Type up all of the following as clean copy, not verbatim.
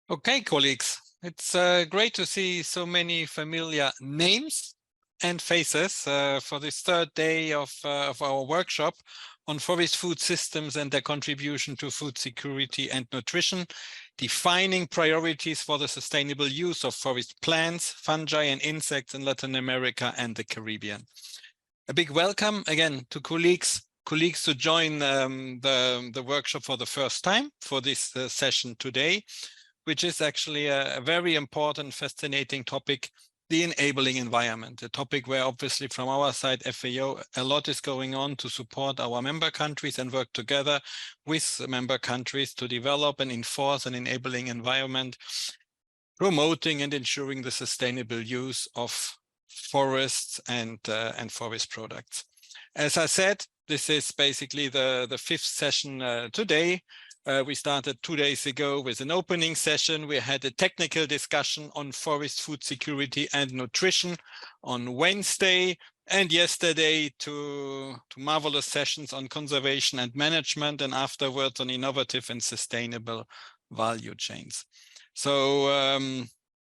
Okay, colleagues, it's great to see so many familiar names and faces for this third day of our workshop on forest food systems and their contribution to food security and nutrition, defining priorities for the sustainable use of forest plants, fungi and insects in Latin America and the Caribbean. A big welcome again to colleagues to join the workshop for the first time for this session today, which is actually a very important, fascinating topic, the enabling environment, a topic where obviously from our side, FAO, a lot is going on to support our member countries and work together with member countries to develop and enforce an enabling environment, promoting and ensuring the sustainable use of forests and forest products. As I said, this is basically the fifth session today. We started 2 days ago with an opening session. We had a technical discussion on forest food security and nutrition on Wednesday, and yesterday two marvelous sessions on conservation and management, and afterwards on innovative and sustainable value chains. So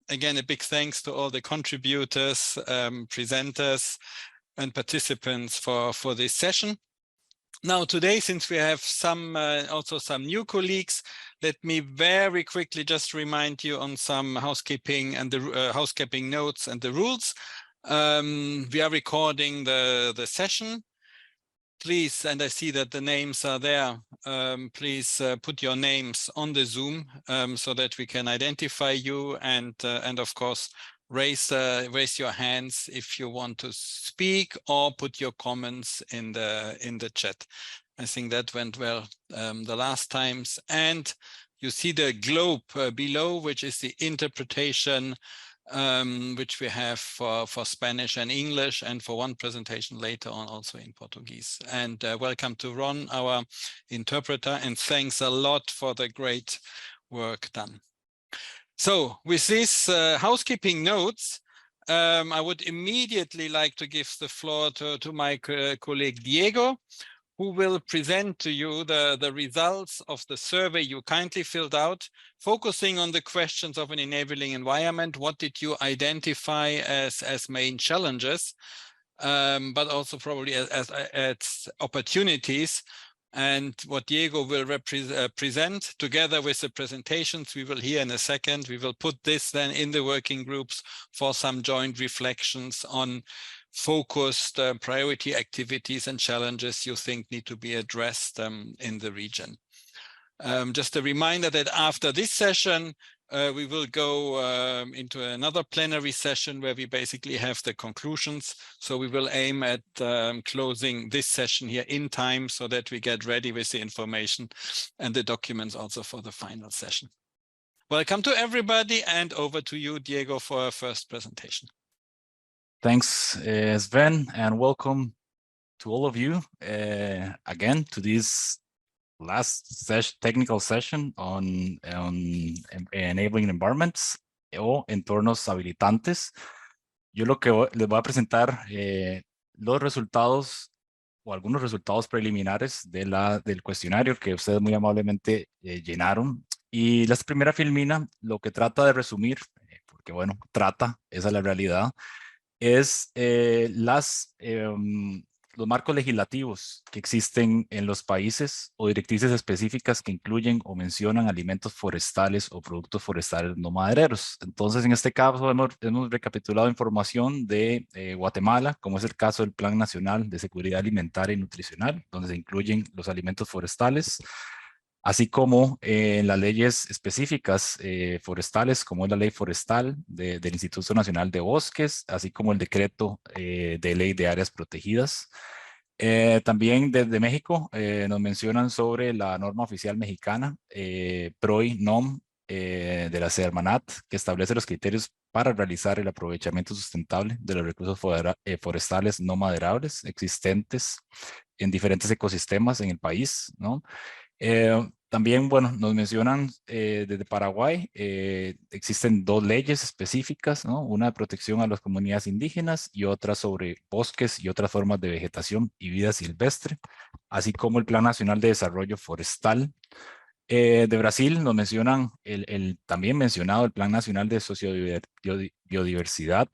again, a big thanks to all the contributors, presenters, and participants for this session. Now today, since we have also some new colleagues, let me very quickly just remind you on some housekeeping and the housekeeping notes and the rules. We are recording the session. Please, and I see that the names are there, please put your names on the Zoom so that we can identify you, and of course raise your hands if you want to speak, or put your comments in the chat. I think that went well the last times. And you see the globe below, which is the interpretation which we have for Spanish and English, and for one presentation later on also in Portuguese. And welcome to Ron, our interpreter, and thanks a lot for the great work done. So with these housekeeping notes, I would immediately like to give the floor to my colleague Diego, who will present to you the results of the survey you kindly filled out, focusing on the questions of an enabling environment. What did you identify as main challenges, but also probably as opportunities? And what Diego will present together with the presentations we will hear in a second. We will put this then in the working groups for some joint reflections on focused priority activities and challenges you think need to be addressed in the region. Just a reminder that after this session, we will go into another plenary session where we basically have the conclusions. So we will aim at closing this session here in time so that we get ready with the information and the documents also for the final session. Welcome to everybody, and over to you, Diego, for our first presentation. Thanks, Sven, and welcome to all of you again to this last technical session on enabling environments o entornos habilitantes. Yo lo que les voy a presentar los resultados o algunos resultados preliminares del cuestionario que ustedes muy amablemente llenaron. Y la primera filmina lo que trata de resumir, porque bueno, esa es la realidad, es los marcos legislativos que existen en los países o directrices específicas que incluyen o mencionan alimentos forestales o productos forestales no madereros. Entonces, en este caso hemos recapitulado información de Guatemala, como es el caso del Plan Nacional de Seguridad Alimentaria y Nutricional, donde se incluyen los alimentos forestales, así como en las leyes específicas forestales, como es la ley forestal del Instituto Nacional de Bosques, así como el decreto de ley de áreas protegidas. También desde México nos mencionan sobre la norma oficial mexicana, PROI-NOM, de la Semarnat, que establece los criterios para realizar el aprovechamiento sustentable de los recursos forestales no maderables existentes en diferentes ecosistemas en el país, ¿no? También, bueno, nos mencionan desde Paraguay, existen dos leyes específicas, ¿no? Una de protección a las comunidades indígenas y otra sobre bosques y otras formas de vegetación y vida silvestre, así como el Plan Nacional de Desarrollo Forestal. De Brasil nos mencionan el también mencionado el Plan Nacional de Sociobiodiversidad,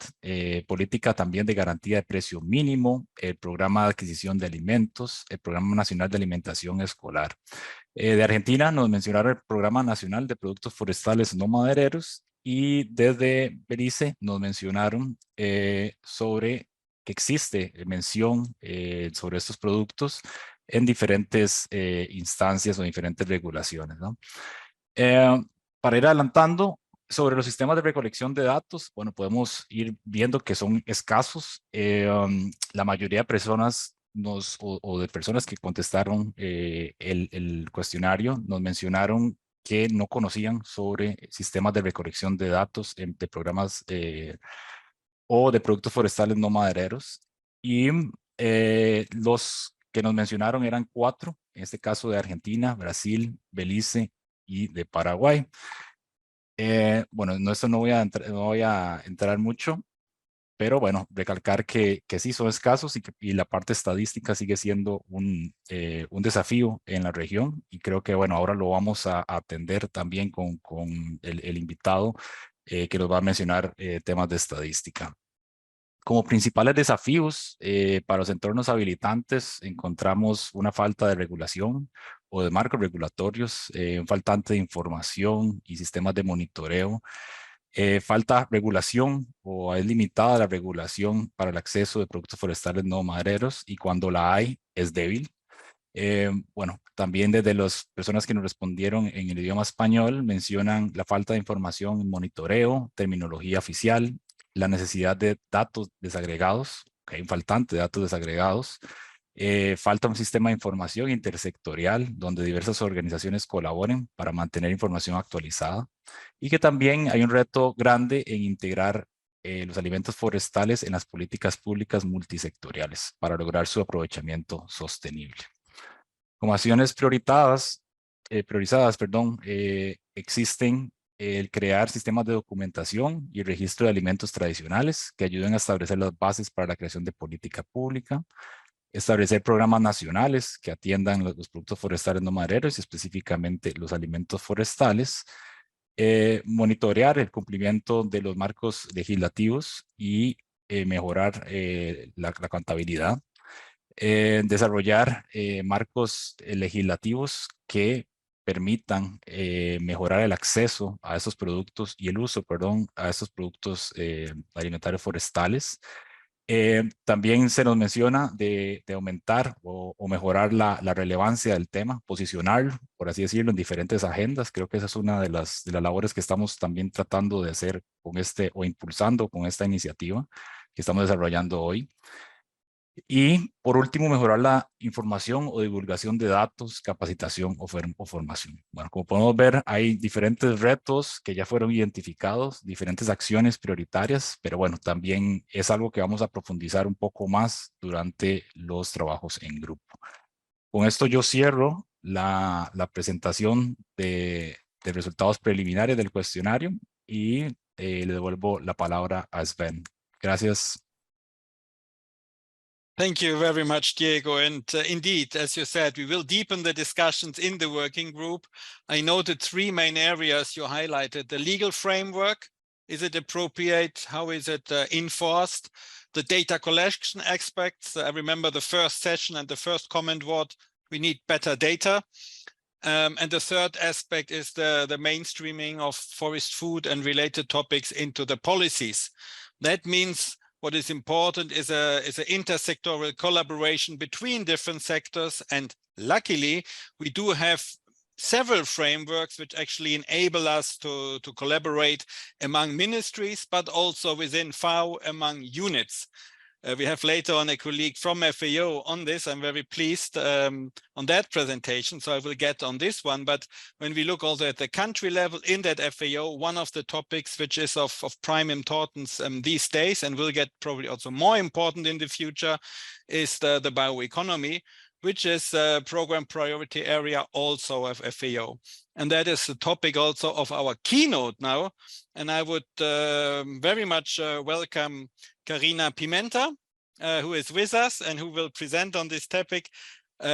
política también de garantía de precio mínimo, el programa de adquisición de alimentos, el Programa Nacional de Alimentación Escolar. De Argentina nos mencionaron el Programa Nacional de Productos Forestales No Madereros y desde Belice nos mencionaron sobre que existe mención sobre estos productos en diferentes instancias o diferentes regulaciones, ¿no? Para ir adelantando, sobre los sistemas de recolección de datos, bueno, podemos ir viendo que son escasos. La mayoría de personas o de personas que contestaron el cuestionario nos mencionaron que no conocían sobre sistemas de recolección de datos de programas o de productos forestales no madereros. Y los que nos mencionaron eran 4, en este caso de Argentina, Brasil, Belice y de Paraguay. Bueno, esto no voy a entrar mucho, pero bueno, recalcar que sí son escasos y la parte estadística sigue siendo un desafío en la región y creo que bueno, ahora lo vamos a atender también con el invitado que nos va a mencionar temas de estadística. Como principales desafíos para los entornos habilitantes encontramos una falta de regulación o de marcos regulatorios, un faltante de información y sistemas de monitoreo, falta regulación o es limitada la regulación para el acceso de productos forestales no madereros y cuando la hay es débil. Bueno, también desde las personas que nos respondieron en el idioma español mencionan la falta de información, monitoreo, terminología oficial, la necesidad de datos desagregados, que hay un faltante de datos desagregados, falta un sistema de información intersectorial donde diversas organizaciones colaboren para mantener información actualizada y que también hay un reto grande en integrar los alimentos forestales en las políticas públicas multisectoriales para lograr su aprovechamiento sostenible. Como acciones priorizadas, existen el crear sistemas de documentación y registro de alimentos tradicionales que ayuden a establecer las bases para la creación de política pública, establecer programas nacionales que atiendan los productos forestales no madereros y específicamente los alimentos forestales, monitorear el cumplimiento de los marcos legislativos y mejorar la contabilidad, desarrollar marcos legislativos que permitan mejorar el acceso a esos productos y el uso, perdón, a esos productos alimentarios forestales. También se nos menciona de aumentar o mejorar la relevancia del tema, posicionarlo, por así decirlo, en diferentes agendas. Creo que esa es una de las labores que estamos también tratando de hacer con o impulsando con esta iniciativa que estamos desarrollando hoy. Y por último, mejorar la información o divulgación de datos, capacitación o formación. Bueno, como podemos ver, hay diferentes retos que ya fueron identificados, diferentes acciones prioritarias, pero bueno, también es algo que vamos a profundizar un poco más durante los trabajos en grupo. Con esto yo cierro la presentación de resultados preliminares del cuestionario y le devuelvo la palabra a Sven. Gracias. Thank you very much, Diego. And indeed, as you said, we will deepen the discussions in the working group. I noted 3 main areas you highlighted: the legal framework. Is it appropriate? How is it enforced? The data collection aspects. I remember the first session and the first comment was, we need better data. And the third aspect is the mainstreaming of forest food and related topics into the policies. That means what is important is an intersectoral collaboration between different sectors. And luckily, we do have several frameworks which actually enable us to collaborate among ministries, but also within FAO among units. We have later on a colleague from FAO on this. I'm very pleased on that presentation, so I will get on this one. But when we look also at the country level in that FAO, one of the topics which is of prime importance these days and will get probably also more important in the future is the bioeconomy, which is a program priority area also of FAO. And that is the topic also of our keynote now. And I would very much welcome Karina Pimenta, who is with us and who will present on this topic.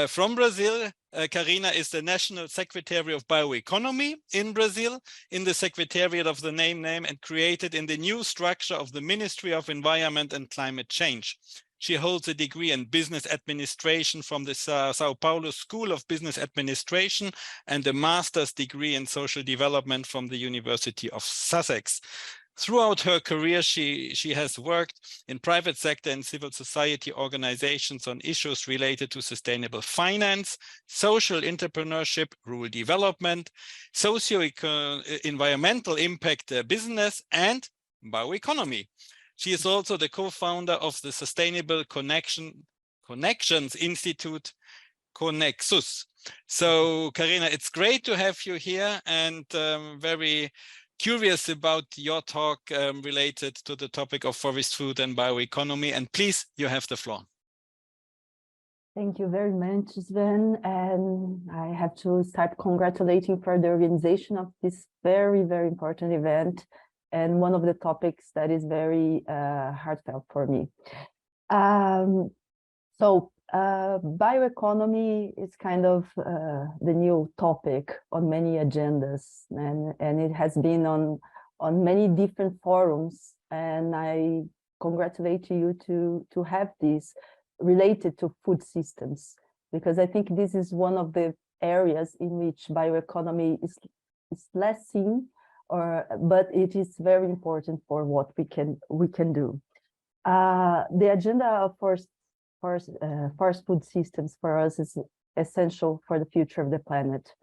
From Brazil, Karina is the National Secretary of Bioeconomy in Brazil, in the Secretariat of the name and created in the new structure of the Ministry of Environment and Climate Change. She holds a degree in business administration from the Sao Paulo School of Business Administration and a master's degree in social development from the University of Sussex. Throughout her career, she has worked in private sector and civil society organizations on issues related to sustainable finance, social entrepreneurship, rural development, socio-environmental impact business, and bioeconomy. She is also the co-founder of the Sustainable Connections Institute, Connexus. So, Karina, it's great to have you here, and very curious about your talk related to the topic of forest food and bioeconomy. And please, you have the floor. Thank you very much, Sven. And I have to start congratulating for the organization of this very, very important event, and one of the topics that is very heartfelt for me. Bioeconomy is kind of the new topic on many agendas, and it has been on many different forums, and I congratulate you to have this related to food systems, because I think this is one of the areas in which bioeconomy is less seen, but it is very important for what we can do. The agenda of forest food systems for us is essential for the future of the planet,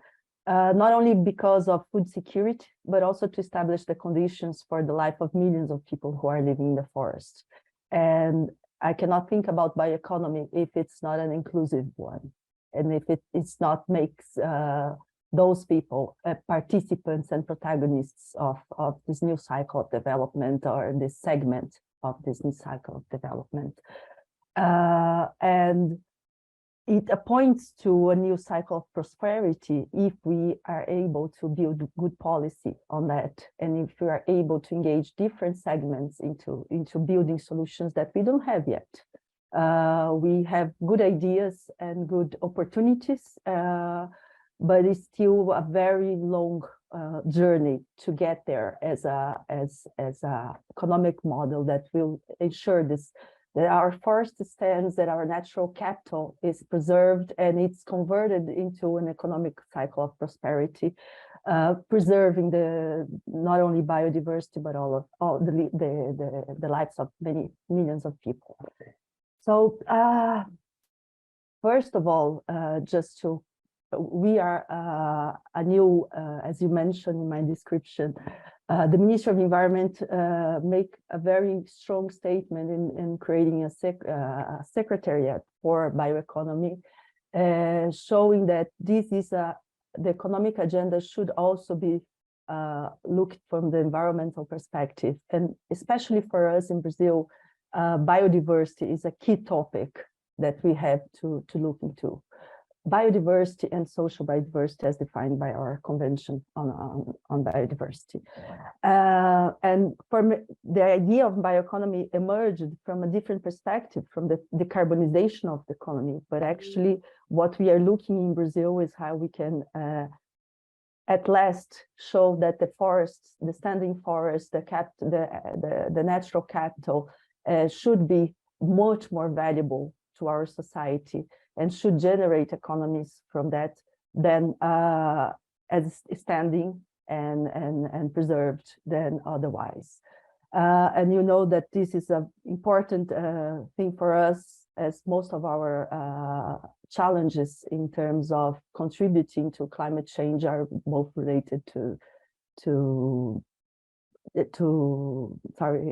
not only because of food security, but also to establish the conditions for the life of millions of people who are living in the forest. And I cannot think about bioeconomy if it's not an inclusive one, and if it's not makes those people participants and protagonists of this new cycle of development, or this segment of this new cycle of development. And it points to a new cycle of prosperity if we are able to build good policy on that, and if we are able to engage different segments into building solutions that we don't have yet. We have good ideas and good opportunities, but it's still a very long journey to get there as a economic model that will ensure this, that our forest stands, that our natural capital is preserved and it's converted into an economic cycle of prosperity, preserving not only biodiversity but all the lives of many millions of people. So first of all, we are a new, as you mentioned in my description, the Ministry of Environment make a very strong statement in creating a secretariat for bioeconomy, showing that this is the economic agenda should also be looked from the environmental perspective, and especially for us in Brazil, biodiversity is a key topic that we have to look into. Biodiversity and social biodiversity as defined by our convention on biodiversity. And for me, the idea of bioeconomy emerged from a different perspective, from the decarbonization of the economy. But actually what we are looking in Brazil is how we can at last show that the forests, the standing forest, the natural capital should be much more valuable to our society, and should generate economies from that than as standing and preserved than otherwise. And you know that this is an important thing for us, as most of our challenges in terms of contributing to climate change are both related to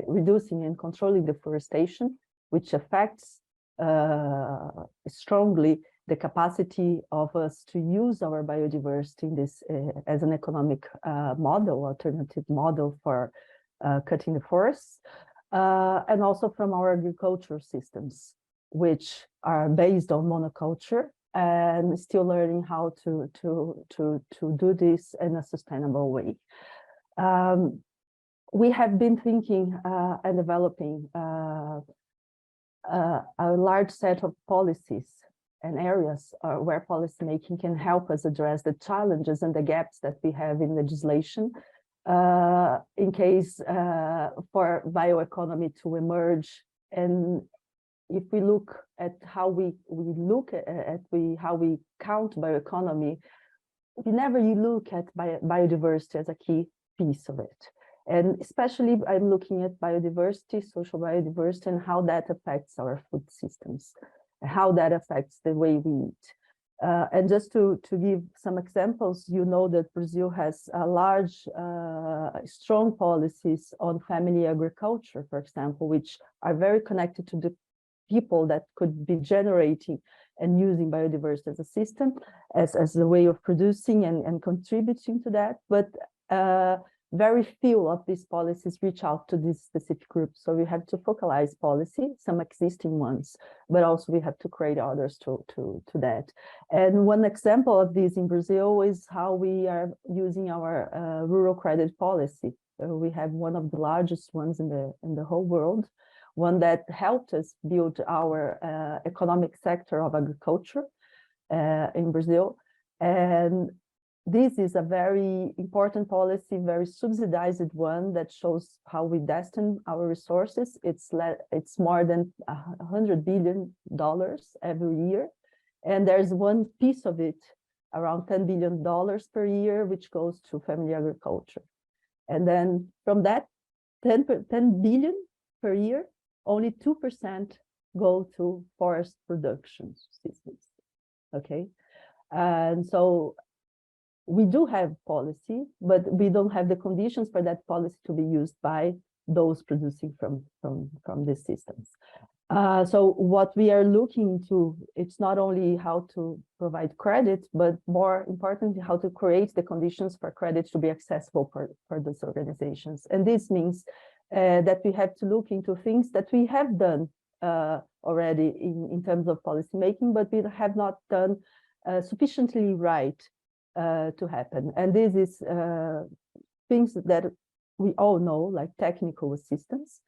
reducing and controlling deforestation, which affects strongly the capacity of us to use our biodiversity in this as an economic model, alternative model for cutting the forests, and also from our agricultural systems, which are based on monoculture and still learning how to do this in a sustainable way. We have been thinking and developing a large set of policies and areas where policymaking can help us address the challenges and the gaps that we have in legislation in case for bioeconomy to emerge. And if we look at how we look at how we count bioeconomy, we never look at biodiversity as a key piece of it. And especially I'm looking at biodiversity, social biodiversity, and how that affects our food systems, how that affects the way we eat. And just to give some examples, you know that Brazil has a large, strong policies on family agriculture, for example, which are very connected to the people that could be generating and using biodiversity as a system, as a way of producing and contributing to that. But very few of these policies reach out to these specific groups. So we have to focalize policy, some existing ones, but also we have to create others to that. And one example of this in Brazil is how we are using our rural credit policy. We have one of the largest ones in the whole world, one that helped us build our economic sector of agriculture in Brazil. And this is a very important policy, very subsidized one that shows how we destine our resources. It's more than $100 billion every year. And there's one piece of it, around $10 billion per year, which goes to family agriculture. And then from that 10 billion per year, only 2% go to forest production systems, okay? And so we do have policy, but we don't have the conditions for that policy to be used by those producing from these systems. So what we are looking to, it's not only how to provide credit, but more importantly, how to create the conditions for credit to be accessible for those organizations. And this means that we have to look into things that we have done already in terms of policy making, but we have not done sufficiently right to happen. And this is things that we all know, like technical assistance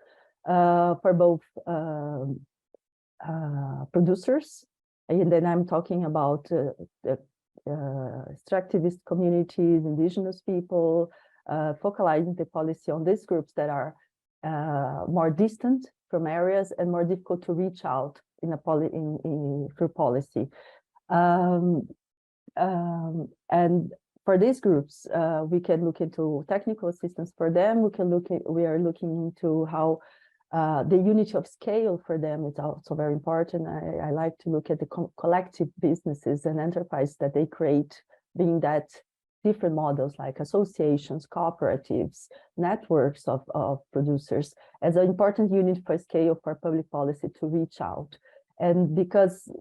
for both producers, and then I'm talking about the extractivist communities, indigenous people, focalizing the policy on these groups that are more distant from areas and more difficult to reach out through policy. And for these groups, we can look into technical assistance for them. We are looking into how the unity of scale for them is also very important. I like to look at the collective businesses and enterprise that they create, being that different models like associations, cooperatives, networks of producers as an important unit for scale for public policy to reach out. And because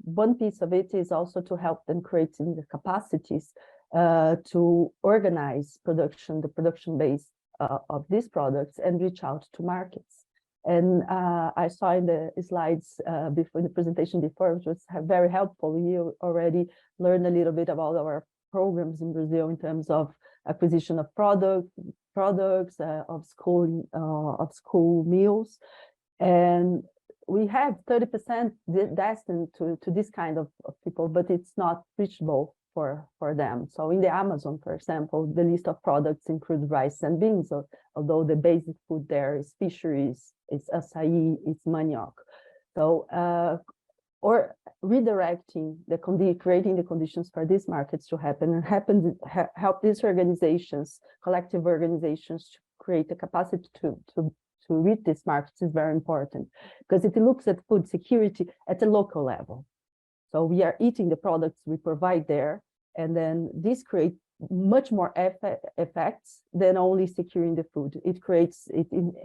one piece of it is also to help them creating the capacities to organize production, the production base of these products, and reach out to markets. And I saw in the slides before the presentation before, which was very helpful. We already learned a little bit about our programs in Brazil in terms of acquisition of products, of school meals, and we have 30% destined to this kind of people, but it's not reachable for them. So in the Amazon, for example, the list of products include rice and beans, although the basic food there is fisheries, it's acai, it's manioc. So or redirecting creating the conditions for these markets to happen and help these organizations, collective organizations, to create the capacity to reach these markets is very important, because it looks at food security at a local level. So we are eating the products we provide there, and then this creates much more effects than only securing the food. It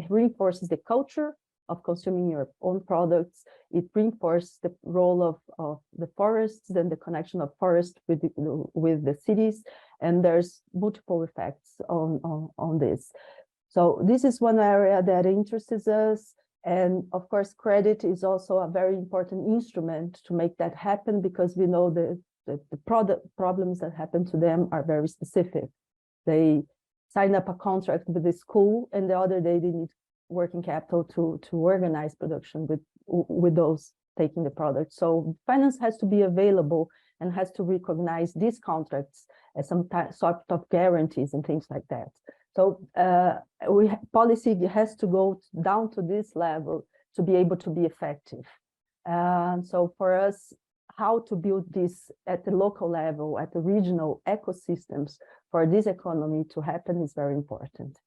reinforces the culture of consuming your own products. It reinforces the role of the forests and the connection of forests with the cities, and there's multiple effects on this. So this is one area that interests us. And of course, credit is also a very important instrument to make that happen, because we know the problems that happen to them are very specific. They sign up a contract with the school, and the other day they need working capital to organize production with those taking the product. So finance has to be available and has to recognize these contracts as some sort of guarantees and things like that. So policy has to go down to this level to be able to be effective. So for us, how to build this at the local level, at the regional ecosystems for this economy to happen is very important.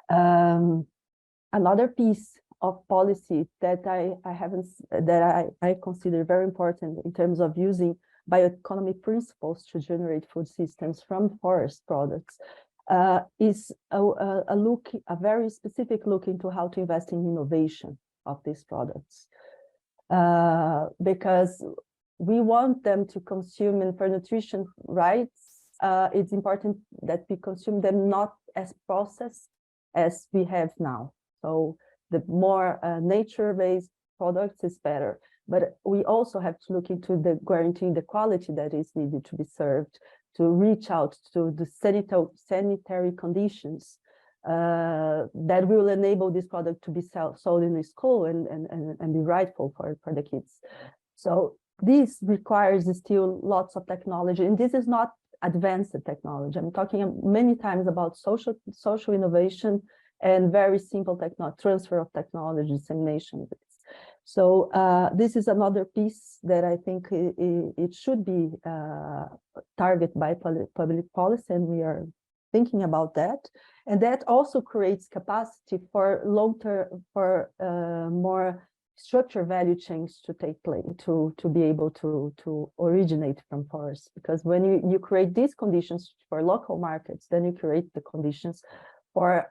Another piece of policy that I consider very important in terms of using bioeconomy principles to generate food systems from forest products is a very specific look into how to invest in innovation of these products. Because we want them to consume, and for nutrition rights, it's important that we consume them not as processed as we have now. So the more nature-based products is better. But we also have to look into the guaranteeing the quality that is needed to be served, to reach out to the sanitary conditions that will enable this product to be sold in the school and be rightful for the kids. So this requires still lots of technology, and this is not advanced technology. I'm talking many times about social innovation and very simple transfer of technology, dissemination. So this is another piece that I think it should be targeted by public policy, and we are thinking about that. And that also creates capacity for long-term, for more structured value chains to take place, to be able to originate from forests. Because when you create these conditions for local markets, then you create the conditions for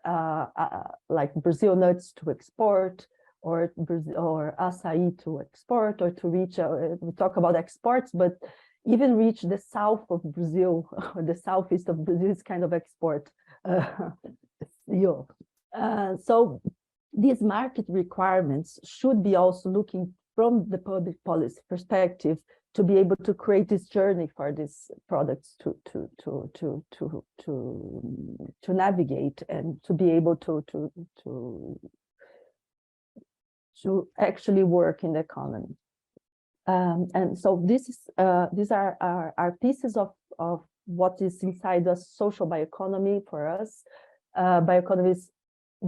like Brazil nuts to export, or acai to export, or to reach, we talk about exports, but even reach the south of Brazil, or the southeast of Brazil is kind of export. So these market requirements should be also looking from the public policy perspective to be able to create this journey for these products to navigate and to be able to actually work in the economy. And so these are our pieces of what is inside the social bioeconomy for us. Bioeconomy is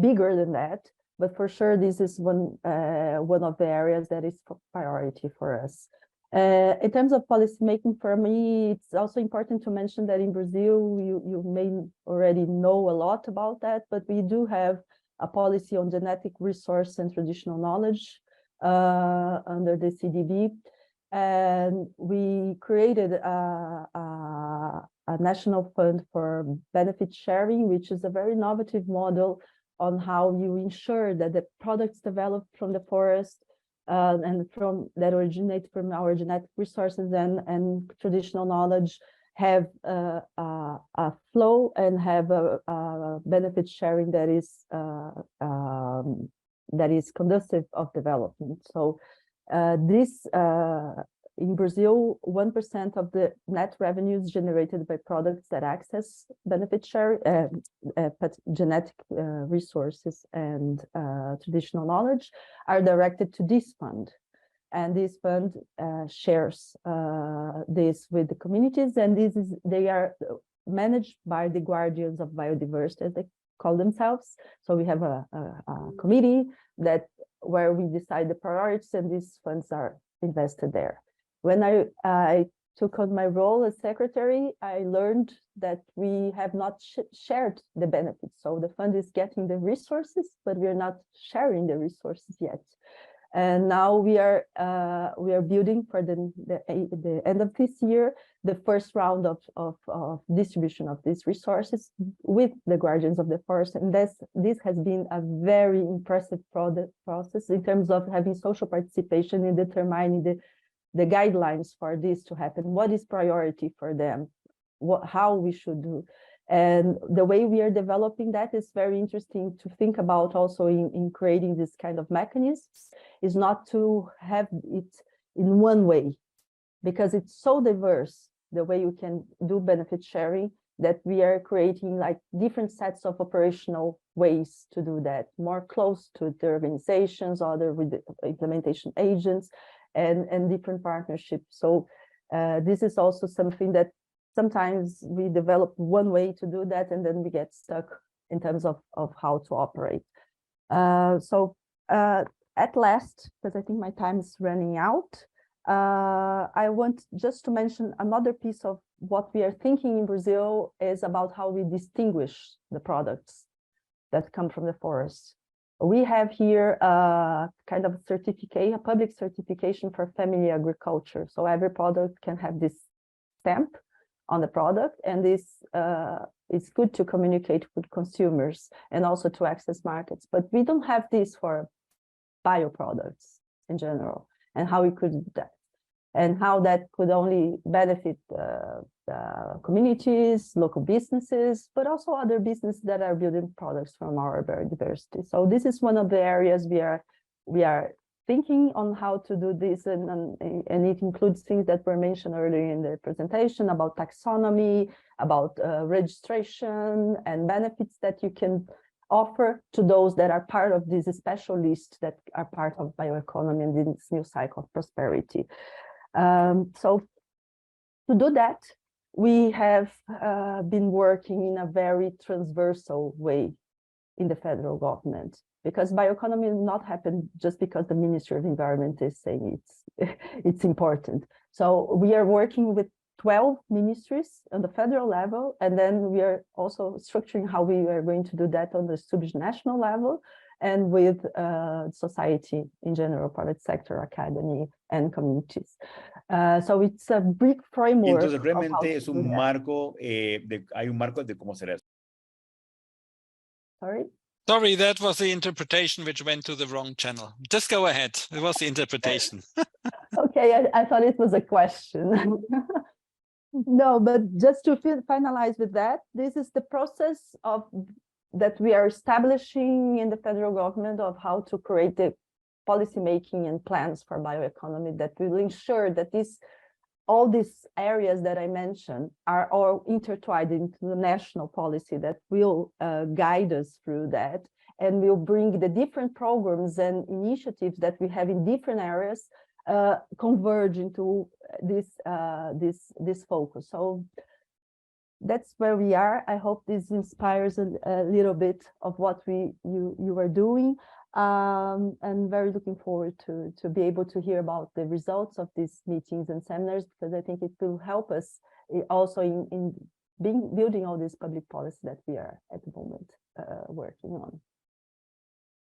bigger than that, but for sure this is one of the areas that is priority for us. In terms of policy making, for me, it's also important to mention that in Brazil, you may already know a lot about that, but we do have a policy on genetic resource and traditional knowledge under the CDB. And we created a national fund for benefit sharing, which is a very innovative model on how you ensure that the products developed from the forest and that originate from our genetic resources and traditional knowledge have a flow and have a benefit sharing that is conducive of development. So this in Brazil, 1% of the net revenues generated by products that access benefit sharing, genetic resources and traditional knowledge are directed to this fund. And this fund shares this with the communities, and they are managed by the guardians of biodiversity, as they call themselves. So we have a committee where we decide the priorities, and these funds are invested there. When I took on my role as secretary, I learned that we have not shared the benefits. So the fund is getting the resources, but we are not sharing the resources yet. And now we are building for the end of this year the first round of distribution of these resources with the guardians of the forest, and this has been a very impressive process in terms of having social participation in determining the guidelines for this to happen. What is priority for them? How we should do. And the way we are developing that is very interesting to think about also in creating this kind of mechanisms, is not to have it in one way, because it's so diverse, the way you can do benefit sharing, that we are creating like different sets of operational ways to do that, more close to the organizations, other with the implementation agents, and different partnerships. So this is also something that sometimes we develop one way to do that, and then we get stuck in terms of how to operate. At last, because I think my time is running out, I want just to mention another piece of what we are thinking in Brazil is about how we distinguish the products that come from the forest. We have here a kind of certificate, a public certification for family agriculture. So every product can have this stamp on the product, and this is good to communicate with consumers and also to access markets. But we don't have this for bioproducts in general, and how we could do that, and how that could only benefit the communities, local businesses, but also other businesses that are building products from our biodiversity. So this is one of the areas we are thinking on how to do this, and it includes things that were mentioned earlier in the presentation about taxonomy, about registration and benefits that you can offer to those that are part of this special list that are part of bioeconomy and this new cycle of prosperity. So to do that, we have been working in a very transversal way in the federal government, because bioeconomy will not happen just because the Ministry of Environment is saying it's important. So we are working with 12 ministries on the federal level, and then we are also structuring how we are going to do that on the subnational level, and with society in general, private sector, academy, and communities. So it's a big framework. Entonces realmente es un marco, hay un marco de cómo será. Sorry, that was the interpretation which went to the wrong channel. Just go ahead. It was the interpretation. Okay, I thought it was a question. No, but just to finalize with that, this is the process that we are establishing in the federal government of how to create the policy making and plans for bioeconomy that will ensure that all these areas that I mentioned are all intertwined into the national policy that will guide us through that, and will bring the different programs and initiatives that we have in different areas converge into this focus. So that's where we are. I hope this inspires a little bit of what you are doing. And very looking forward to be able to hear about the results of these meetings and seminars, because I think it will help us also in building all this public policy that we are at the moment working on.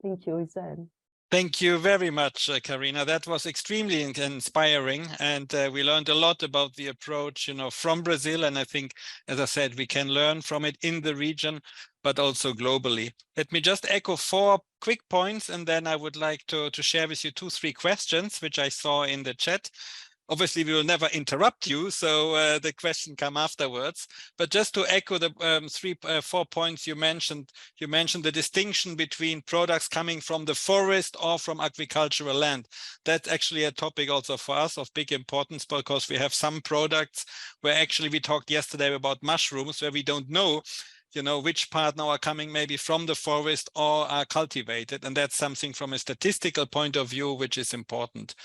Thank you, Izan. Thank you very much, Karina. That was extremely inspiring, and we learned a lot about the approach, from Brazil. And I think, as I said, we can learn from it in the region, but also globally. Let me just echo 4 quick points, and then I would like to share with you 2-3 questions, which I saw in the chat. Obviously, we will never interrupt you, so the question come afterwards. But just to echo the 4 points you mentioned the distinction between products coming from the forest or from agricultural land. That's actually a topic also for us of big importance, because we have some products where actually we talked yesterday about mushrooms, where we don't know which part now are coming maybe from the forest or are cultivated. And that's something from a statistical point of view, which is important.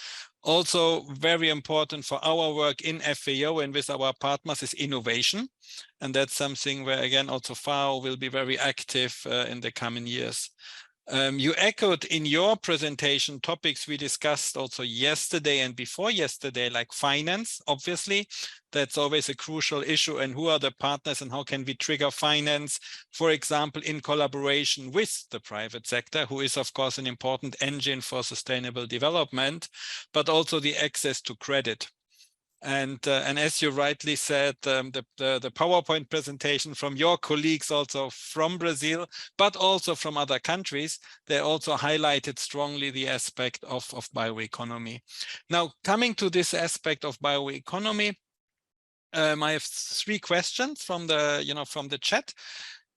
Also very important for our work in FAO and with our partners is innovation. And that's something where, again, also FAO will be very active in the coming years. You echoed in your presentation topics we discussed also yesterday and before yesterday, like finance. Obviously, that's always a crucial issue, and who are the partners and how can we trigger finance, for example, in collaboration with the private sector, who is, of course, an important engine for sustainable development, but also the access to credit. And as you rightly said, the PowerPoint presentation from your colleagues also from Brazil, but also from other countries, they also highlighted strongly the aspect of bioeconomy. Now, coming to this aspect of bioeconomy, I have 3 questions from the chat.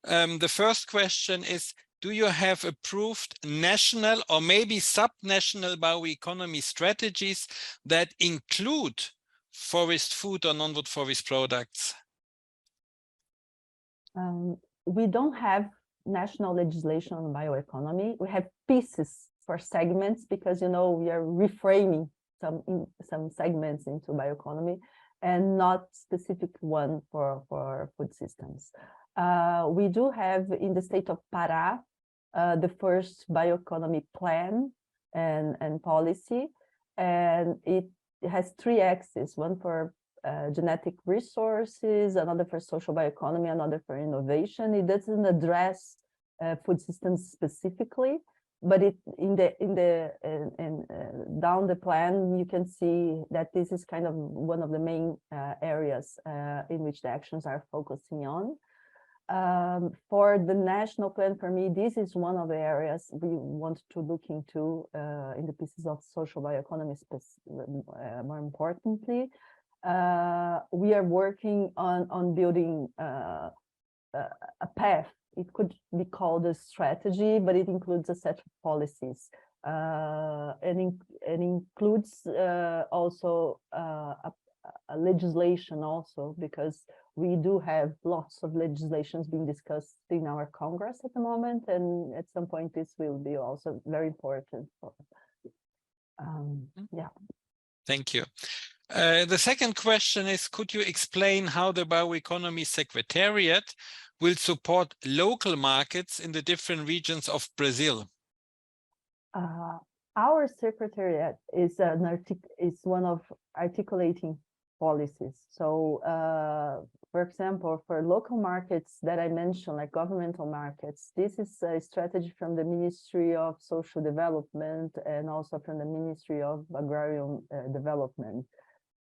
The first question is, do you have approved national or maybe subnational bioeconomy strategies that include forest food or non-wood forest products? We don't have national legislation on bioeconomy. We have pieces for segments because, we are reframing some segments into bioeconomy, and not specific one for food systems. We do have in the state of Pará the first bioeconomy plan and policy, and it has 3 axes: one for genetic resources, another for social bioeconomy, another for innovation. It doesn't address food systems specifically, but down the plan, you can see that this is kind of one of the main areas in which the actions are focusing on. For the national plan, for me, this is one of the areas we want to look into in the pieces of social bioeconomy, more importantly. We are working on building a path. It could be called a strategy, but it includes a set of policies and includes also a legislation also, because we do have lots of legislations being discussed in our Congress at the moment, and at some point this will be also very important. Yeah. Thank you. The second question is, could you explain how the Bioeconomy Secretariat will support local markets in the different regions of Brazil? Our secretariat is one of articulating policies. So, for example, for local markets that I mentioned, like governmental markets, this is a strategy from the Ministry of Social Development and also from the Ministry of Agrarian Development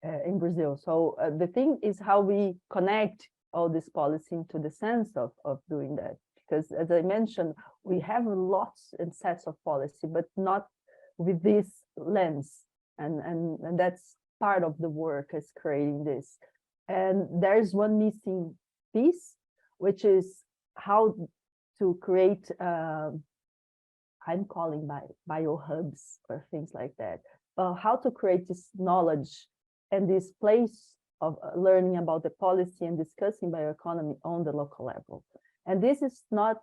in Brazil. So the thing is how we connect all this policy into the sense of doing that. Because as I mentioned, we have lots and sets of policy, but not with this lens. And that's part of the work is creating this. And there's one missing piece, which is how to create, I'm calling biohubs or things like that. How to create this knowledge and this place of learning about the policy and discussing bioeconomy on the local level. And this is not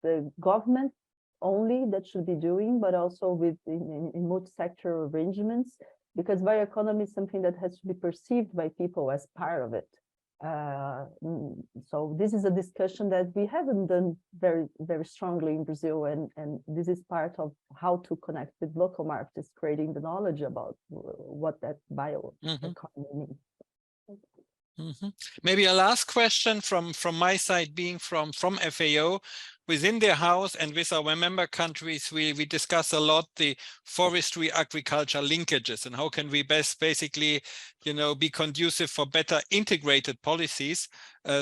the government only that should be doing, but also in multi-sector arrangements, because bioeconomy is something that has to be perceived by people as part of it. So this is a discussion that we haven't done very, very strongly in Brazil, and this is part of how to connect with local markets, creating the knowledge about what that bioeconomy means. Maybe a last question from my side, being from FAO. Within their house and with our member countries, we discuss a lot the forestry agriculture linkages and how can we best basically, be conducive for better integrated policies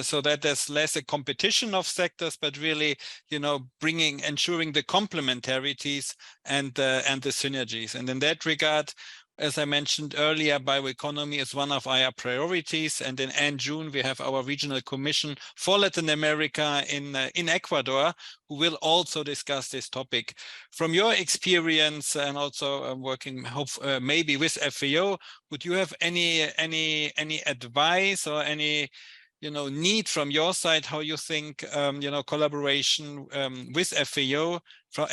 so that there's less a competition of sectors, but really, ensuring the complementarities and the synergies. And in that regard, as I mentioned earlier, bioeconomy is one of our priorities, and in end June we have our regional commission for Latin America in Ecuador, who will also discuss this topic. From your experience and also working maybe with FAO, would you have any advice or any need from your side how you think collaboration with FAO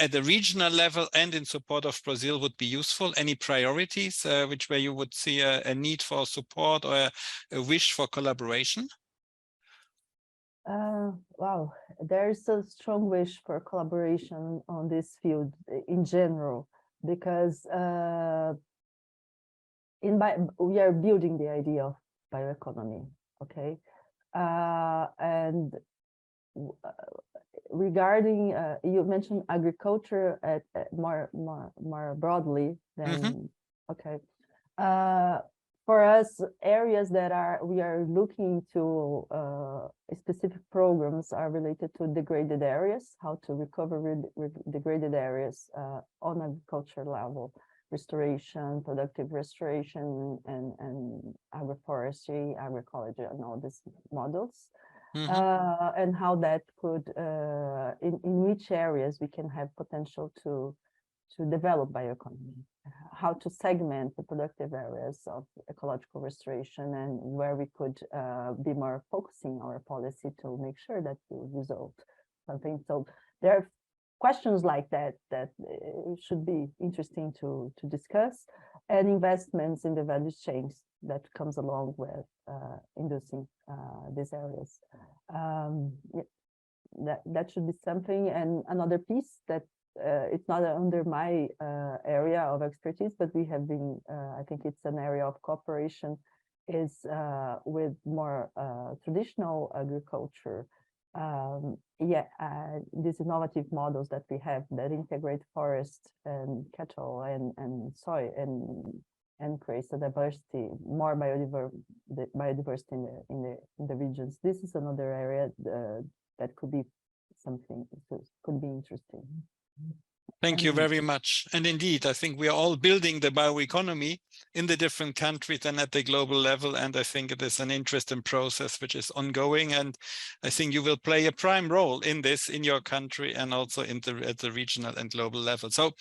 at the regional level and in support of Brazil would be useful? Any priorities where you would see a need for support or a wish for collaboration? Wow, there's a strong wish for collaboration on this field in general, because we are building the idea of bioeconomy, okay? And regarding, you mentioned agriculture more broadly than, okay. For us, areas that we are looking to specific programs are related to degraded areas, how to recover degraded areas on agriculture level, restoration, productive restoration, and agroforestry, agroecology, and all these models. And how that could, in which areas we can have potential to develop bioeconomy, how to segment the productive areas of ecological restoration, and where we could be more focusing our policy to make sure that we result something. So there are questions like that should be interesting to discuss. and investments in the value chains that comes along with inducing these areas. That should be something. And another piece that it's not under my area of expertise, but we have been, I think it's an area of cooperation, is with more traditional agriculture. These innovative models that we have that integrate forest and cattle and soil and creates a diversity, more biodiversity in the regions. This is another area that could be something that could be interesting. Thank you very much. And indeed, I think we are all building the bioeconomy in the different countries and at the global level. And I think it is an interesting process which is ongoing. And I think you will play a prime role in this in your country and also at the regional and global level. So,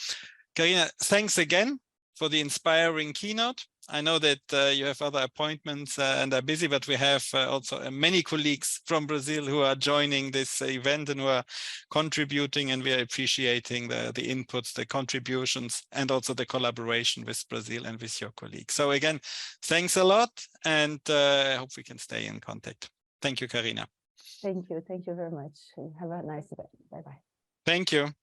Karina, thanks again for the inspiring keynote. I know that you have other appointments and are busy, but we have also many colleagues from Brazil who are joining this event and who are contributing, and we are appreciating the inputs, the contributions, and also the collaboration with Brazil and with your colleagues. So again, thanks a lot, and I hope we can stay in contact. Thank you, Karina. Thank you very much. Have a nice day. Bye-bye. Thank you.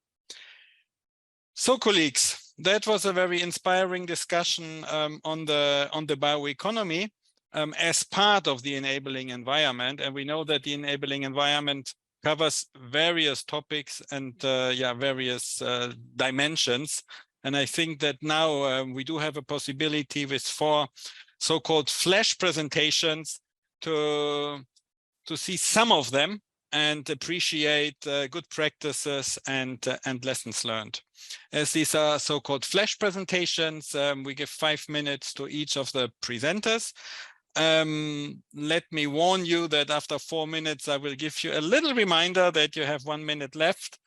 So, colleagues, that was a very inspiring discussion on the bioeconomy as part of the enabling environment. And we know that the enabling environment covers various topics and various dimensions. And I think that now we do have a possibility with 4 so-called flash presentations to see some of them and appreciate good practices and lessons learned. As these are so-called flash presentations, we give 5 minutes to each of the presenters. Let me warn you that after 4 minutes, I will give you a little reminder that you have 1 minute left,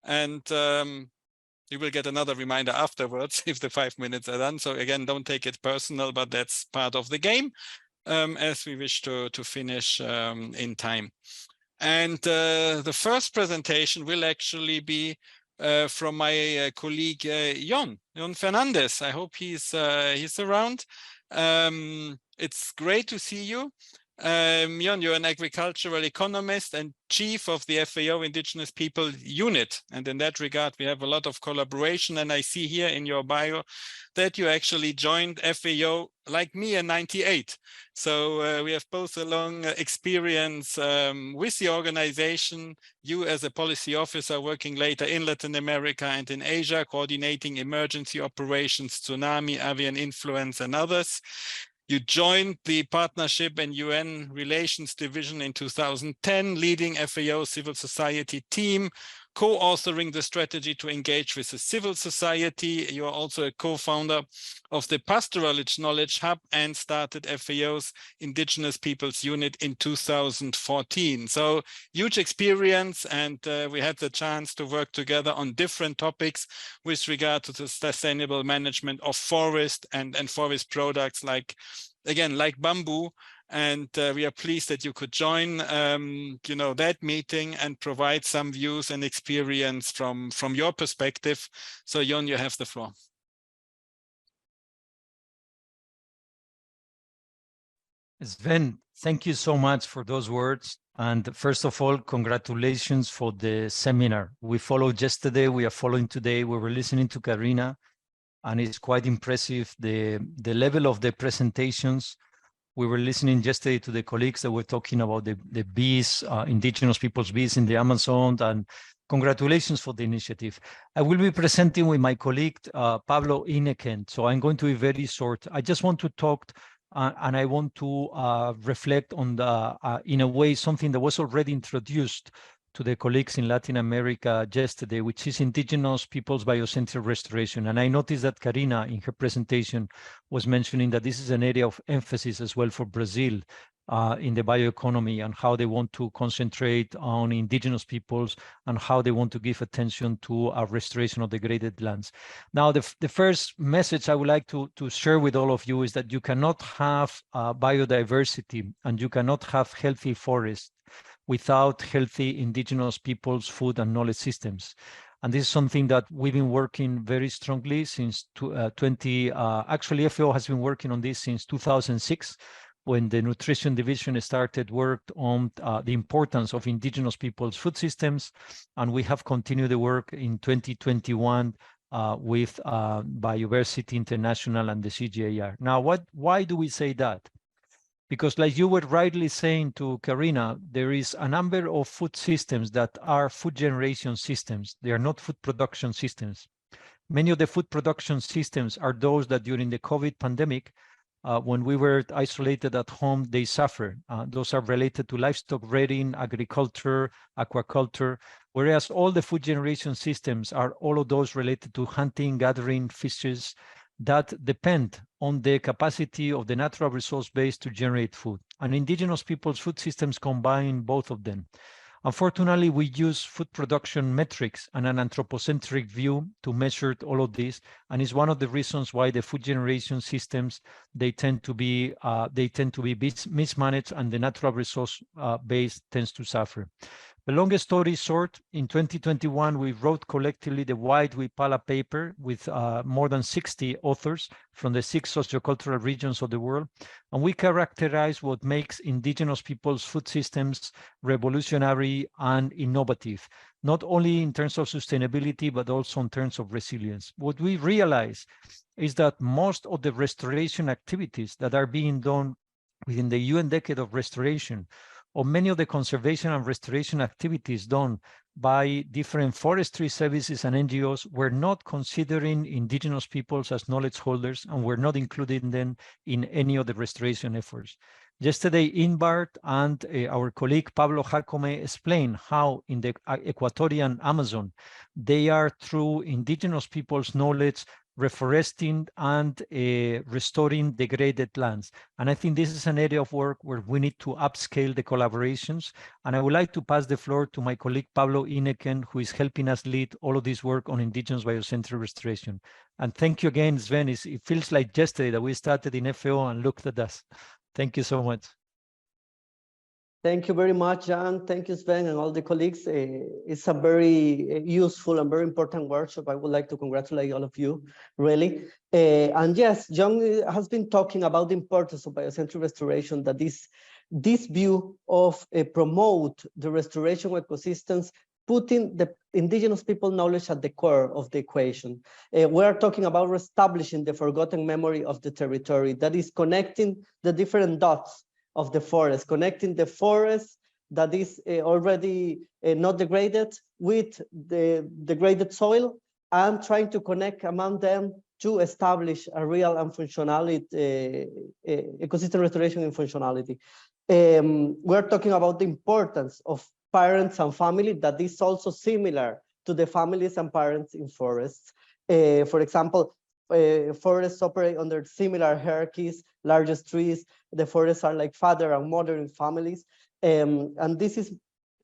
and you will get another reminder afterwards if the 5 minutes are done. So again, don't take it personal, but that's part of the game, as we wish to finish in time. And the first presentation will actually be from my colleague Jon Fernandez. I hope he's around. It's great to see you. Jon, you're an agricultural economist and chief of the FAO Indigenous People Unit. And in that regard, we have a lot of collaboration. And I see here in your bio that you actually joined FAO like me in '98. So we have both a long experience with the organization. You as a policy officer working later in Latin America and in Asia, coordinating emergency operations, tsunami, avian influenza, and others. You joined the Partnership and UN Relations Division in 2010, leading FAO civil society team, co-authoring the strategy to engage with the civil society. You are also a co-founder of the Pastoralist Knowledge Hub and started FAO's Indigenous Peoples Unit in 2014. So huge experience, and we had the chance to work together on different topics with regard to the sustainable management of forest and forest products like bamboo. And we are pleased that you could join, that meeting and provide some views and experience from your perspective. So, Jon, you have the floor. Sven, thank you so much for those words. And first of all, congratulations for the seminar. We followed yesterday, we are following today. We were listening to Karina, and it's quite impressive, the level of the presentations. We were listening yesterday to the colleagues that were talking about the bees, indigenous people's bees in the Amazon, and congratulations for the initiative. I will be presenting with my colleague, Pablo Ineken, so I'm going to be very short. I just want to talk, and I want to reflect on, in a way, something that was already introduced to the colleagues in Latin America yesterday, which is indigenous peoples biocentric restoration. And I noticed that Karina, in her presentation, was mentioning that this is an area of emphasis as well for Brazil in the bioeconomy, and how they want to concentrate on indigenous peoples and how they want to give attention to restoration of degraded lands. Now, the first message I would like to share with all of you is that you cannot have biodiversity and you cannot have healthy forests without healthy indigenous peoples' food and knowledge systems. And this is something that we've been working very strongly since actually FAO has been working on this since 2006, when the nutrition division started work on the importance of indigenous people's food systems. And we have continued the work in 2021 with Biodiversity International and the CGIAR. Now, why do we say that? Because like you were rightly saying to Karina, there is a number of food systems that are food generation systems. They are not food production systems. Many of the food production systems are those that during the COVID pandemic, when we were isolated at home, they suffer. Those are related to livestock rearing, agriculture, aquaculture, whereas all the food generation systems are all of those related to hunting, gathering, fishes, that depend on the capacity of the natural resource base to generate food. And indigenous people's food systems combine both of them. Unfortunately, we use food production metrics and an anthropocentric view to measure all of this, and it's one of the reasons why the food generation systems they tend to be mismanaged, and the natural resource base tends to suffer. The longest story short, in 2021, we wrote collectively the White Wipala paper with more than 60 authors from the 6 sociocultural regions of the world. And we characterize what makes indigenous people's food systems revolutionary and innovative, not only in terms of sustainability, but also in terms of resilience. What we realize is that most of the restoration activities that are being done within the UN Decade of Restoration, or many of the conservation and restoration activities done by different forestry services and NGOs, were not considering indigenous peoples as knowledge holders, and were not including them in any of the restoration efforts. Yesterday, Inbart and our colleague Pablo Jacome explained how in the Ecuadorian Amazon, they are through indigenous people's knowledge reforesting and restoring degraded lands. And I think this is an area of work where we need to upscale the collaborations. And I would like to pass the floor to my colleague Pablo Ineken, who is helping us lead all of this work on indigenous biocentric restoration. And thank you again, Sven. It feels like yesterday that we started in FAO and looked at us. Thank you so much. Thank you very much, Jan. Thank you, Sven, and all the colleagues. It's a very useful and very important workshop. I would like to congratulate all of you, really. And yes, Jan has been talking about the importance of biocentric restoration, that this view of promote the restoration of ecosystems, putting the indigenous people knowledge at the core of the equation. We are talking about reestablishing the forgotten memory of the territory, that is connecting the different dots of the forest, connecting the forest that is already not degraded with the degraded soil, and trying to connect among them to establish a real and functionality, ecosystem restoration and functionality. We're talking about the importance of parents and family, that is also similar to the families and parents in forests. For example, forests operate under similar hierarchies. Largest trees, the forests are like father and mother in families. And this is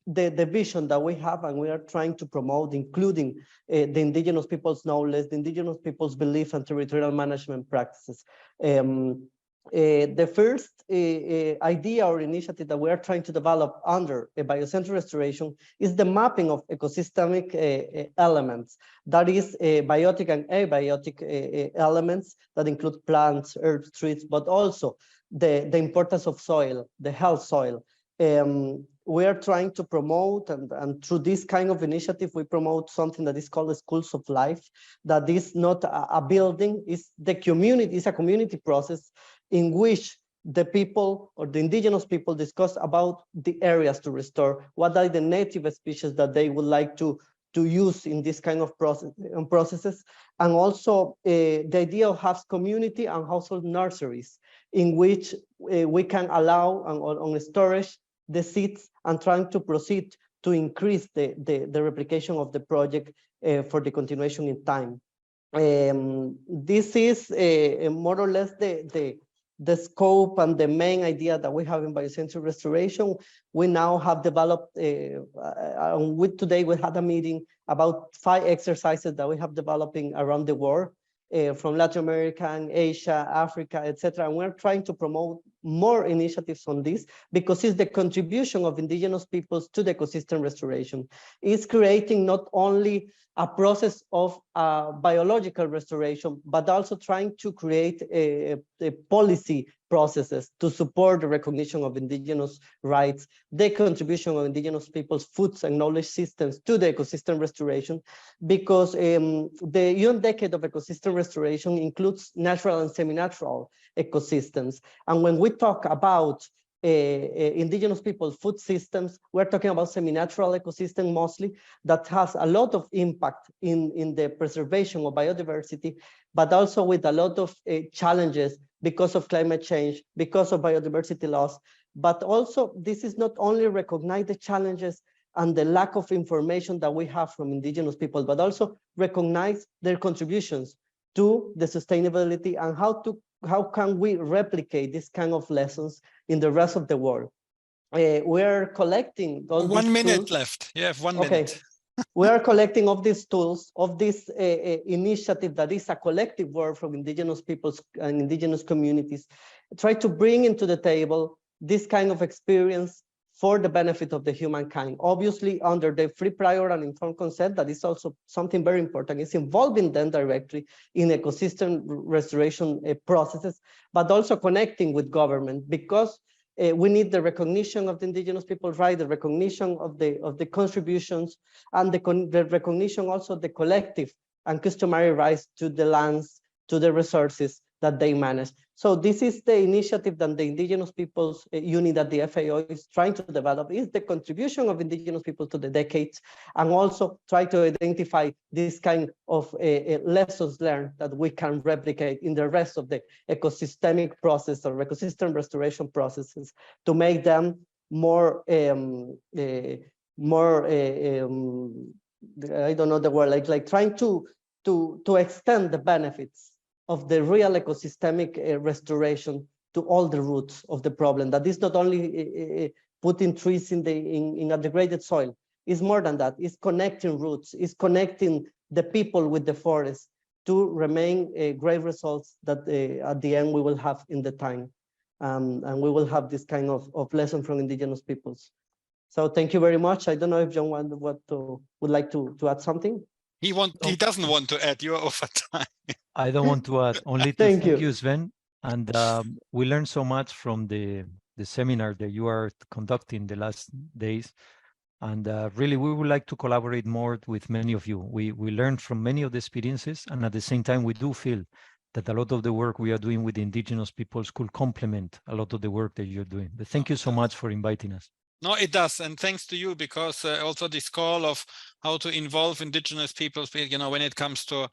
the vision that we have, and we are trying to promote, including the indigenous people's knowledge, the indigenous people's belief and territorial management practices. The first idea or initiative that we are trying to develop under a biocentric restoration is the mapping of ecosystemic elements, that is biotic and abiotic elements that include plants, herbs, trees, but also the importance of soil, the health soil. We are trying to promote, and through this kind of initiative, we promote something that is called the schools of life, that is not a building, it's the community, it's a community process in which the people or the indigenous people discuss about the areas to restore, what are the native species that they would like to use in this kind of processes, and also the idea of house community and household nurseries, in which we can allow on storage the seeds and trying to proceed to increase the replication of the project for the continuation in time. This is more or less the scope and the main idea that we have in biocentric restoration. We now have developed, today we had a meeting about 5 exercises that we have developing around the world, from Latin America, Asia, Africa, etc. And we're trying to promote more initiatives on this, because it's the contribution of indigenous peoples to the ecosystem restoration. It's creating not only a process of biological restoration, but also trying to create a policy processes to support the recognition of indigenous rights, the contribution of indigenous peoples' foods and knowledge systems to the ecosystem restoration, because the UN Decade of Ecosystem Restoration includes natural and semi-natural ecosystems. And when we talk about indigenous people's food systems, we're talking about semi-natural ecosystem mostly, that has a lot of impact in the preservation of biodiversity, but also with a lot of challenges because of climate change, because of biodiversity loss. But also, this is not only recognize the challenges and the lack of information that we have from indigenous people, but also recognize their contributions to the sustainability and how can we replicate this kind of lessons in the rest of the world. We're collecting all 1 minute tools. left. You have 1 Okay. minute. We are collecting of these tools, of this initiative that is a collective work from indigenous peoples and indigenous communities, try to bring into the table this kind of experience for the benefit of the humankind. Obviously, under the free, prior, and informed consent, that is also something very important. It's involving them directly in ecosystem restoration processes, but also connecting with government, because we need the recognition of the indigenous people's rights, the recognition of the contributions, and the recognition also of the collective and customary rights to the lands, to the resources that they manage. So this is the initiative that the indigenous people's unit that the FAO is trying to develop, is the contribution of indigenous people to the decades, and also try to identify this kind of lessons learned that we can replicate in the rest of the ecosystemic process or ecosystem restoration processes to make them more, I don't know the word, like trying to extend the benefits of the real ecosystemic restoration to all the roots of the problem. That is not only putting trees in a degraded soil, it's more than that. It's connecting roots, it's connecting the people with the forest to remain great results that at the end we will have in the time. And we will have this kind of lesson from indigenous peoples. So thank you very much. I don't know if John would like to add something. He doesn't want to add. You're over time. I don't want to add, only to Thank thank you. you, Sven. And we learned so much from the seminar that you are conducting the last days. And really, we would like to collaborate more with many of you. We learned from many of the experiences, and at the same time, we do feel that a lot of the work we are doing with indigenous peoples could complement a lot of the work that you're doing. But thank you so much for inviting us. No, it does. And thanks to you, because also this call of how to involve indigenous peoples, when it comes to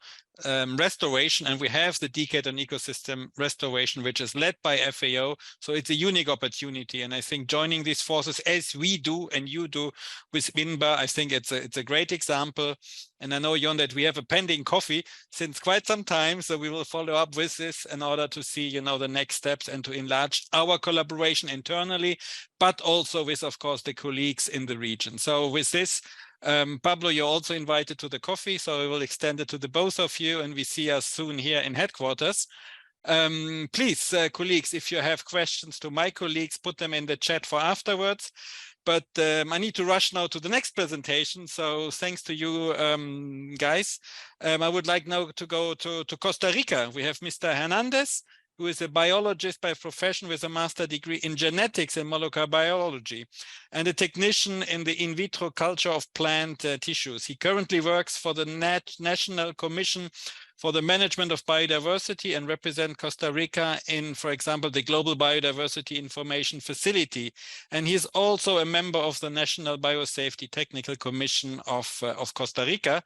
restoration, and we have the Decade on Ecosystem Restoration, which is led by FAO. So it's a unique opportunity. And I think joining these forces, as we do and you do with WINBA, I think it's a great example. And I know, Jon, that we have a pending coffee since quite some time. So we will follow up with this in order to see, the next steps and to enlarge our collaboration internally, but also with, of course, the colleagues in the region. So with this, Pablo, you're also invited to the coffee, so I will extend it to the both of you, and we see us soon here in headquarters. Please, colleagues, if you have questions to my colleagues, put them in the chat for afterwards. But I need to rush now to the next presentation. So thanks to you, guys. I would like now to go to Costa Rica. We have Mr. Hernandez, who is a biologist by profession with a master's degree in genetics and molecular biology, and a technician in the in vitro culture of plant tissues. He currently works for the National Commission for the Management of Biodiversity and represents Costa Rica in, for example, the Global Biodiversity Information Facility. And he's also a member of the National Biosafety Technical Commission of Costa Rica.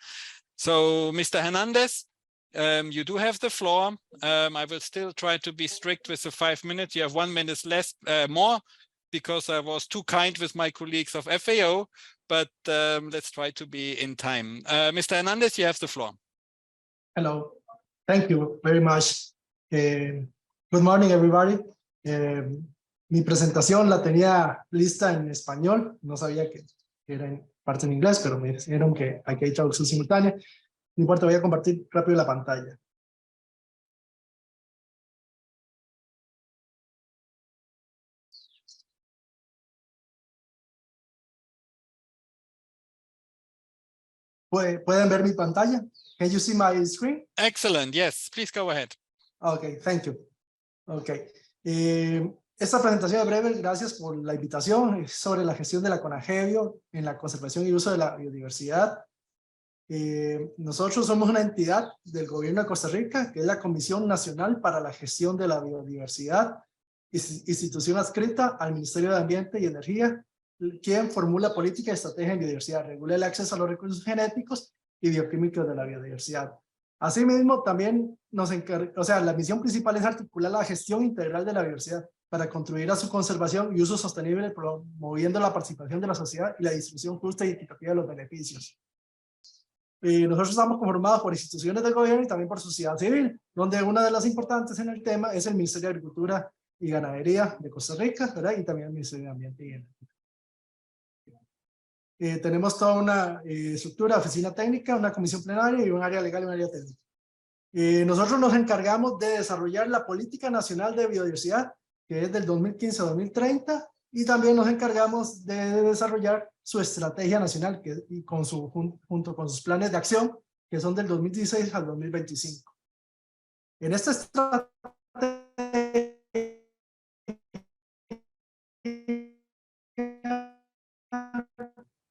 So, Mr. Hernandez, you do have the floor. I will still try to be strict with the 5 minutes. You have 1 minute less, more, because I was too kind with my colleagues of FAO, but let's try to be in time. Mr. Hernandez, you have the floor. Hello, thank you very much. Good morning, everybody. Mi presentación la tenía lista en español, no sabía que era en parte en inglés, pero me dijeron que aquí hay traducción simultánea. No importa, voy a compartir rápido la pantalla. ¿Pueden ver mi pantalla? Can you see my screen? Excellent. Yes, please go ahead. Okay, thank you. Okay. Esta presentación es breve, gracias por la invitación, es sobre la gestión de la CONAGEBIO en la conservación y uso de la biodiversidad. Nosotros somos una entidad del gobierno de Costa Rica, que es la Comisión Nacional para la Gestión de la Biodiversidad, institución adscrita al Ministerio de Ambiente y Energía, quien formula política y estrategia en biodiversidad, regula el acceso a los recursos genéticos y bioquímicos de la biodiversidad. Asimismo, también la misión principal es articular la gestión integral de la biodiversidad para contribuir a su conservación y uso sostenible, promoviendo la participación de la sociedad y la distribución justa y equitativa de los beneficios. Nosotros estamos conformados por instituciones del gobierno y también por sociedad civil, donde una de las importantes en el tema es el Ministerio de Agricultura y Ganadería de Costa Rica, ¿verdad? Y también el Ministerio de Ambiente y Energía. Tenemos toda una estructura, oficina técnica, una comisión plenaria y un área legal y un área técnica. Nosotros nos encargamos de desarrollar la Política Nacional de Biodiversidad, que es del 2015 a 2030, y también nos encargamos de desarrollar su estrategia nacional, y junto con sus planes de acción, que son del 2016 al 2025. En esta estrategia,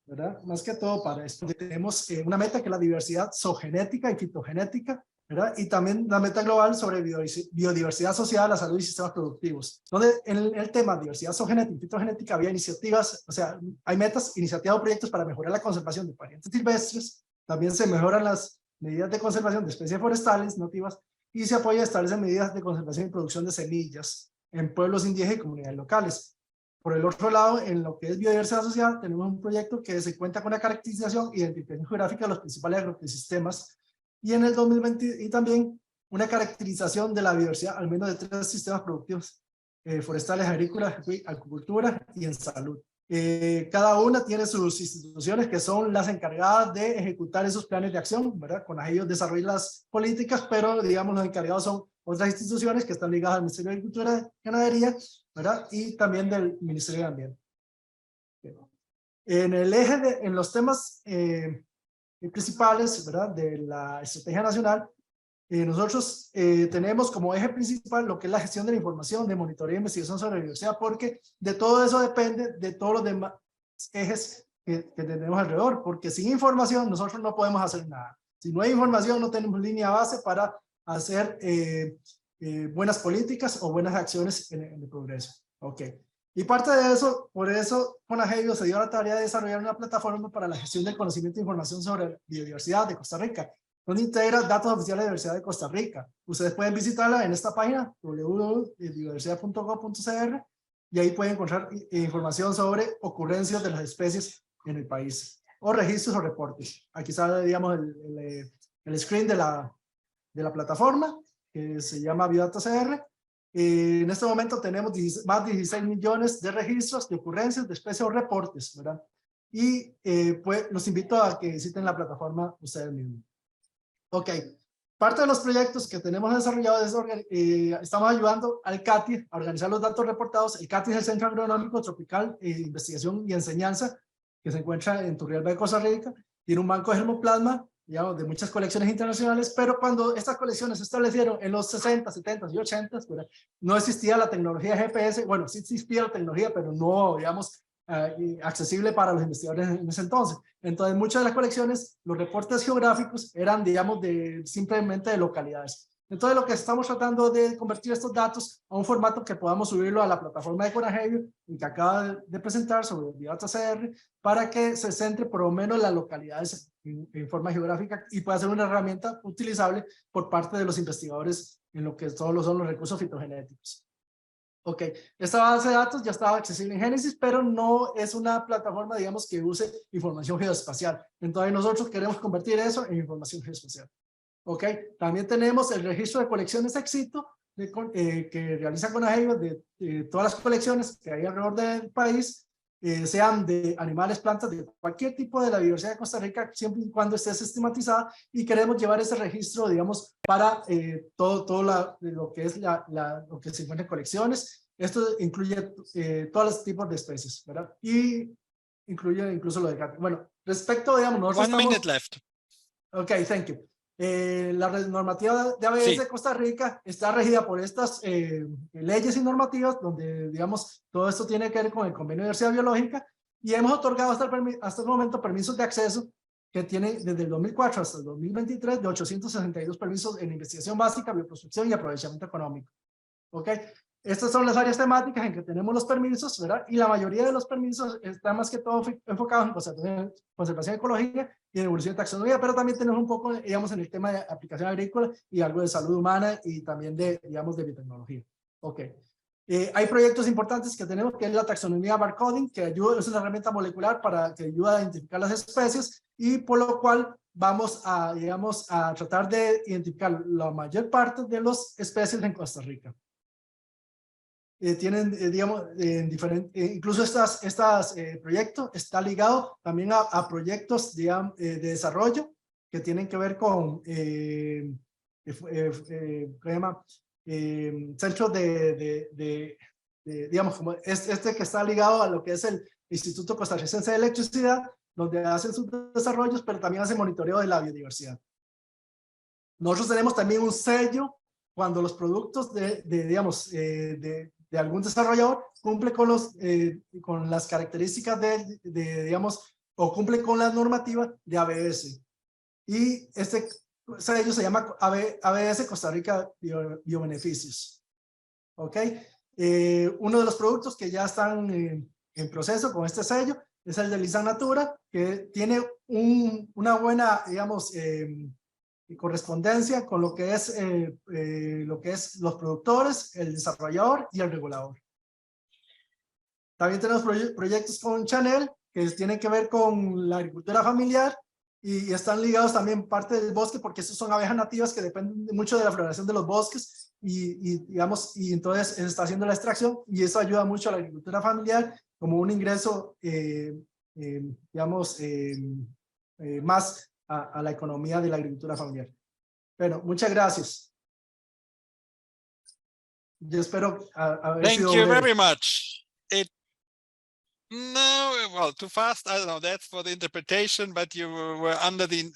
¿verdad? Más que todo para esto tenemos una meta que es la diversidad zoogenética y fitogenética, ¿verdad? Y también la meta global sobre biodiversidad asociada a la salud y sistemas productivos, donde en el tema diversidad zoogenética y fitogenética había iniciativas, o sea, hay metas, iniciativas o proyectos para mejorar la conservación de parientes silvestres, también se mejoran las medidas de conservación de especies forestales nativas y se apoya a establecer medidas de conservación y producción de semillas en pueblos indígenas y comunidades locales. Por el otro lado, en lo que es biodiversidad asociada, tenemos un proyecto que se cuenta con la caracterización e identificación geográfica de los principales agroecosistemas y en el 2020 y también una caracterización de la biodiversidad al menos de 3 sistemas productivos forestales, agrícolas, acuicultura y en salud. Cada una tiene sus instituciones que son las encargadas de ejecutar esos planes de acción, ¿verdad? Con ellos desarrollan las políticas, pero digamos los encargados son otras instituciones que están ligadas al Ministerio de Agricultura y Ganadería, ¿verdad? Y también del Ministerio de Ambiente. En el eje en los temas principales, ¿verdad? De la estrategia nacional, nosotros tenemos como eje principal lo que es la gestión de la información, de monitoreo e investigación sobre la biodiversidad, porque de todo eso depende de todos los demás ejes que tenemos alrededor, porque sin información nosotros no podemos hacer nada. Si no hay información, no tenemos línea base para hacer buenas políticas o buenas acciones en el progreso. Ok. Y parte de eso, por eso CONAGEBIO se dio la tarea de desarrollar una plataforma para la gestión del conocimiento e información sobre biodiversidad de Costa Rica, donde integra datos oficiales de diversidad de Costa Rica. Ustedes pueden visitarla en esta página, www.biodiversidad.gov.cr, y ahí pueden encontrar información sobre ocurrencias de las especies en el país, o registros o reportes. Aquí sale, digamos, el screen de la plataforma, que se llama Biodata.cr. En este momento tenemos más de 16 millones de registros de ocurrencias de especies o reportes, ¿verdad? Y pues los invito a que visiten la plataforma ustedes mismos. Ok, parte de los proyectos que tenemos desarrollados es estamos ayudando al CATI a organizar los datos reportados. El CATI es el Centro Agronómico Tropical de Investigación y Enseñanza, que se encuentra en Turrialba de Costa Rica. Tiene un banco de germoplasma, digamos, de muchas colecciones internacionales, pero cuando estas colecciones se establecieron en los 60, 70 y 80, ¿verdad? No existía la tecnología GPS, bueno, sí existía la tecnología, pero no, digamos, accesible para los investigadores en ese entonces. Entonces, muchas de las colecciones, los reportes geográficos eran, digamos, simplemente de localidades. Entonces, lo que estamos tratando de convertir estos datos a un formato que podamos subirlo a la plataforma de CONAGEBIO, que acaba de presentar sobre Biodata.cr, para que se centre por lo menos las localidades en forma geográfica y pueda ser una herramienta utilizable por parte de los investigadores en lo que todos son los recursos fitogenéticos. Ok, esta base de datos ya estaba accesible en Génesis, pero no es una plataforma, digamos, que use información geoespacial. Entonces nosotros queremos convertir eso en información geoespacial. Ok, también tenemos el registro de colecciones éxito que realiza CONAGEBIO de todas las colecciones que hay alrededor del país, sean de animales, plantas, de cualquier tipo de la biodiversidad de Costa Rica, siempre y cuando esté sistematizada, y queremos llevar ese registro, digamos, para todo lo que es lo que se encuentra en colecciones. Esto incluye todos los tipos de especies, ¿verdad? Y incluye incluso lo de gato. Bueno, respecto, digamos, nosotros 1 minute left. Okay, thank you. La normativa de ABS de Costa Rica está regida por estas leyes y normativas donde, digamos, todo esto tiene que ver con el Convenio de Diversidad Biológica y hemos otorgado hasta el momento permisos de acceso que tienen desde el 2004 hasta el 2023 de 862 permisos en investigación básica, bioprospección y aprovechamiento económico. ¿Ok? Estas son las áreas temáticas en que tenemos los permisos, ¿verdad? Y la mayoría de los permisos están más que todo enfocados en conservación ecológica y en evolución de taxonomía, pero también tenemos un poco, digamos, en el tema de aplicación agrícola y algo de salud humana y también de, digamos, de biotecnología. Ok. Hay proyectos importantes que tenemos, que es la taxonomía barcoding, que ayuda, es una herramienta molecular que ayuda a identificar las especies y por lo cual vamos a, digamos, a tratar de identificar la mayor parte de las especies en Costa Rica. Tienen, digamos, incluso proyectos está ligado también a proyectos, digamos, de desarrollo que tienen que ver con, ¿qué se llama? Centros digamos, como este que está ligado a lo que es el Instituto Costarricense de Electricidad, donde hacen sus desarrollos, pero también hacen monitoreo de la biodiversidad. Nosotros tenemos también un sello cuando los productos digamos, de algún desarrollador cumple con las características digamos, o cumple con la normativa de ABS. Y este sello se llama ABS Costa Rica Biobeneficios. ¿Ok? Uno de los productos que ya están en proceso con este sello es el de Lisan Natura, que tiene una buena, digamos, correspondencia con lo que es los productores, el desarrollador y el regulador. También tenemos proyectos con Chanel que tienen que ver con la agricultura familiar y están ligados también parte del bosque porque estos son abejas nativas que dependen mucho de la floración de los bosques digamos, y entonces se está haciendo la extracción y eso ayuda mucho a la agricultura familiar como un ingreso, digamos, más a la economía de la agricultura familiar. Bueno, muchas gracias. Yo espero haber Thank sido you breve. very much. No, well, too fast. I don't know. That's for the interpretation, but you were under the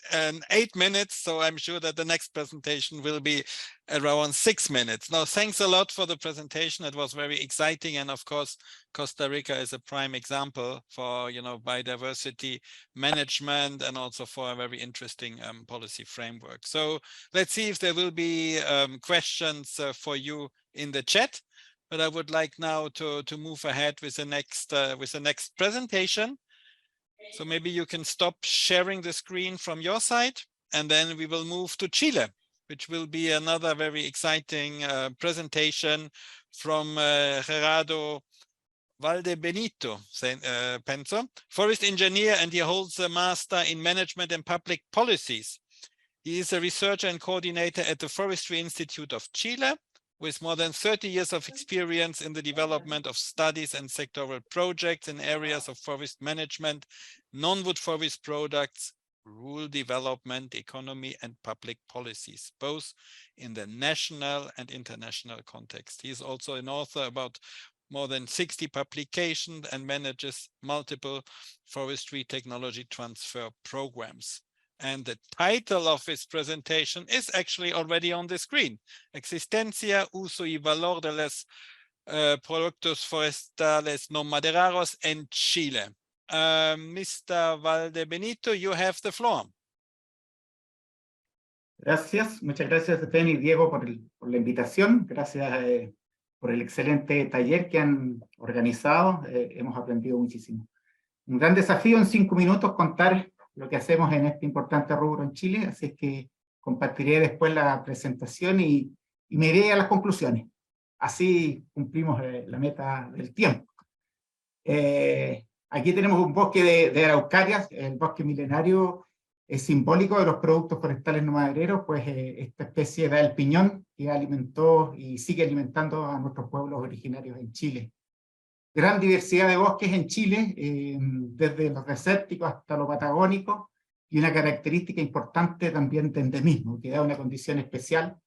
8 minutes, so I'm sure that the next presentation will be around 6 minutes. No, thanks a lot for the presentation. It was very exciting, and of course, Costa Rica is a prime example for biodiversity management and also for a very interesting policy framework. So let's see if there will be questions for you in the chat. But I would like now to move ahead with the next presentation. So maybe you can stop sharing the screen from your side, and then we will move to Chile, which will be another very exciting presentation from Gerardo Valdebenito, penso, forest engineer, and he holds a master in management and public policies. He is a researcher and coordinator at the Forestry Institute of Chile, with more than 30 years of experience in the development of studies and sectoral projects in areas of forest management, non-wood forest products, rural development, economy, and public policies, both in the national and international context. He is also an author about more than 60 publications and manages multiple forestry technology transfer programs. And the title of his presentation is actually already on the screen: Existencia, uso y valor de los productos forestales no maderados en Chile. Mr. Valdebenito, you have the floor. Gracias, muchas gracias Sven y Diego por la invitación. Gracias por el excelente taller que han organizado. Hemos aprendido muchísimo. Un gran desafío en 5 minutos contar lo que hacemos en este importante rubro en Chile, así es que compartiré después la presentación y me iré a las conclusiones. Así cumplimos la meta del tiempo. Aquí tenemos un bosque de araucarias. El bosque milenario es simbólico de los productos forestales no madereros, pues esta especie da el piñón que alimentó y sigue alimentando a nuestros pueblos originarios en Chile. Gran diversidad de bosques en Chile, desde los desérticos hasta lo patagónico, y una característica importante también de endemismo, que da una condición especial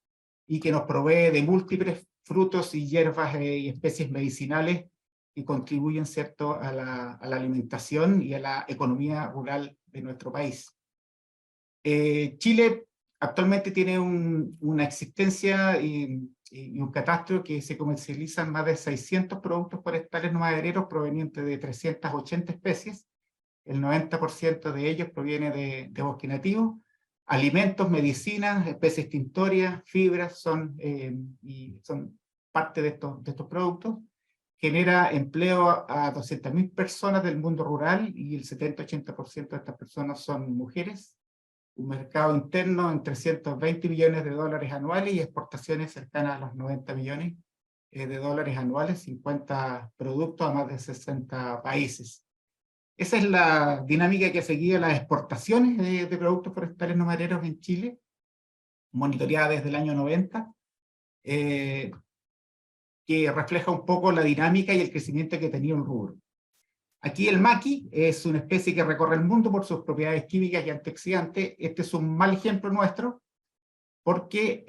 y que nos provee de múltiples frutos y hierbas y especies medicinales que contribuyen, ¿cierto?, a la alimentación y a la economía rural de nuestro país. Chile actualmente tiene una existencia y un catastro que se comercializan más de 600 productos forestales no madereros provenientes de 380 especies. El 90% de ellos proviene de bosque nativo. Alimentos, medicinas, especies extintorias, fibras son parte de estos productos. Genera empleo a 200.000 personas del mundo rural y el 70-80% de estas personas son mujeres. Un mercado interno en 320 millones de dólares anuales y exportaciones cercanas a los 90 millones de dólares anuales, 50 productos a más de 60 países. Esa es la dinámica que seguía las exportaciones de productos forestales no madereros en Chile, monitoreada desde el año 90, que refleja un poco la dinámica y el crecimiento que ha tenido el rubro. Aquí el maqui es una especie que recorre el mundo por sus propiedades químicas y antioxidantes. Este es un mal ejemplo nuestro, porque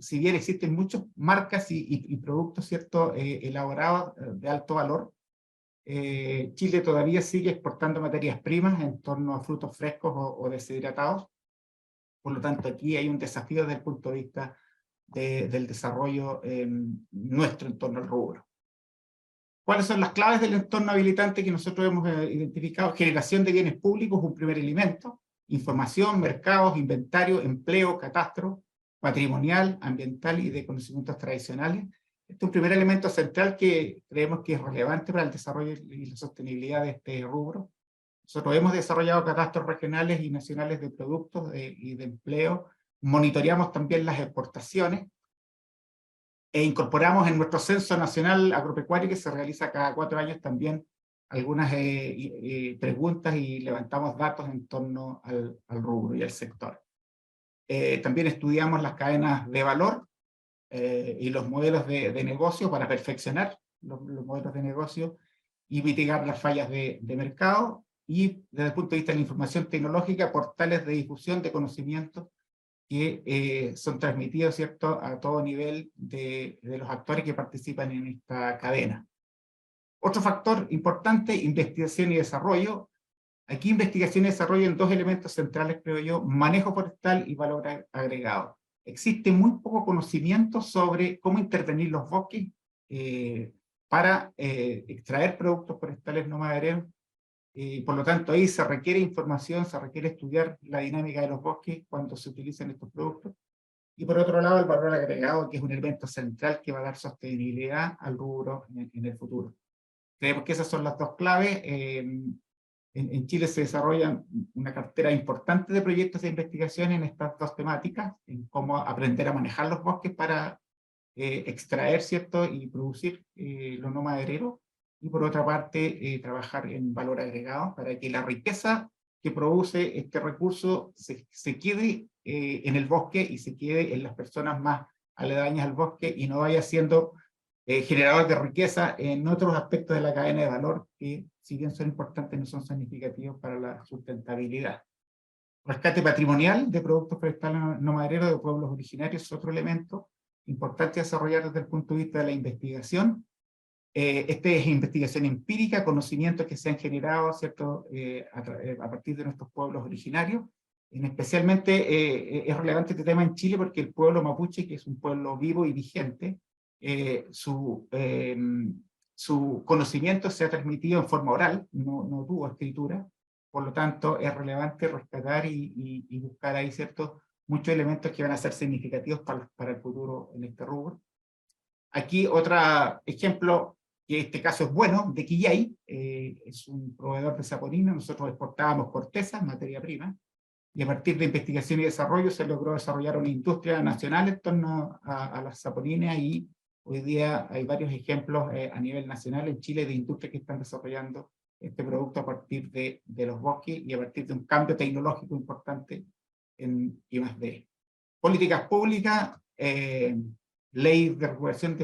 si bien existen muchas marcas y productos, ¿cierto?, elaborados de alto valor, Chile todavía sigue exportando materias primas en torno a frutos frescos o deshidratados. Por lo tanto, aquí hay un desafío desde el punto de vista del desarrollo nuestro en torno al rubro. ¿Cuáles son las claves del entorno habilitante que nosotros hemos identificado? Generación de bienes públicos, un primer elemento. Información, mercados, inventario, empleo, catastro, patrimonial, ambiental y de conocimientos tradicionales. Este es un primer elemento central que creemos que es relevante para el desarrollo y la sostenibilidad de este rubro. Nosotros hemos desarrollado catastros regionales y nacionales de productos y de empleo. Monitoreamos también las exportaciones. E incorporamos en nuestro censo nacional agropecuario, que se realiza cada 4 años, también algunas preguntas y levantamos datos en torno al rubro y al sector. También estudiamos las cadenas de valor y los modelos de negocio para perfeccionar los modelos de negocio y mitigar las fallas de mercado. Y desde el punto de vista de la información tecnológica, portales de difusión de conocimiento que son transmitidos, ¿cierto?, a todo nivel de los actores que participan en esta cadena. Otro factor importante, investigación y desarrollo. Aquí investigación y desarrollo en 2 elementos centrales, creo yo: manejo forestal y valor agregado. Existe muy poco conocimiento sobre cómo intervenir los bosques para extraer productos forestales no madereros. Por lo tanto, ahí se requiere información, se requiere estudiar la dinámica de los bosques cuando se utilizan estos productos. Y por otro lado, el valor agregado, que es un elemento central que va a dar sostenibilidad al rubro en el futuro. Creemos que esas son las 2 claves. En Chile se desarrolla una cartera importante de proyectos de investigación en estas 2 temáticas, en cómo aprender a manejar los bosques para extraer, ¿cierto?, y producir lo no maderero. Y por otra parte, trabajar en valor agregado para que la riqueza que produce este recurso se quede en el bosque y se quede en las personas más aledañas al bosque y no vaya siendo generador de riqueza en otros aspectos de la cadena de valor que, si bien son importantes, no son significativos para la sustentabilidad. Rescate patrimonial de productos forestales no madereros de pueblos originarios es otro elemento importante desarrollar desde el punto de vista de la investigación. Esta es investigación empírica, conocimientos que se han generado, ¿cierto?, a partir de nuestros pueblos originarios. Especialmente es relevante este tema en Chile porque el pueblo mapuche, que es un pueblo vivo y vigente, su conocimiento se ha transmitido en forma oral, no tuvo escritura. Por lo tanto, es relevante rescatar y buscar ahí, ¿cierto?, muchos elementos que van a ser significativos para el futuro en este rubro. Aquí otro ejemplo, que este caso es bueno, de Quillay, es un proveedor de saponina. Nosotros exportábamos corteza, materia prima, y a partir de investigación y desarrollo se logró desarrollar una industria nacional en torno a las saponinas, y hoy día hay varios ejemplos a nivel nacional en Chile de industrias que están desarrollando este producto a partir de los bosques y a partir de un cambio tecnológico importante en I+D. Políticas públicas, ley de regulación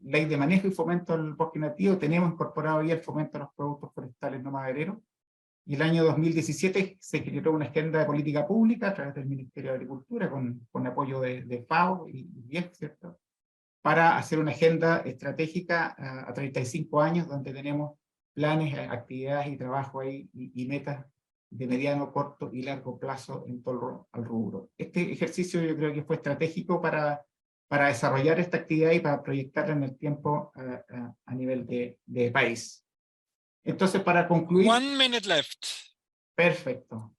ley de manejo y fomento del bosque nativo. Tenemos incorporado ya el fomento a los productos forestales no madereros. Y el año 2017 se generó una agenda de política pública a través del Ministerio de Agricultura, con apoyo de FAO y IEF, ¿cierto?, para hacer una agenda estratégica a 35 años, donde tenemos planes, actividades y trabajo ahí y metas de mediano, corto y largo plazo en torno al rubro. Este ejercicio yo creo que fue estratégico para desarrollar esta actividad y para proyectarla en el tiempo a nivel de país. Entonces, para concluir... 1 minute left. Perfecto.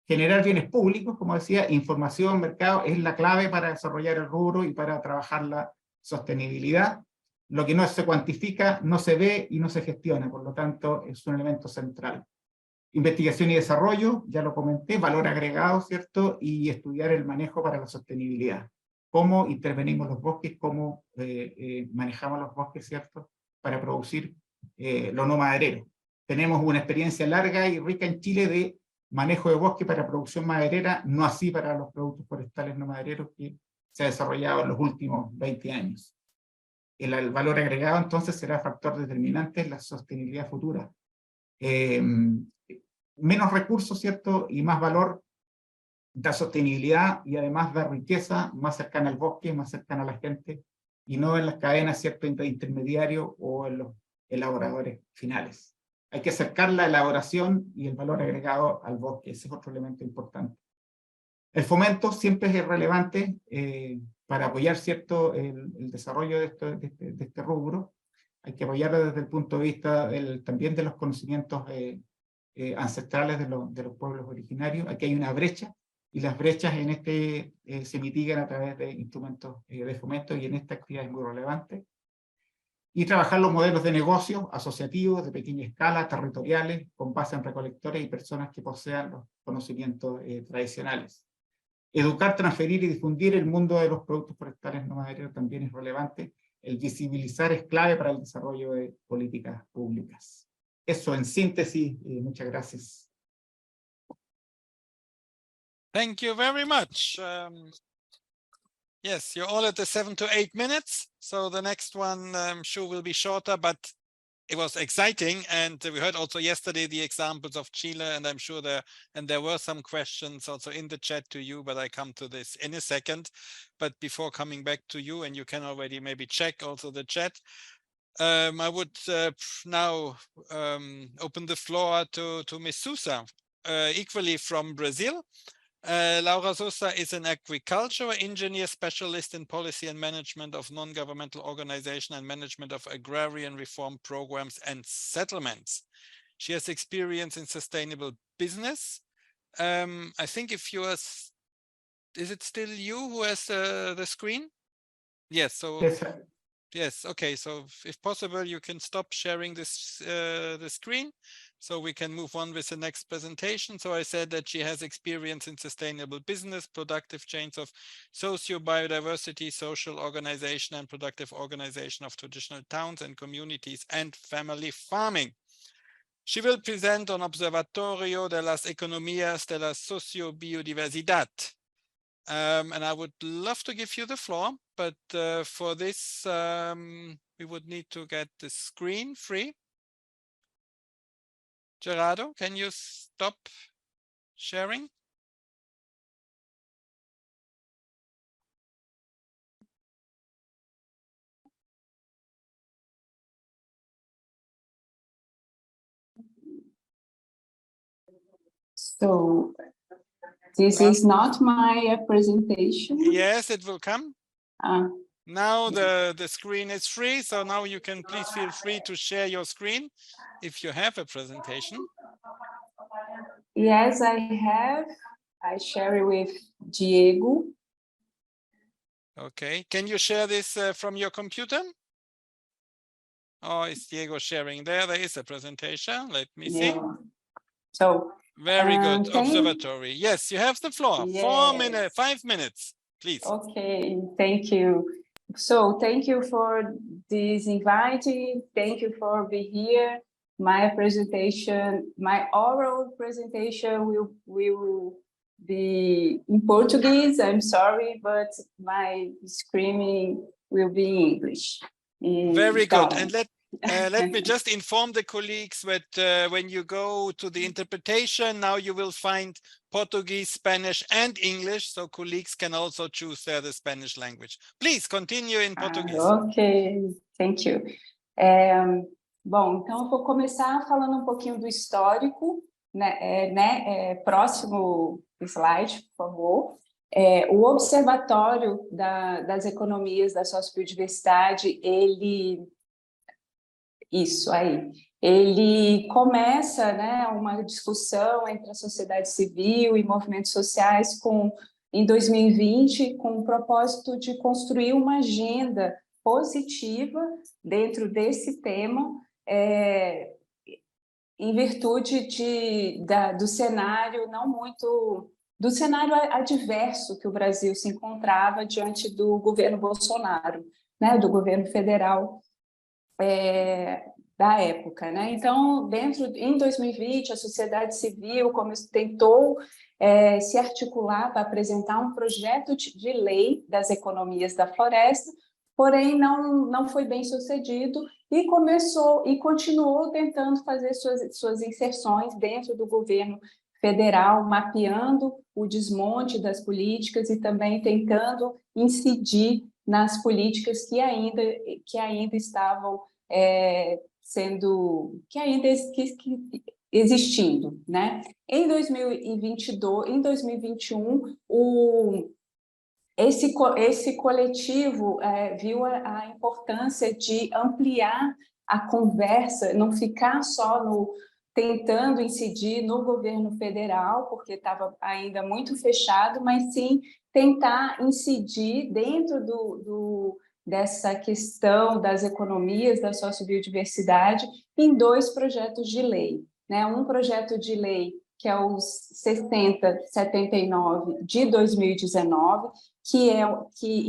Generar bienes públicos, como decía, información, mercado, es la clave para desarrollar el rubro y para trabajar la sostenibilidad. Lo que no se cuantifica, no se ve y no se gestiona, por lo tanto, es un elemento central. Investigación y desarrollo, ya lo comenté, valor agregado, ¿cierto? Y estudiar el manejo para la sostenibilidad. Cómo intervenimos los bosques, cómo manejamos los bosques, ¿cierto? Para producir lo no maderero. Tenemos una experiencia larga y rica en Chile de manejo de bosque para producción maderera, no así para los productos forestales no madereros que se ha desarrollado en los últimos 20 años. El valor agregado entonces será factor determinante en la sostenibilidad futura. Menos recursos, ¿cierto? Y más valor da sostenibilidad y además da riqueza más cercana al bosque, más cercana a la gente, y no en las cadenas, ¿cierto?, de intermediarios o en los elaboradores finales. Hay que acercar la elaboración y el valor agregado al bosque, ese es otro elemento importante. El fomento siempre es relevante para apoyar, ¿cierto?, el desarrollo de este rubro. Hay que apoyarlo desde el punto de vista también de los conocimientos ancestrales de los pueblos originarios. Aquí hay una brecha, y las brechas se mitigan a través de instrumentos de fomento, y en esta actividad es muy relevante. Y trabajar los modelos de negocio asociativos, de pequeña escala, territoriales, con base en recolectores y personas que posean los conocimientos tradicionales. Educar, transferir y difundir el mundo de los productos forestales no madereros también es relevante. El visibilizar es clave para el desarrollo de políticas públicas. Eso en síntesis, muchas gracias. Thank you very much. Yes, you're all at the 7 to 8 minutes. So the next one, I'm sure, will be shorter, but it was exciting. And we heard also yesterday the examples of Chile, and I'm sure there were some questions also in the chat to you, but I come to this in a second. But before coming back to you, and you can already maybe check also the chat, I would now open the floor to Ms. Sousa, equally from Brazil. Laura Sousa is an agricultural engineer specialist in policy and management of non-governmental organization and management of agrarian reform programs and settlements. She has experience in sustainable business. I think if you are, is it still you who has the screen? Yes, so Yes, sir. yes, okay, so if possible, you can stop sharing this the screen so we can move on with the next presentation. So I said that she has experience in sustainable business, productive chains of socio-biodiversity, social organization, and productive organization of traditional towns and communities, and family farming. She will present on Observatorio de las Economías de la Sociobiodiversidad. And I would love to give you the floor, but for this, we would need to get the screen free. Gerardo, can you stop sharing? So this is not my presentation. Yes, it will come. Ah, Now the screen is free, so now you can please feel free to share your screen if you have a presentation. yes, I have. I share it with Diego. Okay, can you share this from your computer? Oh, is Diego sharing there? There is a presentation. Let me see. Yeah. So Very good. can you- Observatory. Yes, you have the floor. 5 minutes, please. Okay, thank you. So thank you for this invite. Thank you for being here. My presentation, my oral presentation will be in Portuguese. I'm sorry, but my screaming will be in English. Very good. Então, And let me just inform the colleagues that when you go to the interpretation, now you will find Portuguese, Spanish, and English, so colleagues can also choose the Spanish language. Please continue in Portuguese. Ok, thank you. Bom, então eu vou começar falando um pouquinho do histórico Próximo slide, por favor. O Observatório das Economias da Sociobiodiversidade, ele começa, né, uma discussão entre a sociedade civil e movimentos sociais em 2020, com o propósito de construir uma agenda positiva dentro desse tema, em virtude do cenário do cenário adverso que o Brasil se encontrava diante do governo Bolsonaro, né, do governo federal da época, né? Então, em 2020, a sociedade civil tentou se articular para apresentar um projeto de lei das economias da floresta, porém não foi bem sucedido e continuou tentando fazer suas inserções dentro do governo federal, mapeando o desmonte das políticas e também tentando incidir nas políticas que ainda estavam existindo, né? Em 2021, esse coletivo viu a importância de ampliar a conversa, não ficar só tentando incidir no governo federal, porque estava ainda muito fechado, mas sim tentar incidir dentro dessa questão das economias da sociobiodiversidade em 2 projetos de lei, né? Um projeto de lei que é o 6079 de 2019, que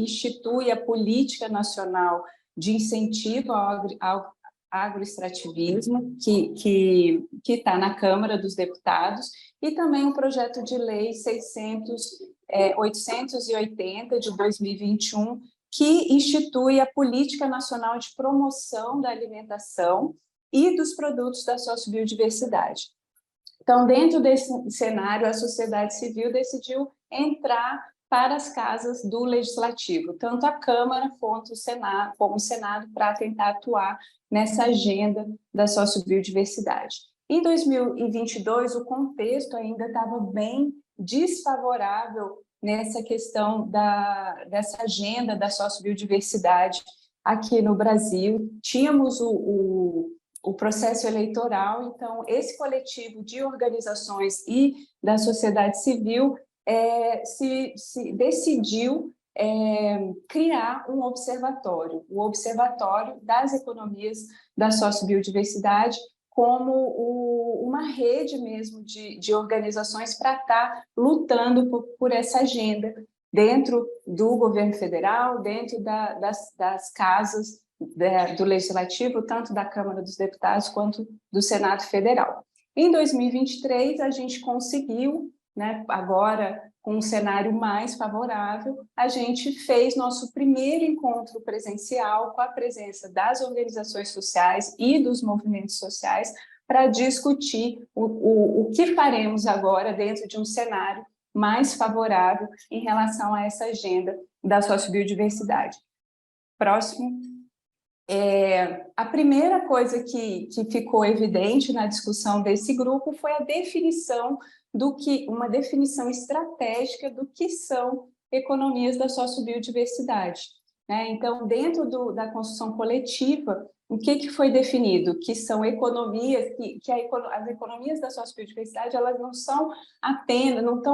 institui a Política Nacional de Incentivo ao Agroextrativismo, que está na Câmara dos Deputados, e também o projeto de lei 880 de 2021, que institui a Política Nacional de Promoção da Alimentação e dos Produtos da Sociobiodiversidade. Então, dentro desse cenário, a sociedade civil decidiu entrar para as casas do Legislativo, tanto a Câmara quanto o Senado, para tentar atuar nessa agenda da sociobiodiversidade. Em 2022, o contexto ainda estava bem desfavorável nessa questão dessa agenda da sociobiodiversidade aqui no Brasil. Tínhamos o processo eleitoral, então esse coletivo de organizações e da sociedade civil se decidiu criar um observatório, o Observatório das Economias da Sociobiodiversidade, como uma rede mesmo de organizações para estar lutando por essa agenda dentro do governo federal, dentro das casas do Legislativo, tanto da Câmara dos Deputados quanto do Senado Federal. Em 2023, a gente conseguiu, né, agora com um cenário mais favorável, a gente fez nosso primeiro encontro presencial com a presença das organizações sociais e dos movimentos sociais para discutir o que faremos agora dentro de um cenário mais favorável em relação a essa agenda da sociobiodiversidade. Próximo. A primeira coisa que ficou evidente na discussão desse grupo foi a definição uma definição estratégica do que são economias da sociobiodiversidade, né? Então, dentro da construção coletiva, o que foi definido? Que são economias, as economias da sociobiodiversidade, elas não estão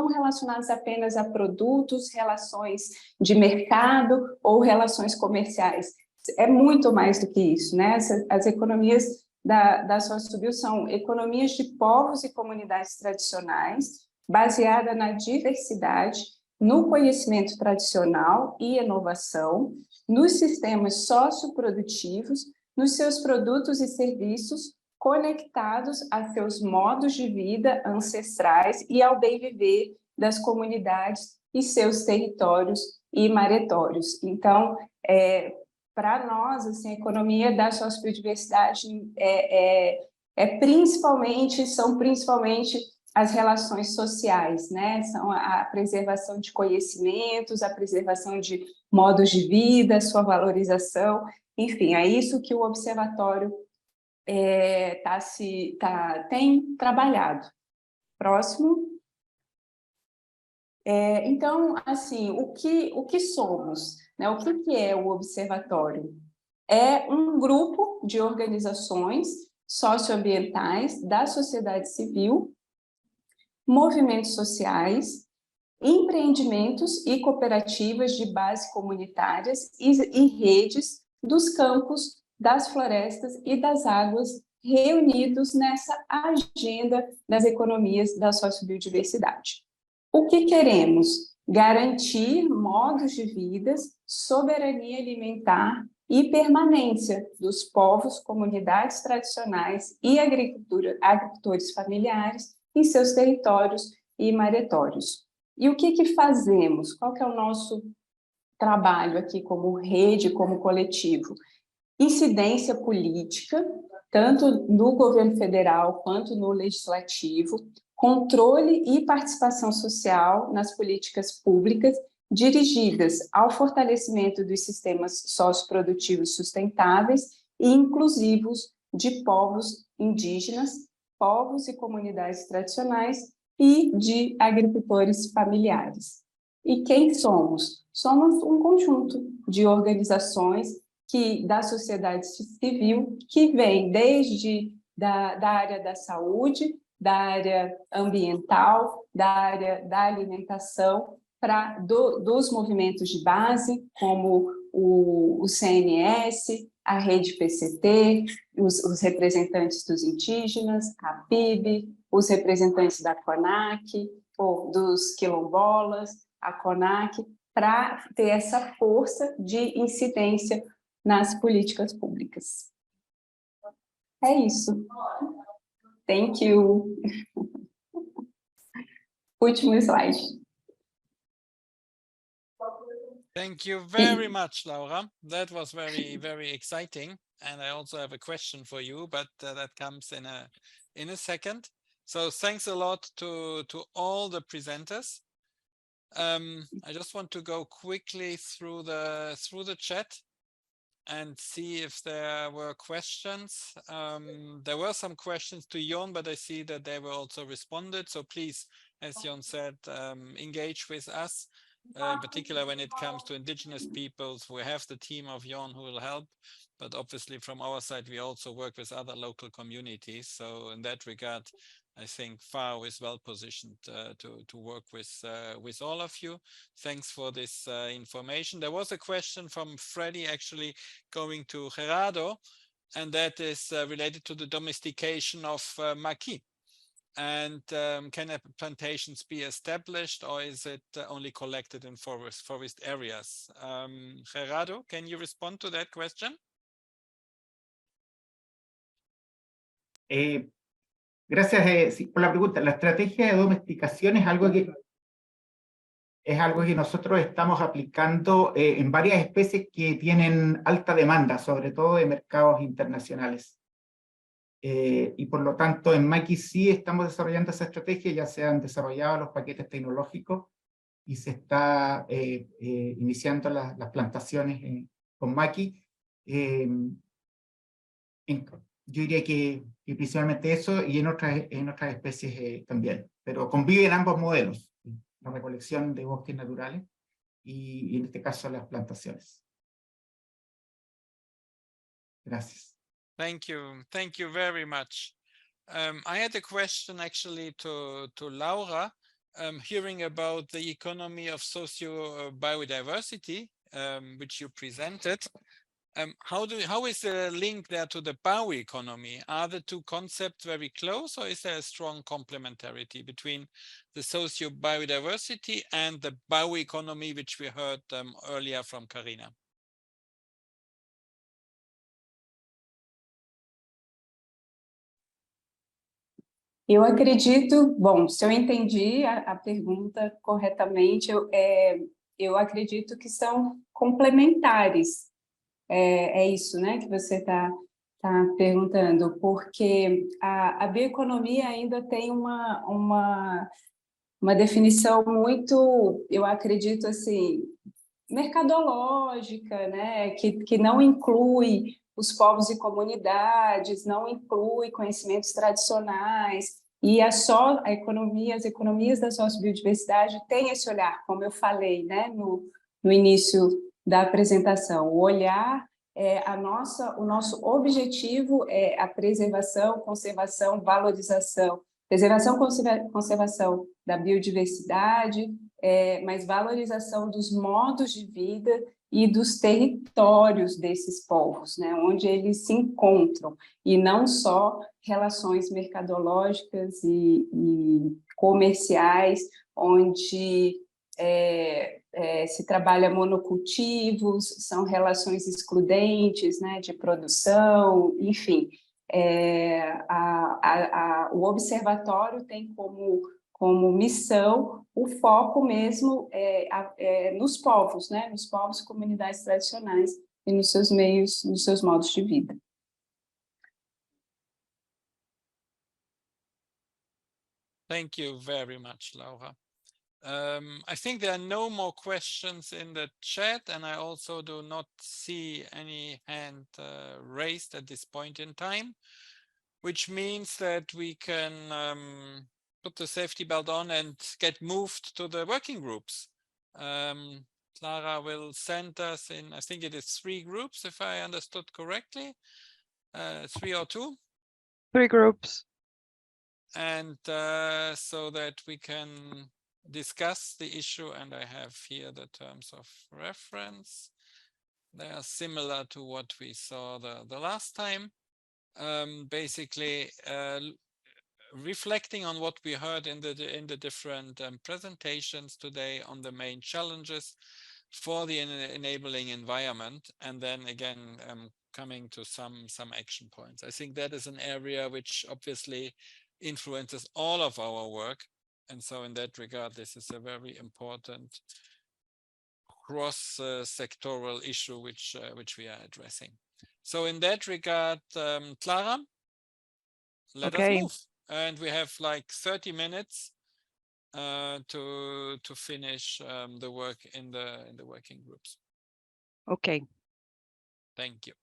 relacionadas apenas a produtos, relações de mercado ou relações comerciais. É muito mais do que isso, né? As economias da sociobiodiversidade são economias de povos e comunidades tradicionais, baseada na diversidade, no conhecimento tradicional e inovação, nos sistemas socioprodutivos, nos seus produtos e serviços conectados a seus modos de vida ancestrais e ao bem viver das comunidades e seus territórios e maretórios. Então, para nós, assim, a economia da sociobiodiversidade são principalmente as relações sociais, né? São a preservação de conhecimentos, a preservação de modos de vida, sua valorização, enfim, é isso que o observatório tem trabalhado. Próximo. Então, assim, o que somos, né? O que é o Observatório? É um grupo de organizações socioambientais da sociedade civil, movimentos sociais, empreendimentos e cooperativas de base comunitárias e redes dos campos, das florestas e das águas reunidos nessa agenda das economias da sociobiodiversidade. O que queremos? Garantir modos de vida, soberania alimentar e permanência dos povos, comunidades tradicionais e agricultores familiares em seus territórios e maretórios. E o que fazemos? Qual que é o nosso trabalho aqui como rede, como coletivo? Incidência política, tanto no governo federal quanto no legislativo, controle e participação social nas políticas públicas dirigidas ao fortalecimento dos sistemas socioprodutivos sustentáveis e inclusivos de povos indígenas, povos e comunidades tradicionais e de agricultores familiares. E quem somos? Somos um conjunto de organizações da sociedade civil que vem desde da área da saúde, da área ambiental, da área da alimentação, dos movimentos de base, como o CNS, a Rede PCT, os representantes dos indígenas, a PIB, os representantes da CONAC, ou dos quilombolas, a CONAC, para ter essa força de incidência nas políticas públicas. É isso. Thank you. Último slide. Thank you very much, Laura. That was very, very exciting. And I also have a question for you, but that comes in a second. So thanks a lot to all the presenters. I just want to go quickly through the chat and see if there were questions. There were some questions to Jon, but I see that they were also responded. So please, as Jon said, engage with us, in particular when it comes to indigenous peoples. We have the team of Jon who will help, but obviously from our side, we also work with other local communities. So in that regard, I think FAO is well positioned to work with all of you. Thanks for this information. There was a question from Freddie actually going to Gerardo, and that is related to the domestication of maqui. And can plantations be established, or is it only collected in forest areas? Gerardo, can you respond to that question? Gracias por la pregunta. La estrategia de domesticación es algo que nosotros estamos aplicando en varias especies que tienen alta demanda, sobre todo de mercados internacionales. Y por lo tanto en maqui sí estamos desarrollando esa estrategia, ya se han desarrollado los paquetes tecnológicos y se está iniciando las plantaciones con maqui. Yo diría que principalmente eso, y en otras especies también, pero conviven ambos modelos, la recolección de bosques naturales y en este caso las plantaciones. Gracias. Thank you very much. I had a question actually to Laura, hearing about the economy of socio-biodiversity, which you presented. How is the link there to the bioeconomy? Are the two concepts very close, or is there a strong complementarity between the socio-biodiversity and the bioeconomy, which we heard earlier from Karina? Eu acredito, bom, se eu entendi a pergunta corretamente, eu acredito que são complementares. É isso, né, que você está perguntando, porque a bioeconomia ainda tem uma definição muito, eu acredito, assim, mercadológica, né, que não inclui os povos e comunidades, não inclui conhecimentos tradicionais, E as economias da sociobiodiversidade têm esse olhar, como eu falei, né, no início da apresentação. O olhar, o nosso objetivo é a preservação, conservação, valorização. Preservação, conservação da biodiversidade, mas valorização dos modos de vida e dos territórios desses povos, né, onde eles se encontram, e não só relações mercadológicas e comerciais, onde se trabalha monocultivos, são relações excludentes, né, de produção, enfim. O observatório tem como missão o foco mesmo nos povos, né? Nos povos e comunidades tradicionais e nos seus meios, nos seus modos de vida. Thank you very much, Laura. I think there are no more questions in the chat, and I also do not see any hand raised at this point in time, which means that we can put the safety belt on and get moved to the working groups. Clara will send us in, I think it is 3 groups, if I understood correctly, 3 or 2? 3 groups. And so that we can discuss the issue, and I have here the terms of reference. They are similar to what we saw the last time. Basically, reflecting on what we heard in the different presentations today on the main challenges for the enabling environment, and then again coming to some action points. I think that is an area which obviously influences all of our work, and so in that regard, this is a very important cross-sectoral issue which we are addressing. So in that regard, Clara, let us move. And we have like 30 minutes to finish the work in the working groups. Okay. Thank you.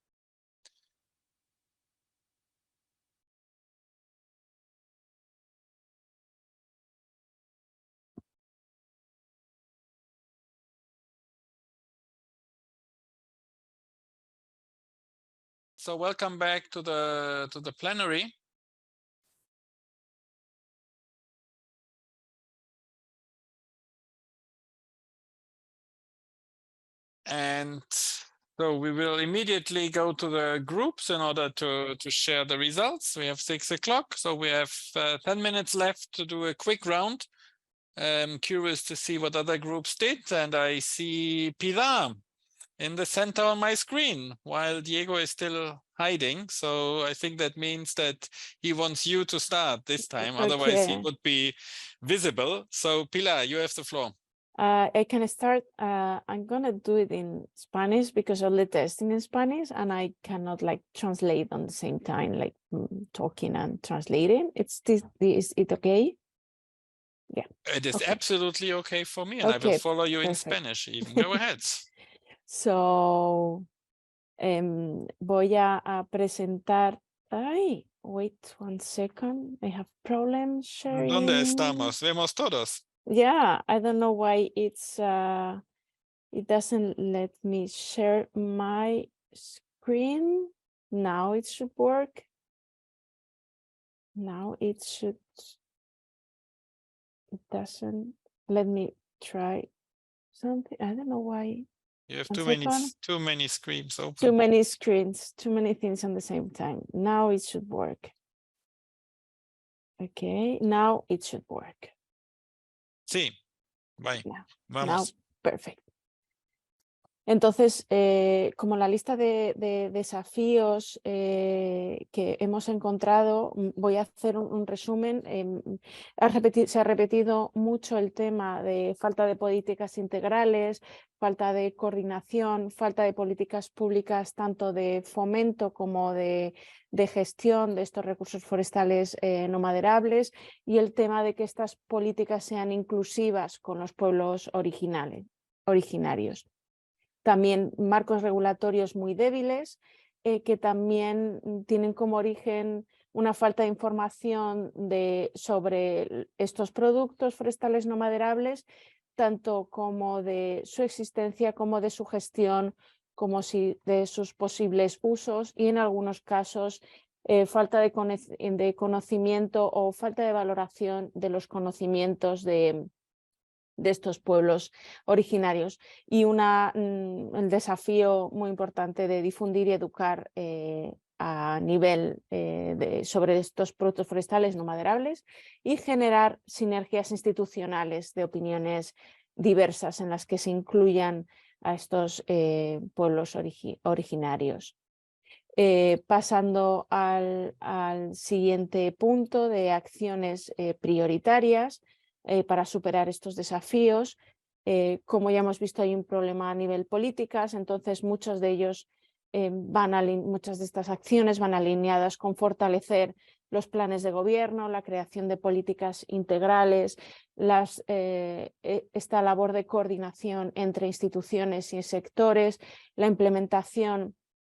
So welcome back to the plenary. And so we will immediately go to the groups in order to share the results. We have 6 o'clock, so we have 10 minutes left to do a quick round. I'm curious to see what other groups did, and I see Pilar in the center on my screen while Diego is still hiding. So I think that means that he wants you to start this time. Okay. Otherwise he would be visible. So Pilar, you have the floor. I can start. I'm gonna do it in Spanish because all the testing in Spanish, and I cannot like translate on the same time, like talking and translating. Is it okay? Yeah. It is okay. Absolutely okay for me, and okay. I will follow you in Spanish even. Go ahead. So, voy a presentar. Ay, wait 1 second. I have problems sharing. ¿Dónde estamos? Vemos todos. Yeah, I don't know why it's it doesn't let me share my screen. Now it should work. Now it should. It doesn't let me try something. I don't know why. You have too many screens open. Too many screens, too many things at the same time. Now it should work. Okay, now it should work. Sí, bye. Yeah. Vamos. Now, perfect. Entonces, como la lista de desafíos que hemos encontrado, voy a hacer un resumen. Se ha repetido mucho el tema de falta de políticas integrales, falta de coordinación, falta de políticas públicas tanto de fomento como de gestión de estos recursos forestales no maderables, y el tema de que estas políticas sean inclusivas con los pueblos originarios. También marcos regulatorios muy débiles que también tienen como origen una falta de información sobre estos productos forestales no maderables, tanto como de su existencia, como de su gestión, como de sus posibles usos y en algunos casos falta de conocimiento o falta de valoración de los conocimientos de estos pueblos originarios y el desafío muy importante de difundir y educar a nivel sobre estos productos forestales no maderables y generar sinergias institucionales de opiniones diversas en las que se incluyan a estos pueblos originarios. Pasando al siguiente punto de acciones prioritarias para superar estos desafíos. Como ya hemos visto, hay un problema a nivel políticas, entonces muchos de ellos muchas de estas acciones van alineadas con fortalecer los planes de gobierno, la creación de políticas integrales, esta labor de coordinación entre instituciones y sectores, la implementación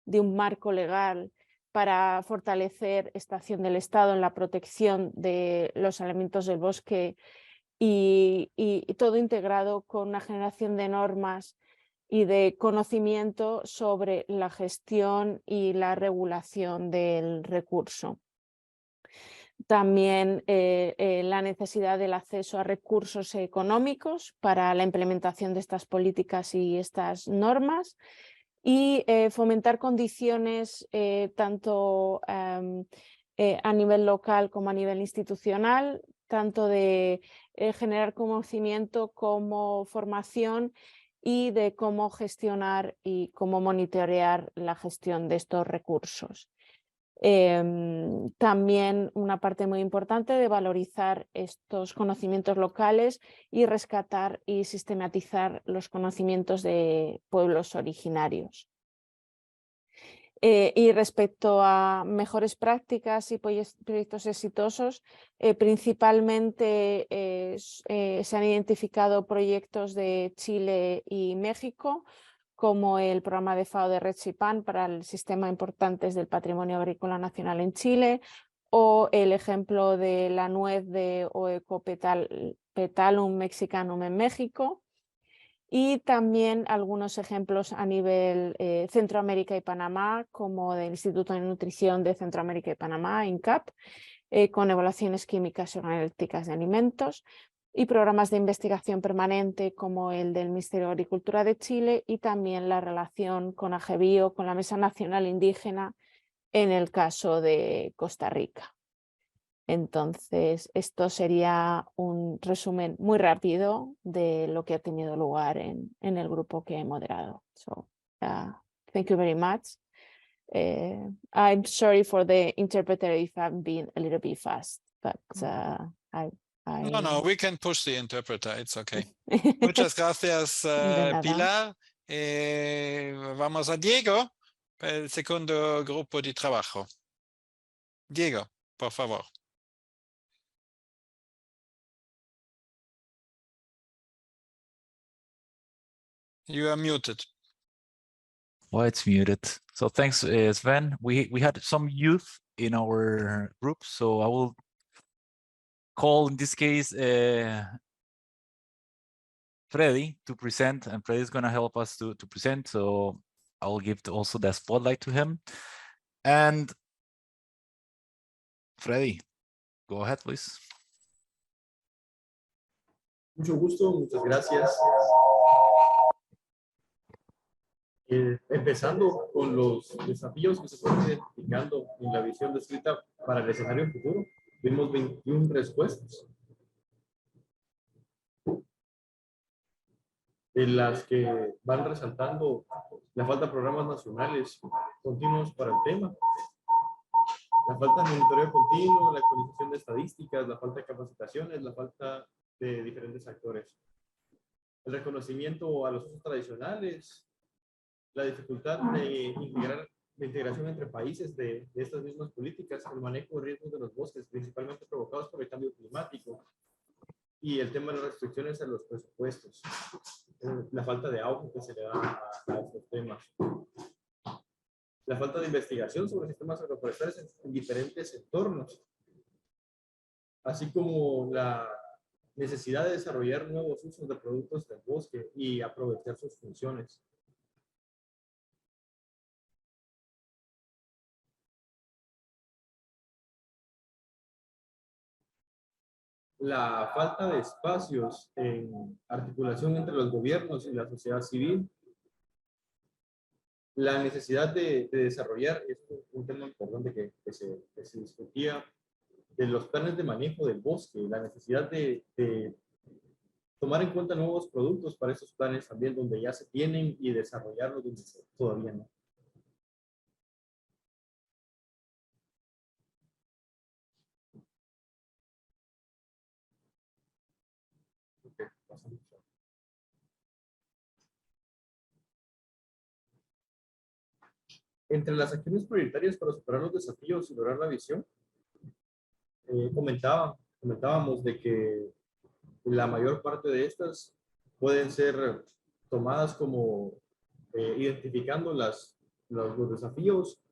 de un marco legal para fortalecer esta acción del Estado en la protección de los elementos del bosque y todo integrado con una generación de normas y de conocimiento sobre la gestión y la regulación del recurso. También la necesidad del acceso a recursos económicos para la implementación de estas políticas y estas normas y fomentar condiciones tanto a nivel local como a nivel institucional, tanto de generar conocimiento como formación y de cómo gestionar y cómo monitorear la gestión de estos recursos. También una parte muy importante de valorizar estos conocimientos locales y rescatar y sistematizar los conocimientos de pueblos originarios. Y respecto a mejores prácticas y proyectos exitosos, principalmente se han identificado proyectos de Chile y México, como el programa de FAO de REDD-CIPAN para el sistema importantes del patrimonio agrícola nacional en Chile, o el ejemplo de la nuez de Oecopetalum mexicanum en México, y también algunos ejemplos a nivel Centroamérica y Panamá, como del Instituto de Nutrición de Centroamérica y Panamá, INCAP, con evaluaciones químicas y organolépticas de alimentos, y programas de investigación permanente como el del Ministerio de Agricultura de Chile, y también la relación con AGBIO, con la Mesa Nacional Indígena, en el caso de Costa Rica. Entonces, esto sería un resumen muy rápido de lo que ha tenido lugar en el grupo que he moderado. So, thank you very much. I'm sorry for the interpreter if I'm being a little bit fast, but No, we can push the interpreter, it's okay. Muchas gracias, Pilar. Vamos a Diego, el segundo grupo de trabajo. Diego, por favor. You are muted. Oh, it's muted. So thanks, Sven. We had some youth in our group, so I will call in this case Freddy to present, and Freddy is going to help us to present. So I will give also the spotlight to him. And Freddy, go ahead, please. Mucho gusto, muchas gracias. Empezando con los desafíos que se fueron identificando en la visión descrita para el escenario futuro, vimos 21 respuestas, en las que van resaltando la falta de programas nacionales continuos para el tema, la falta de monitoreo continuo, la actualización de estadísticas, la falta de capacitaciones, la falta de diferentes actores, el reconocimiento a los usos tradicionales, la dificultad de integración entre países de estas mismas políticas, el manejo de riesgos de los bosques, principalmente provocados por el cambio climático, y el tema de las restricciones a los presupuestos, la falta de auge que se le da a estos temas. la falta de investigación sobre sistemas agroforestales en diferentes entornos, así como la necesidad de desarrollar nuevos usos de productos del bosque y aprovechar sus funciones. La falta de espacios en articulación entre los gobiernos y la sociedad civil, la necesidad de desarrollar, es un tema importante que se discutía, de los planes de manejo del bosque, la necesidad de tomar en cuenta nuevos productos para esos planes también, donde ya se tienen, y desarrollarlos donde todavía no. Okay, pasamos. Entre las acciones prioritarias para superar los desafíos y lograr la visión, comentábamos de que la mayor parte de estas pueden ser tomadas como identificando los desafíos,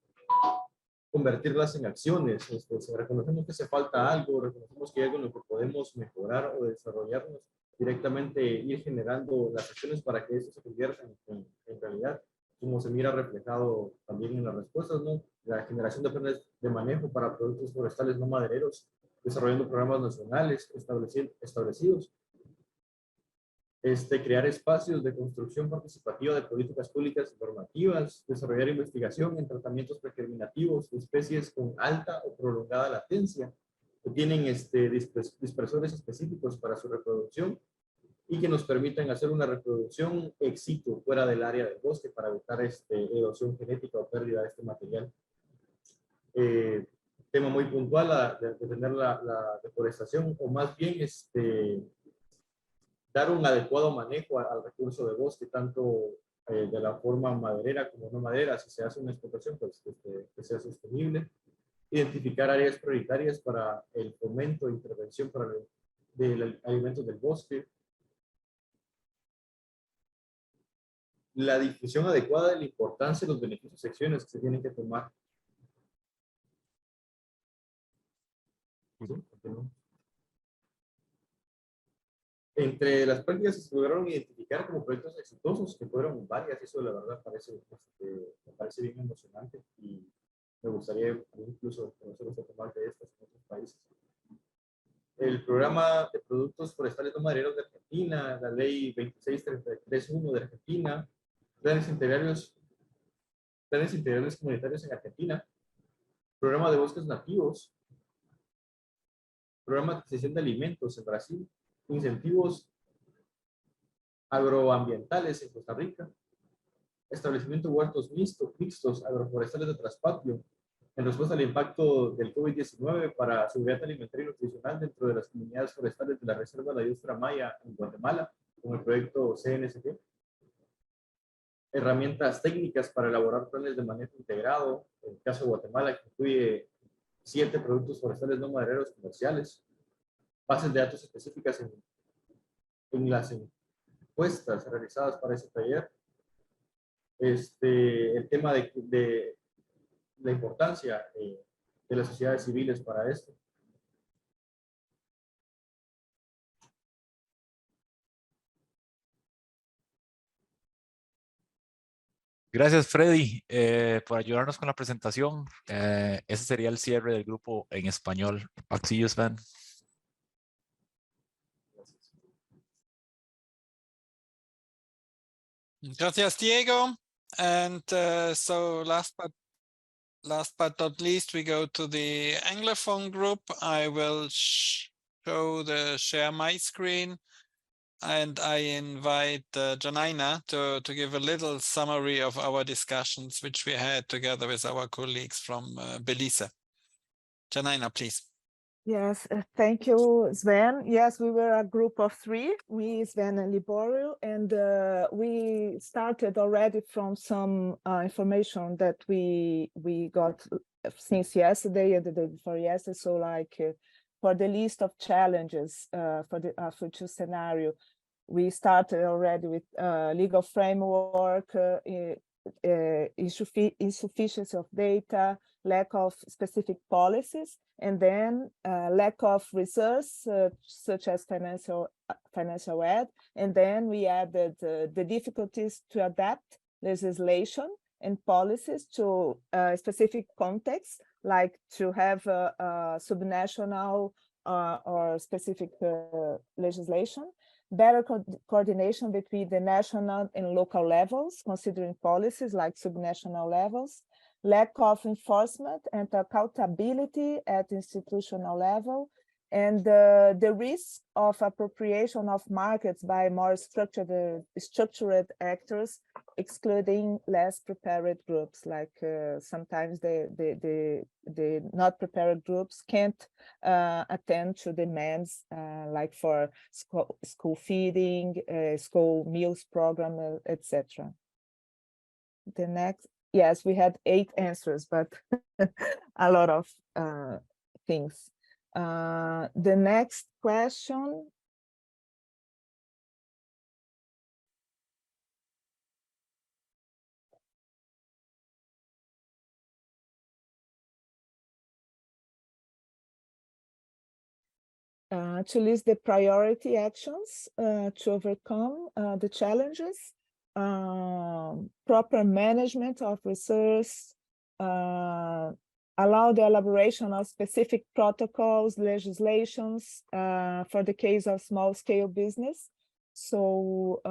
convertirlas en acciones. Si reconocemos que hace falta algo, reconocemos que hay algo en lo que podemos mejorar o desarrollarnos, directamente ir generando las acciones para que eso se convierta en realidad, como se mira reflejado también en las respuestas, ¿no? La generación de planes de manejo para productos forestales no madereros, desarrollando programas nacionales establecidos, crear espacios de construcción participativa de políticas públicas y normativas, desarrollar investigación en tratamientos pregerminativos de especies con alta o prolongada latencia, que tienen dispersores específicos para su reproducción y que nos permitan hacer una reproducción ex situ fuera del área del bosque para evitar erosión genética o pérdida de este material. Tema muy puntual de tener la deforestación, o más bien dar un adecuado manejo al recurso de bosque, tanto de la forma maderera como no maderera. Si se hace una explotación, pues que sea sostenible. Identificar áreas prioritarias para el fomento e intervención de alimentos del bosque. La difusión adecuada de la importancia de los beneficios y acciones que se tienen que tomar. Entre las prácticas que se lograron identificar como proyectos exitosos, que fueron varias, eso la verdad me parece bien emocionante, y me gustaría incluso conocer un poco más de estas en otros países. El programa de productos forestales no madereros de Argentina, la ley 26331 de Argentina, planes integrales comunitarios en Argentina, programa de bosques nativos, programa de adquisición de alimentos en Brasil, incentivos agroambientales en Costa Rica, establecimiento de huertos mixtos agroforestales de traspatio, en respuesta al impacto del COVID-19 para seguridad alimentaria y nutricional dentro de las comunidades forestales de la Reserva de la Biosfera Maya en Guatemala, con el proyecto CNSG. Herramientas técnicas para elaborar planes de manejo integrado, en el caso de Guatemala, que incluye 7 productos forestales no madereros comerciales, bases de datos específicas en las encuestas realizadas para ese taller, el tema de la importancia de las sociedades civiles para esto. Gracias, Freddy, por ayudarnos con la presentación. Ese sería el cierre del grupo en español. Back to you, Sven. Gracias, Diego. And so last but not least, we go to the Anglophone group. I will show share my screen, and I invite Janina to give a little summary of our discussions, which we had together with our colleagues from Belize. Janina, please. Yes, thank you, Sven. Yes, we were a group of 3, me, Sven, and Liborio, and we started already from some information that we got since yesterday and the day before yesterday. So like for the list of challenges for the future scenario, we started already with legal framework, insufficiency of data, lack of specific policies, and then lack of resources such as financial aid. And then we added the difficulties to adapt legislation and policies to specific contexts, like to have a subnational or specific legislation, better coordination between the national and local levels, considering policies like subnational levels, lack of enforcement and accountability at institutional level, and the risk of appropriation of markets by more structured actors, excluding less prepared groups. Like sometimes the not prepared groups can't attend to demands like for school feeding, school meals program, etc. The next, yes, we had 8 answers, but a lot of things. The next question. To list the priority actions to overcome the challenges, proper management of resource, allow the elaboration of specific protocols, legislations for the case of small-scale business. So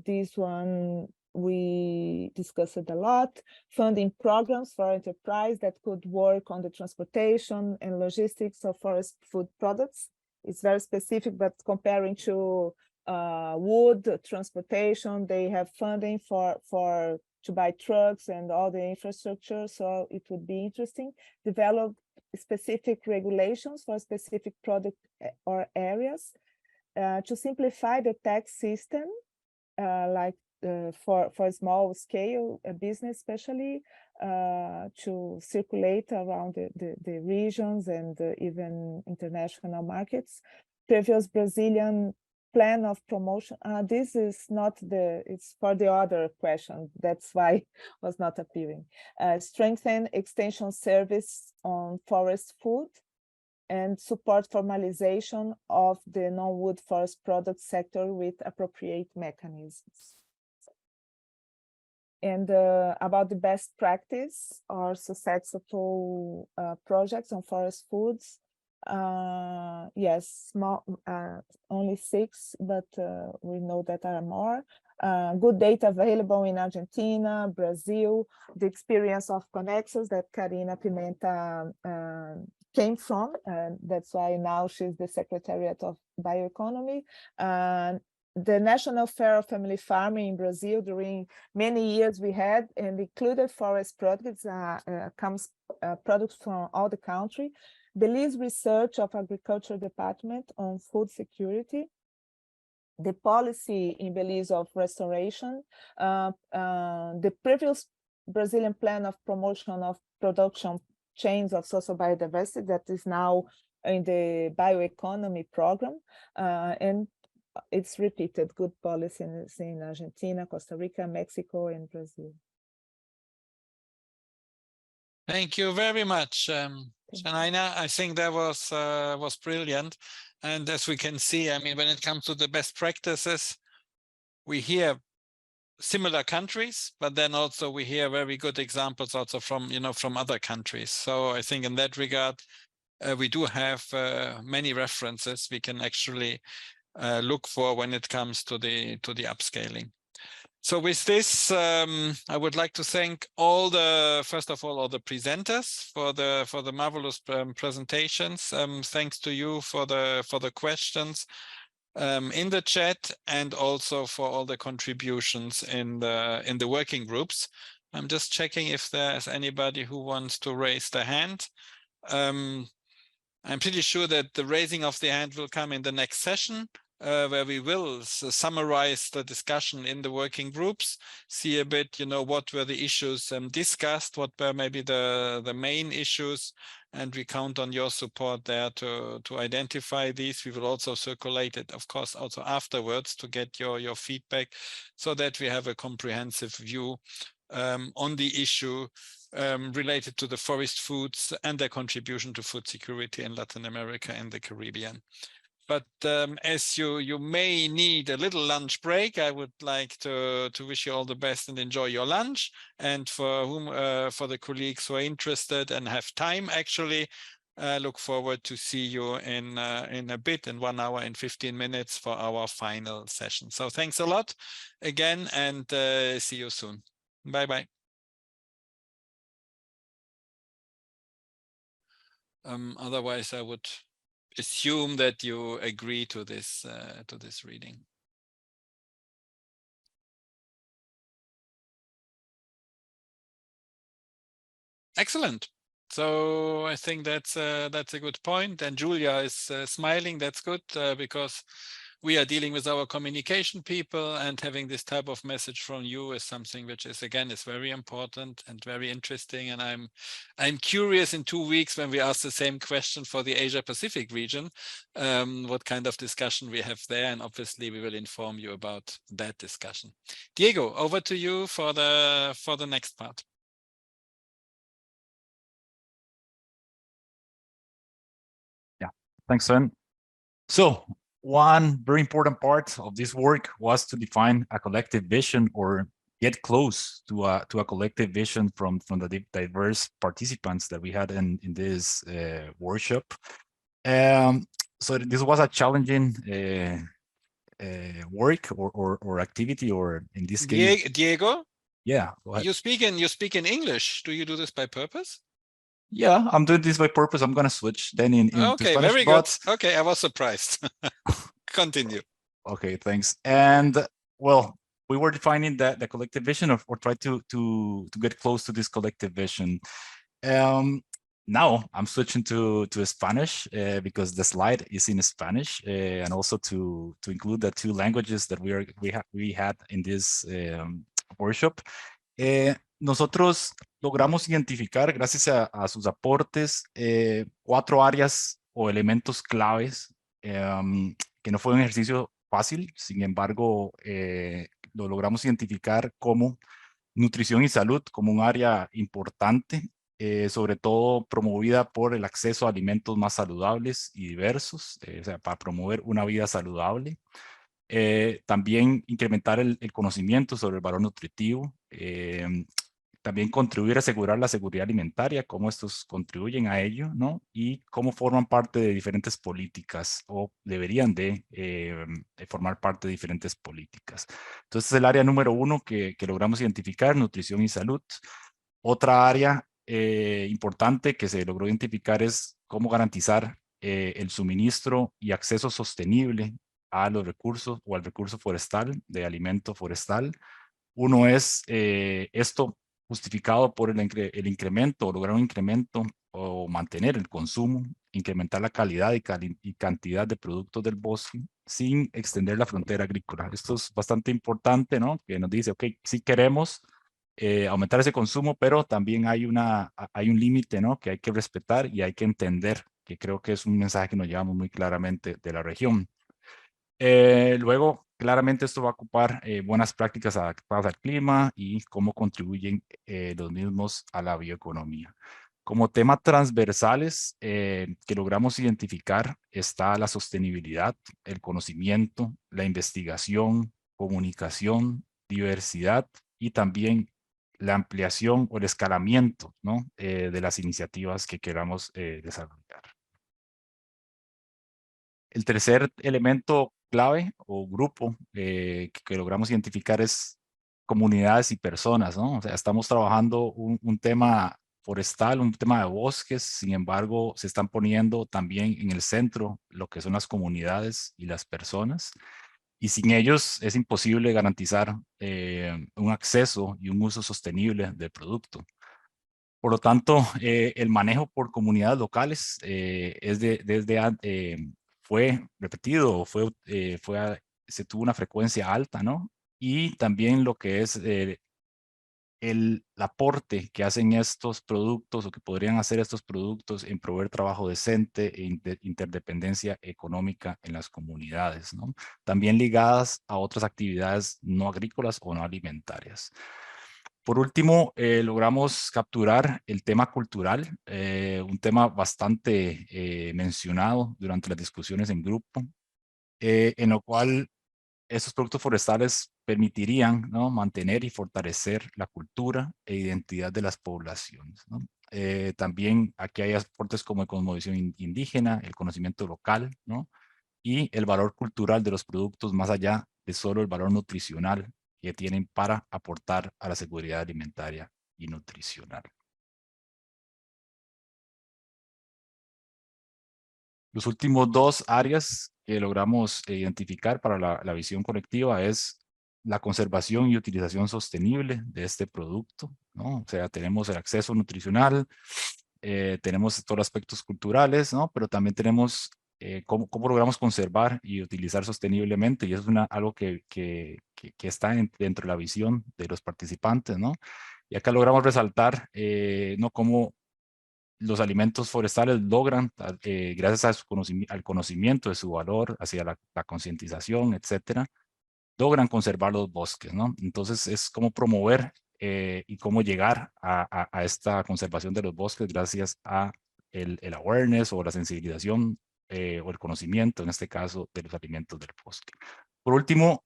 this one we discussed a lot. Funding programs for enterprise that could work on the transportation and logistics of forest food products. It's very specific, but comparing to wood transportation, they have funding to buy trucks and all the infrastructure, so it would be interesting. Develop specific regulations for specific product or areas. To simplify the tax system, like for small scale business, especially to circulate around the regions and even international markets. Previous Brazilian plan of promotion. This is not it's for the other question. That's why it was not appearing. Strengthen extension service on forest food and support formalization of the non-wood forest product sector with appropriate mechanisms. And about the best practice or successful projects on forest foods. Yes, small, only 6, but we know that there are more. Good data available in Argentina, Brazil, the experience of Conexus that Karina Pimenta came from, and that's why now she's the Secretariat of Bioeconomy. The National Fair of Family Farming in Brazil during many years we had, and included forest products, products from all the country. Belize Research of Agriculture Department on food security. The policy in Belize of restoration. The previous Brazilian plan of promotion of production chains of social biodiversity that is now in the bioeconomy program. And it's repeated good policies in Argentina, Costa Rica, Mexico, and Brazil. Thank you very much, Janaina. I think that was brilliant. And as we can see, I mean, when it comes to the best practices, we hear similar countries, but then also we hear very good examples also from, from other countries. So I think in that regard, we do have many references we can actually look for when it comes to the upscaling. So with this, I would like to thank first of all the presenters for the marvelous presentations. Thanks to you for the questions in the chat, and also for all the contributions in the working groups. I'm just checking if there's anybody who wants to raise their hand. I'm pretty sure that the raising of the hand will come in the next session. where we will summarize the discussion in the working groups, see a bit, what were the issues discussed, what were maybe the main issues, and we count on your support there to identify these. We will also circulate it, of course, also afterwards to get your feedback, so that we have a comprehensive view on the issue related to the forest foods and their contribution to food security in Latin America and the Caribbean. But as you may need a little lunch break, I would like to wish you all the best and enjoy your lunch. And for the colleagues who are interested and have time, actually, look forward to see you in a bit, in 1 hour and 15 minutes for our final session. So thanks a lot again, and see you soon. Bye-bye. Otherwise, I would assume that you agree to this reading. Excellent. So I think that's a good point. And Julia is smiling. That's good because we are dealing with our communication people, and having this type of message from you is something which is, again, is very important and very interesting. And I'm curious in 2 weeks when we ask the same question for the Asia Pacific region, what kind of discussion we have there. And obviously we will inform you about that discussion. Diego, over to you for the next part. Yeah, thanks, Sven. So one very important part of this work was to define a collective vision, or get close to a collective vision from the diverse participants that we had in this workshop. So this was a challenging work or activity, or in this case, Diego? Yeah, go ahead. You speak in English. Do you do this by purpose? Yeah, I'm doing this by purpose. I'm gonna switch then into okay, Spanish, very good. Okay, I was surprised. Continue. Okay, thanks. And well, we were defining the collective vision, or try to get close to this collective vision. Now I'm switching to Spanish because the slide is in Spanish, and also to include the 2 languages that we had in this workshop. Nosotros logramos identificar, gracias a sus aportes, 4 áreas o elementos claves, que no fue un ejercicio fácil. Sin embargo, lo logramos identificar como nutrición y salud como un área importante, sobre todo promovida por el acceso a alimentos más saludables y diversos, o sea, para promover una vida saludable. También incrementar el conocimiento sobre el valor nutritivo, también contribuir a asegurar la seguridad alimentaria, cómo estos contribuyen a ello, ¿no? Y cómo forman parte de diferentes políticas, o deberían de formar parte de diferentes políticas. Entonces, el área número 1 que logramos identificar, nutrición y salud. Otra área importante que se logró identificar es cómo garantizar el suministro y acceso sostenible a los recursos, o al recurso forestal, de alimento forestal. Uno es esto justificado por el incremento, o lograr un incremento o mantener el consumo, incrementar la calidad y cantidad de productos del bosque sin extender la frontera agrícola. Esto es bastante importante, ¿no? Que nos dice, ok, sí queremos aumentar ese consumo, pero también hay un límite, ¿no? Que hay que respetar y hay que entender, que creo que es un mensaje que nos llevamos muy claramente de la región. Luego, claramente esto va a ocupar buenas prácticas adaptadas al clima y cómo contribuyen los mismos a la bioeconomía. Como temas transversales que logramos identificar está la sostenibilidad, el conocimiento, la investigación, comunicación, diversidad y también la ampliación o el escalamiento, ¿no? De las iniciativas que queramos desarrollar. El tercer elemento clave o grupo que logramos identificar es comunidades y personas, ¿no? O sea, estamos trabajando un tema forestal, un tema de bosques. Sin embargo, se están poniendo también en el centro lo que son las comunidades y las personas. Y sin ellos es imposible garantizar un acceso y un uso sostenible del producto. Por lo tanto, el manejo por comunidades locales es fue repetido, se tuvo una frecuencia alta, ¿no? Y también lo que es el aporte que hacen estos productos o que podrían hacer estos productos en proveer trabajo decente e interdependencia económica en las comunidades, ¿no? También ligadas a otras actividades no agrícolas o no alimentarias. Por último, logramos capturar el tema cultural, un tema bastante mencionado durante las discusiones en grupo, en lo cual estos productos forestales permitirían, ¿no?, mantener y fortalecer la cultura e identidad de las poblaciones, ¿no? También aquí hay aportes como la cosmovisión indígena, el conocimiento local, ¿no?, y el valor cultural de los productos más allá de solo el valor nutricional que tienen para aportar a la seguridad alimentaria y nutricional. Los últimos dos áreas que logramos identificar para la visión colectiva es la conservación y utilización sostenible de este producto, ¿no? O sea, tenemos el acceso nutricional, tenemos todos los aspectos culturales, ¿no? Pero también tenemos cómo logramos conservar y utilizar sosteniblemente, y eso es algo que está dentro de la visión de los participantes, ¿no? Y acá logramos resaltar, ¿no?, cómo los alimentos forestales logran, gracias a al conocimiento de su valor, hacia la concientización, etcétera, logran conservar los bosques, ¿no? Entonces es cómo promover y cómo llegar a esta conservación de los bosques gracias a el awareness o la sensibilización o el conocimiento, en este caso, de los alimentos del bosque. Por último,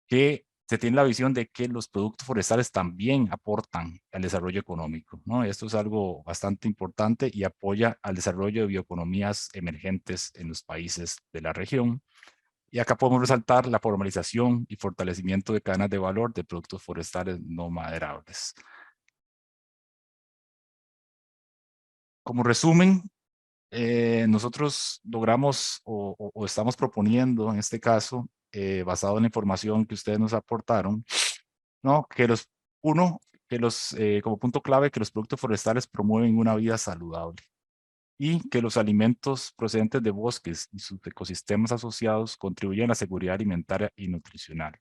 que se tiene la visión de que los productos forestales también aportan al desarrollo económico, ¿no? Esto es algo bastante importante y apoya al desarrollo de bioeconomías emergentes en los países de la región. Y acá podemos resaltar la formalización y fortalecimiento de cadenas de valor de productos forestales no maderables. Como resumen, nosotros logramos o estamos proponiendo en este caso, basado en la información que ustedes nos aportaron, ¿no?, que como punto clave, que los productos forestales promueven una vida saludable y que los alimentos procedentes de bosques y sus ecosistemas asociados contribuyen a la seguridad alimentaria y nutricional.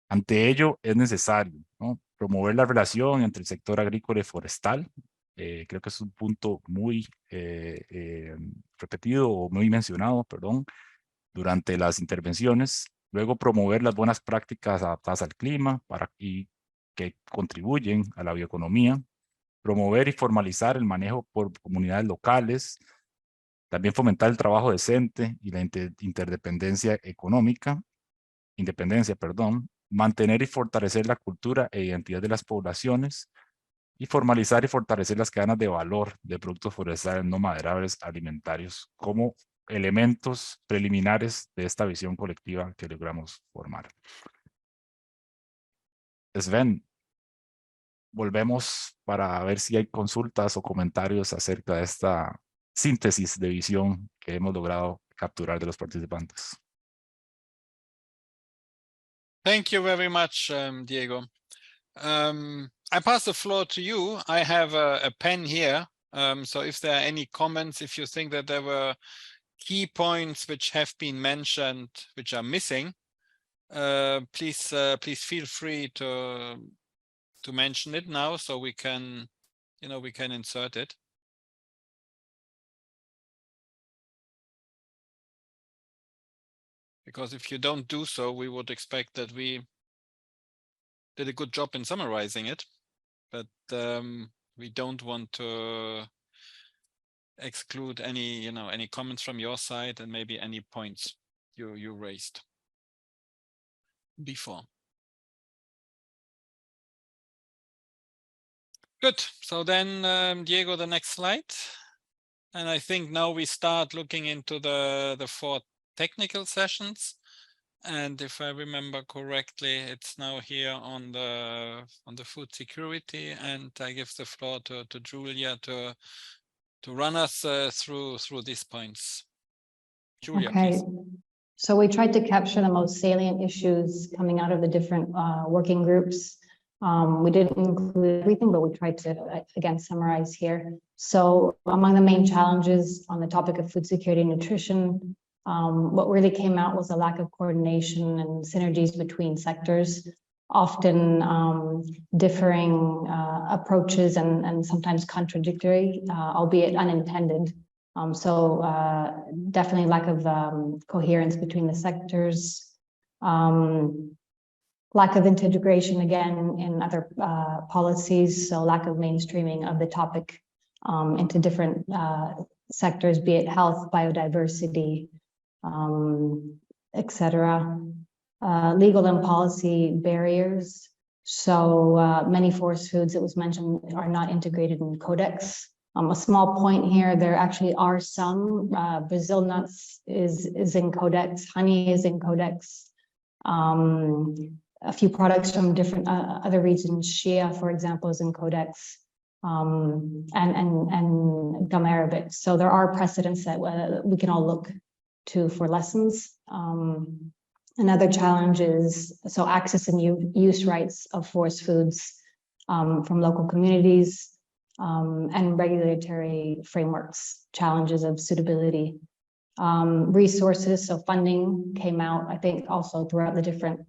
Ante ello, es necesario, ¿no?, promover la relación entre el sector agrícola y forestal. Creo que es un punto muy repetido o muy mencionado, perdón, durante las intervenciones. Luego, promover las buenas prácticas adaptadas al clima y que contribuyen a la bioeconomía. Promover y formalizar el manejo por comunidades locales. También fomentar el trabajo decente y la independencia, perdón. Mantener y fortalecer la cultura e identidad de las poblaciones. Y formalizar y fortalecer las cadenas de valor de productos forestales no maderables alimentarios como elementos preliminares de esta visión colectiva que logramos formar. Sven, volvemos para ver si hay consultas o comentarios acerca de esta síntesis de visión que hemos logrado capturar de los participantes. Thank you very much, Diego. I pass the floor to you. I have a pen here. So if there are any comments, if you think that there were key points which have been mentioned, which are missing, please feel free to mention it now, so we can, we can insert it. Because if you don't do so, we would expect that we did a good job in summarizing it, but we don't want to exclude any, any comments from your side and maybe any points you raised before. Good. So then, Diego, the next slide. And I think now we start looking into the 4 technical sessions. And if I remember correctly, it's now here on the food security. And I give the floor to Julia to run us through these points. Julia, okay. Please. So we tried to capture the most salient issues coming out of the different working groups. We didn't include everything, but we tried to, again, summarize here. So among the main challenges on the topic of food security and nutrition, What really came out was a lack of coordination and synergies between sectors, often differing approaches and sometimes contradictory, albeit unintended. So definitely lack of coherence between the sectors, lack of integration again in other policies, so lack of mainstreaming of the topic into different sectors, be it health, biodiversity, etc. Legal and policy barriers. So many forest foods, it was mentioned, are not integrated in codex. A small point here, there actually are some. Brazil nuts is in codex, honey is in codex. A few products from different other regions, shea, for example, is in codex, and gum arabic. So there are precedents that we can all look to for lessons. Another challenge is access and use rights of forest foods from local communities, and regulatory frameworks, challenges of suitability. Resources, so funding came out, I think, also throughout the different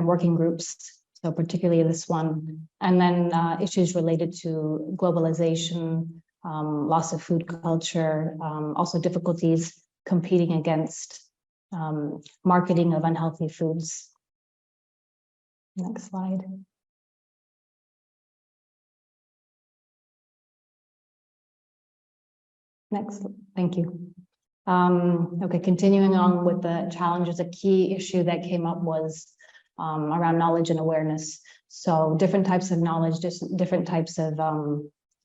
working groups, so particularly this one. And then issues related to globalization, loss of food culture, also difficulties competing against marketing of unhealthy foods. Next slide. Next, thank you. Okay, continuing on with the challenges, a key issue that came up was around knowledge and awareness. So different types of knowledge, just different types of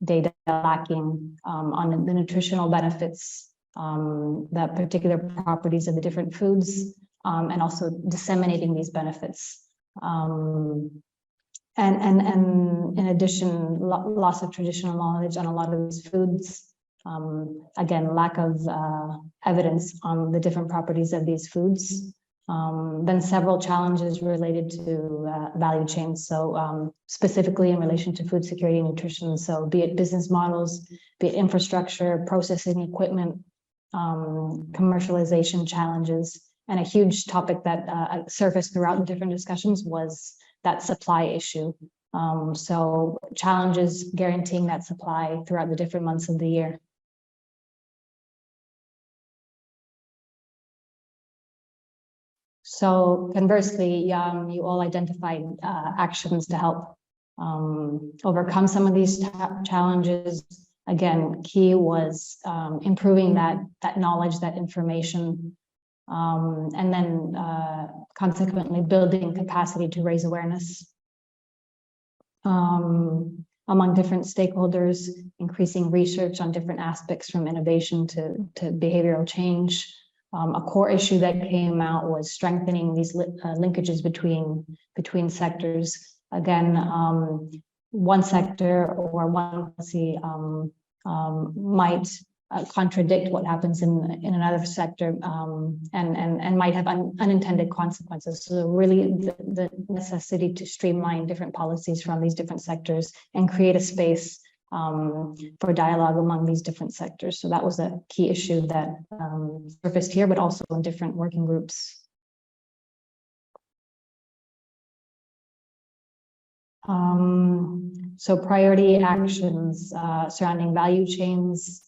data lacking on the nutritional benefits, the particular properties of the different foods, and also disseminating these benefits. And in addition, loss of traditional knowledge on a lot of these foods. Again, lack of evidence on the different properties of these foods. Then several challenges related to value chains. So specifically in relation to food security and nutrition. So be it business models, be it infrastructure, processing equipment, commercialization challenges. And a huge topic that surfaced throughout the different discussions was that supply issue. So challenges guaranteeing that supply throughout the different months of the year. So conversely, you all identified actions to help overcome some of these challenges. Again, key was improving that knowledge, that information, and then consequently building capacity to raise awareness among different stakeholders, increasing research on different aspects from innovation to behavioral change. A core issue that came out was strengthening these linkages between sectors. Again, one sector or one policy might contradict what happens in another sector, and might have unintended consequences. So really the necessity to streamline different policies from these different sectors and create a space for dialogue among these different sectors. So that was a key issue that surfaced here, but also in different working groups. So priority actions surrounding value chains,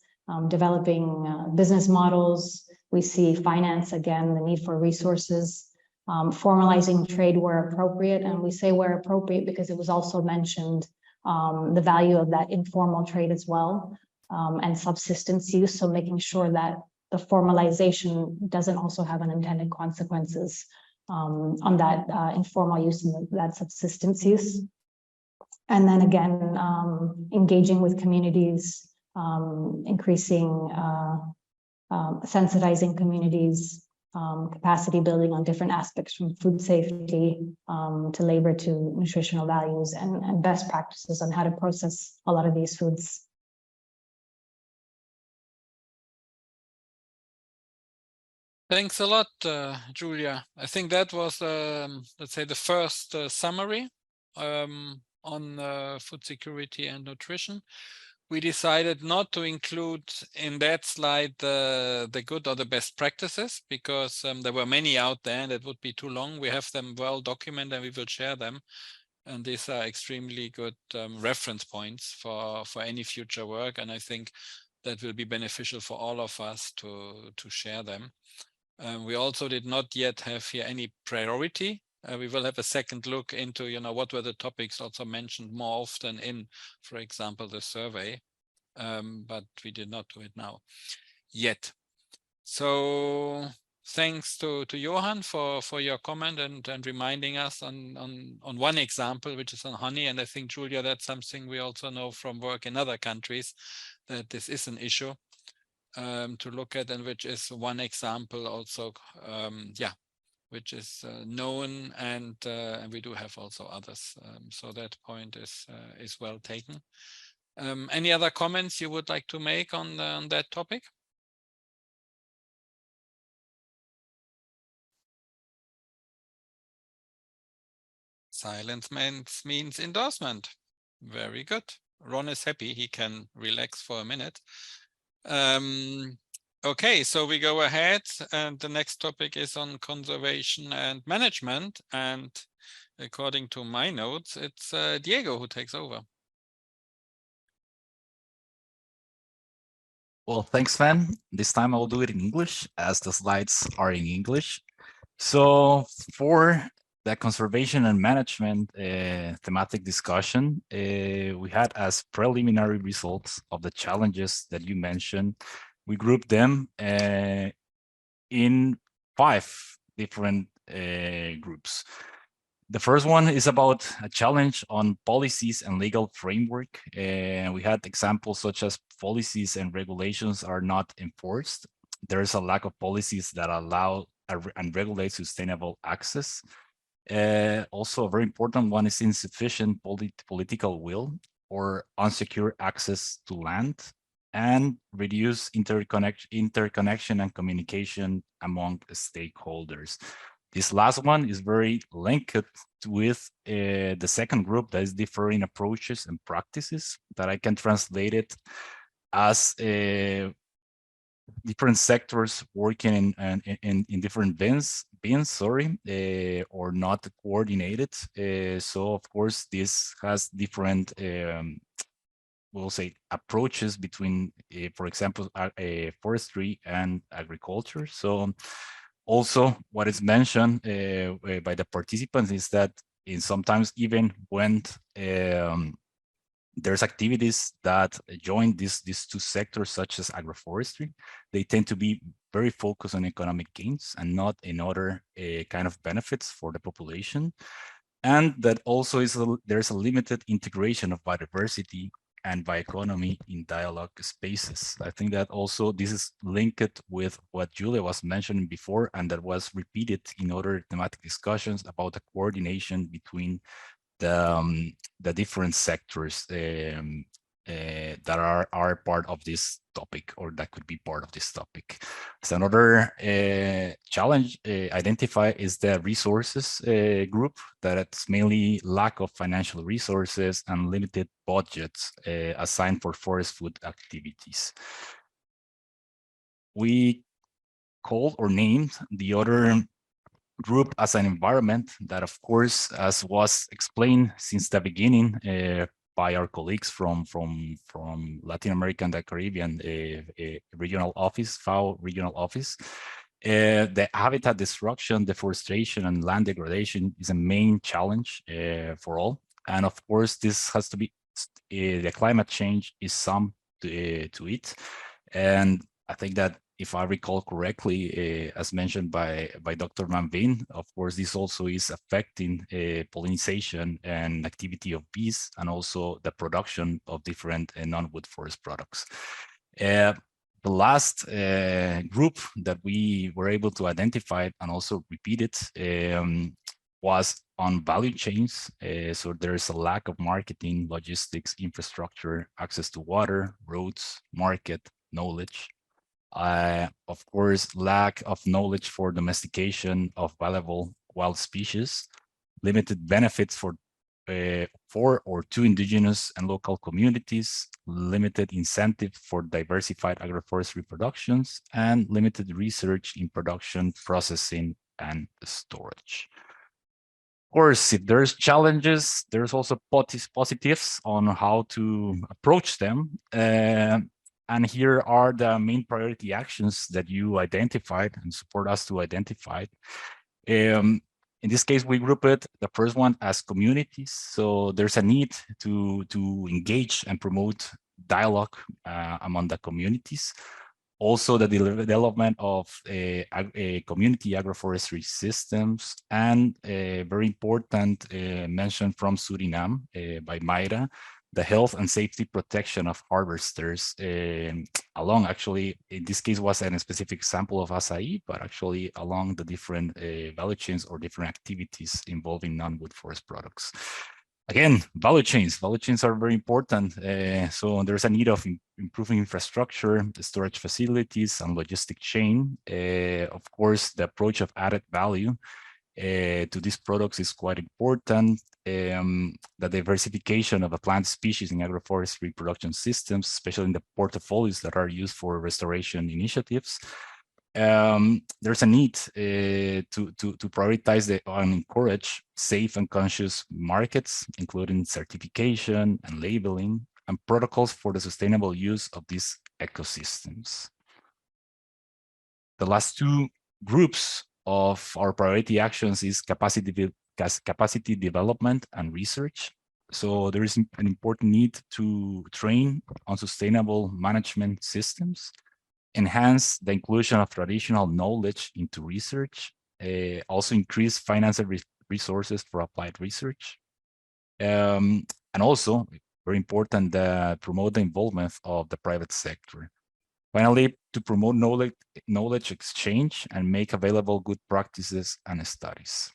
developing business models. We see finance, again, the need for resources, formalizing trade where appropriate. And we say where appropriate because it was also mentioned the value of that informal trade as well, and subsistence use. So making sure that the formalization doesn't also have unintended consequences on that informal use and that subsistence use. And then again, engaging with communities, increasing, sensitizing communities, capacity building on different aspects from food safety to labor to nutritional values and best practices on how to process a lot of these foods. Thanks a lot, Julia. I think that was, let's say, the first summary on food security and nutrition. we decided not to include in that slide the good or the best practices, because there were many out there and it would be too long. We have them well documented and we will share them. And these are extremely good reference points for any future work. And I think that will be beneficial for all of us to share them. We also did not yet have here any priority. We will have a second look into, what were the topics also mentioned more often in, for example, the survey, but we did not do it now yet. So thanks to Johan for your comment and reminding us on one example, which is on honey. And I think, Julia, that's something we also know from work in other countries, that this is an issue to look at, and which is one example also, which is known, and we do have also others. So that point is well taken. Any other comments you would like to make on that topic? Silence means endorsement. Very good. Ron is happy. He can relax for a minute. Okay, so we go ahead, and the next topic is on conservation and management. And according to my notes, it's Diego who takes over. Well, thanks, Sven. This time I will do it in English, as the slides are in English. So for the conservation and management thematic discussion, we had as preliminary results of the challenges that you mentioned, we grouped them in 5 different groups. The first one is about a challenge on policies and legal framework. We had examples such as policies and regulations are not enforced. There is a lack of policies that allow and regulate sustainable access. Also, a very important one is insufficient political will or unsecure access to land, and reduce interconnection and communication among stakeholders. This last one is very linked with the second group, that is differing approaches and practices, that I can translate it as different sectors working in different bins, or not coordinated. So of course, this has different we'll say approaches between, for example, forestry and agriculture. So also what is mentioned by the participants is that sometimes even when there's activities that join these 2 sectors, such as agroforestry, they tend to be very focused on economic gains and not in other kind of benefits for the population. And that also there's a limited integration of biodiversity and bioeconomy in dialogue spaces. I think that also this is linked with what Julia was mentioning before, and that was repeated in other thematic discussions about the coordination between the different sectors that are part of this topic, or that could be part of this topic. So another challenge identified is the resources group, that it's mainly lack of financial resources and limited budgets assigned for forest food activities. We called or named the other group as an environment that, of course, as was explained since the beginning by our colleagues from Latin America and the Caribbean regional office, FAO regional office, the habitat destruction, deforestation, and land degradation is a main challenge for all. And of course, this has to be, the climate change is some to it. And I think that, if I recall correctly, as mentioned by Dr. Van Veen, of course, this also is affecting pollination and activity of bees, and also the production of different non-wood forest products. The last group that we were able to identify and also repeat it was on value chains. So there's a lack of marketing, logistics, infrastructure, access to water, roads, market, knowledge. Of course, lack of knowledge for domestication of valuable wild species, limited benefits for for or to indigenous and local communities, limited incentive for diversified agroforestry productions, and limited research in production, processing, and storage. Of course, if there's challenges, there's also positives on how to approach them. And here are the main priority actions that you identified and support us to identify. In this case, we group it, the first one as communities. So there's a need to engage and promote dialogue among the communities. Also, the development of a community agroforestry systems, and a very important mention from Suriname by Mayra, the health and safety protection of harvesters along, actually, in this case was a specific example of acai, but actually along the different value chains or different activities involving non-wood forest products. Again, value chains are very important. So there's a need of improving infrastructure, the storage facilities, and logistic chain. Of course, the approach of added value to these products is quite important. The diversification of a plant species in agroforestry production systems, especially in the portfolios that are used for restoration initiatives. There's a need to prioritize and encourage safe and conscious markets, including certification and labeling, and protocols for the sustainable use of these ecosystems. The last two groups of our priority actions is capacity development and research. So there is an important need to train on sustainable management systems, enhance the inclusion of traditional knowledge into research, also increase financial resources for applied research, and also, very important, promote the involvement of the private sector. Finally, to promote knowledge exchange and make available good practices and studies.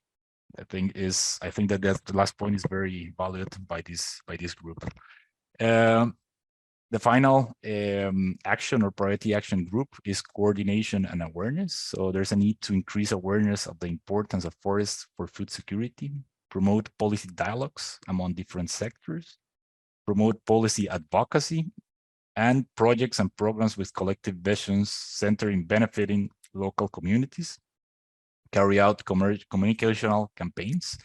I think that the last point is very valued by this group. The final action or priority action group is coordination and awareness. So there's a need to increase awareness of the importance of forests for food security, promote policy dialogues among different sectors, promote policy advocacy, and projects and programs with collective visions centered in benefiting local communities, carry out communicational campaigns,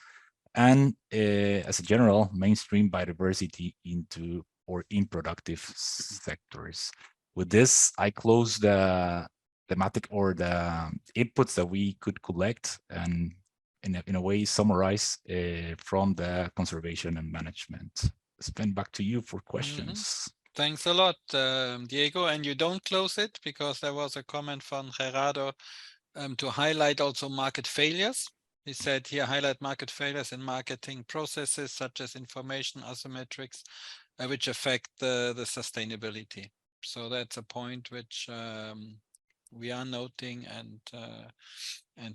and as a general, mainstream biodiversity into or in productive sectors. With this, I close the thematic or the inputs that we could collect and in a way summarize from the conservation and management. Sven, back to you for questions. Thanks a lot, Diego. And you don't close it because there was a comment from Gerardo to highlight also market failures. He said here, highlight market failures in marketing processes such as information asymmetrics, which affect the sustainability. So that's a point which we are noting and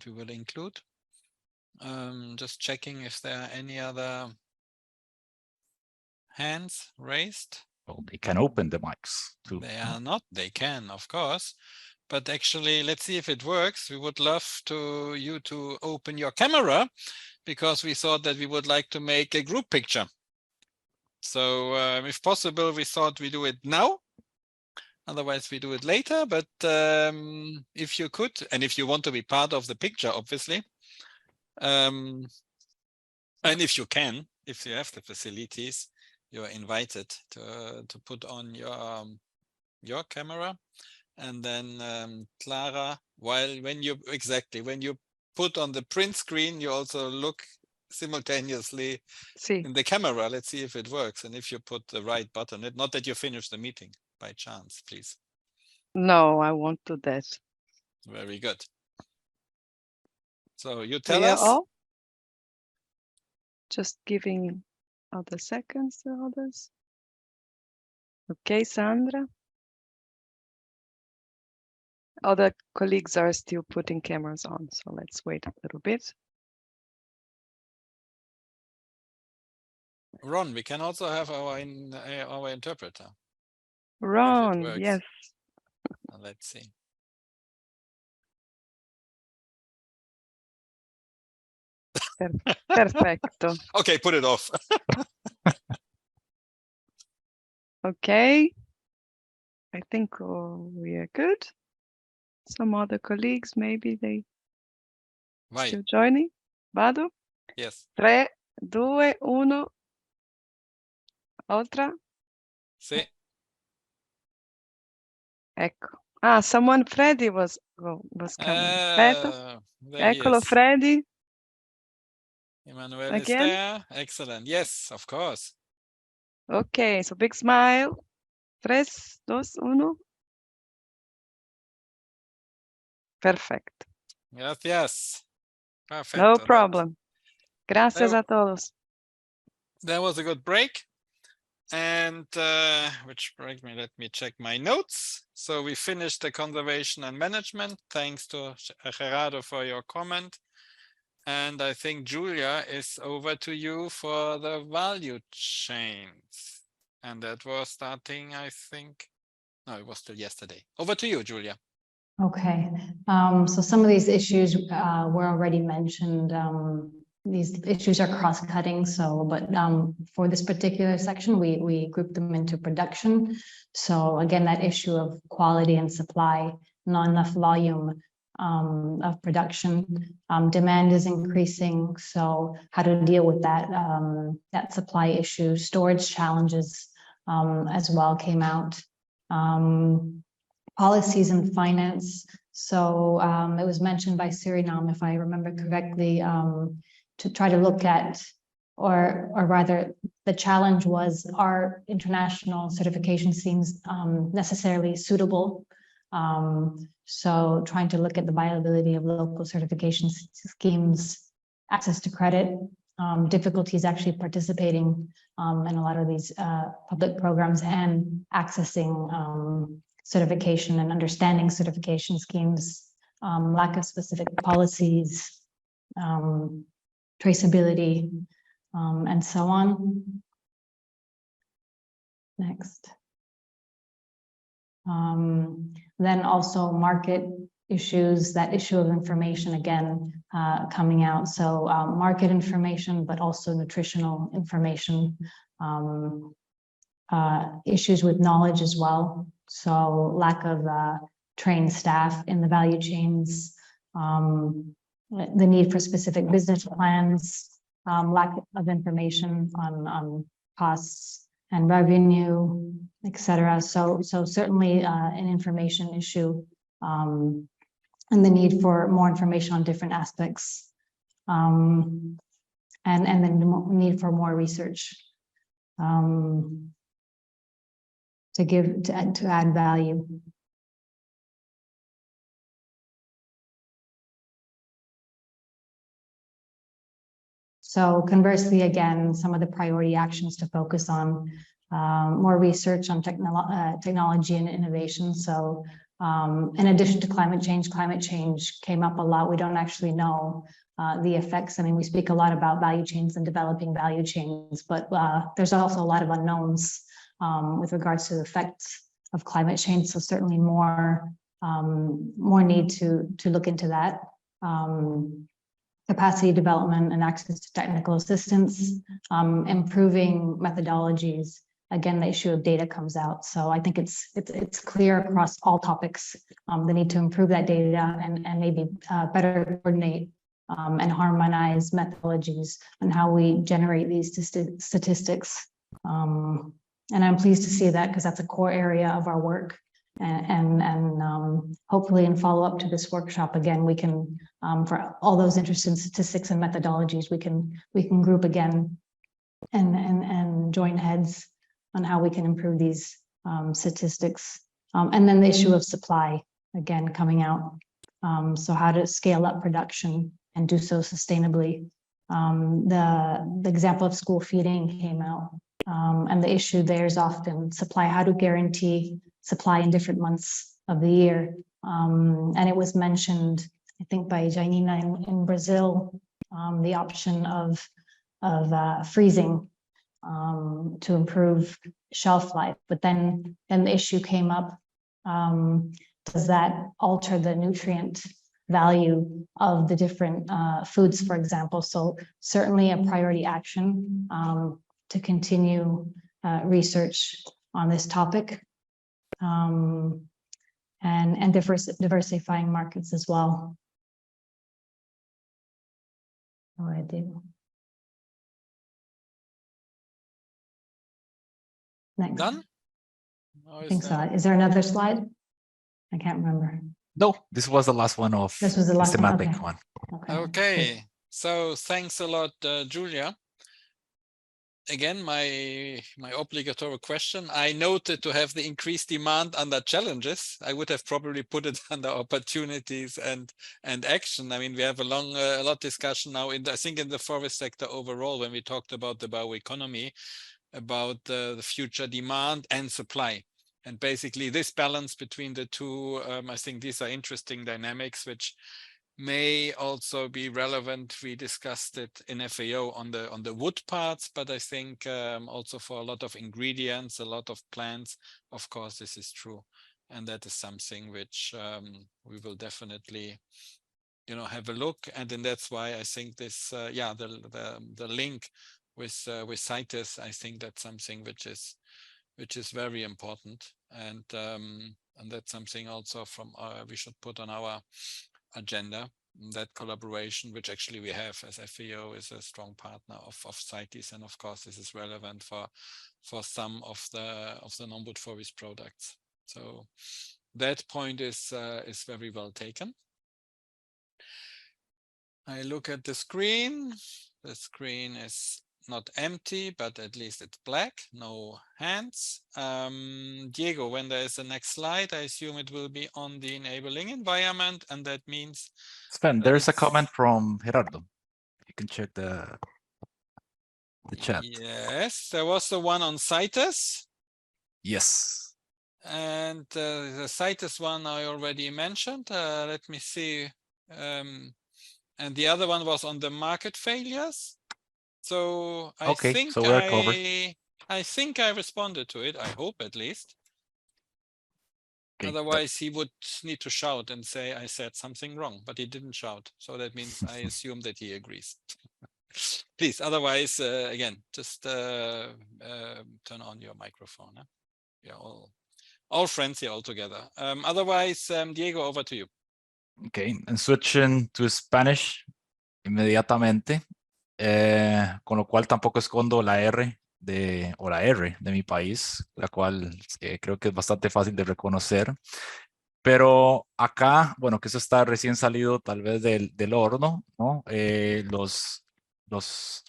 we will include. Just checking if there are any other hands raised. Well, they can open the mics too. They are not. They can, of course. But actually, let's see if it works. We would love you to open your camera because we thought that we would like to make a group picture. So if possible, we thought we do it now. Otherwise, we do it later. But if you could, and if you want to be part of the picture, obviously, and if you can, if you have the facilities, you're invited to put on your camera. And then Clara, when you put on the print screen, you also look simultaneously in the camera. Let's see if it works and if you put the right button. Not that you finish the meeting by chance, please. No, I won't do that. Very good. So you tell us. All? Just giving other seconds to others. Okay, Sandra. Other colleagues are still putting cameras on, so let's wait a little bit. Ron, we can also have our interpreter. Ron, yes. Let's see. Perfecto. Okay, put it off. Okay. I think we are good. Some other colleagues, maybe they Vai. still joining. Vado? Yes. 3, 2, 1. Oltre? Sì. Ecco. Ah, someone, Freddy was coming. Aspetta. There he Eccolo, is. Freddy. Emmanuel is Again. there. Excellent. Yes, of course. Okay, so big smile. 3, 2, 1. Perfect. Gracias. Perfect. No problem. Gracias a todos. That was a good break. And which break me, let me check my notes. So we finished the conservation and management. Thanks to Gerardo for your comment. And I think Julia is over to you for the value chains. And that was starting, I think, no, it was still yesterday. Over to you, Julia. Okay, so some of these issues were already mentioned. These issues are cross-cutting, so but for this particular section, we grouped them into production. So again, that issue of quality and supply, not enough volume of production. Demand is increasing, so how to deal with that that supply issue. Storage challenges as well came out. Policies and finance. So it was mentioned by Suriname, if I remember correctly, to try to look at, or rather, the challenge was, are international certification schemes necessarily suitable? So trying to look at the viability of local certification schemes, access to credit, difficulties actually participating in a lot of these public programs and accessing certification and understanding certification schemes, lack of specific policies, traceability, and so on. Next. Then also market issues, that issue of information again coming out. So market information, but also nutritional information, issues with knowledge as well. So lack of trained staff in the value chains, the need for specific business plans, lack of information on costs and revenue, etc. So certainly an information issue, and the need for more information on different aspects, and then the need for more research to add value. So conversely, again, some of the priority actions to focus on, more research on technology and innovation. So in addition to climate change came up a lot. We don't actually know the effects. I mean, we speak a lot about value chains and developing value chains, but there's also a lot of unknowns with regards to the effects of climate change. So certainly more need to look into that. Capacity development and access to technical assistance, improving methodologies. Again, the issue of data comes out. So I think it's clear across all topics, the need to improve that data and maybe better coordinate and harmonize methodologies on how we generate these statistics. And I'm pleased to see that, because that's a core area of our work. And hopefully in follow-up to this workshop, again, we can, for all those interested in statistics and methodologies, we can group again and join heads on how we can improve these statistics. And then the issue of supply, again, coming out. So how to scale up production and do so sustainably. The example of school feeding came out. And the issue there is often supply, how to guarantee supply in different months of the year. And it was mentioned, I think, by Janina in Brazil, the option of freezing to improve shelf life. But then the issue came up, does that alter the nutrient value of the different foods, for example. So certainly a priority action to continue research on this topic and diversifying markets as well. Ahora digo. Next. Done? I think so. Is there another slide? I can't remember. No, this was the last one of This was the last one, thematic okay. one. Okay, so thanks a lot, Julia. Again, my obligatory question. I noted to have the increased demand under challenges. I would have probably put it under opportunities and action. I mean, we have a lot discussion now I think in the forest sector overall when we talked about the bioeconomy, about the future demand and supply. And basically this balance between the two, I think these are interesting dynamics which may also be relevant. We discussed it in FAO on the wood parts, but I think also for a lot of ingredients, a lot of plants, of course, this is true. And that is something which we will definitely, have a look. And then that's why I think this, the link with CITES, I think that's something which is very important. And that's something also from we should put on our agenda, that collaboration, which actually we have as FAO is a strong partner of CITES, and of course this is relevant for some of the non-wood forest products. So that point is very well taken. I look at the screen. The screen is not empty, but at least it's black, no hands. Diego, when there is the next slide, I assume it will be on the enabling environment, and that means Sven, there's a comment from Gerardo. You can check the chat. Yes, there was the one on CITES. Yes. And the CITES one I already mentioned. Let me see. And the other one was on the market failures. So I think so we're covered. I think I responded to it. I hope at least. Okay. Otherwise, he would need to shout and say I said something wrong, but he didn't shout. So that means I assume that he agrees. Please, otherwise, again, just turn on your microphone. Huh? Yeah, all friends here all together. Otherwise, Diego, over to you. Okay, and switching to Spanish inmediatamente. Con lo cual tampoco escondo la R de mi país, la cual creo que es bastante fácil de reconocer. Pero acá, bueno, que eso está recién salido tal vez del horno, ¿no? Los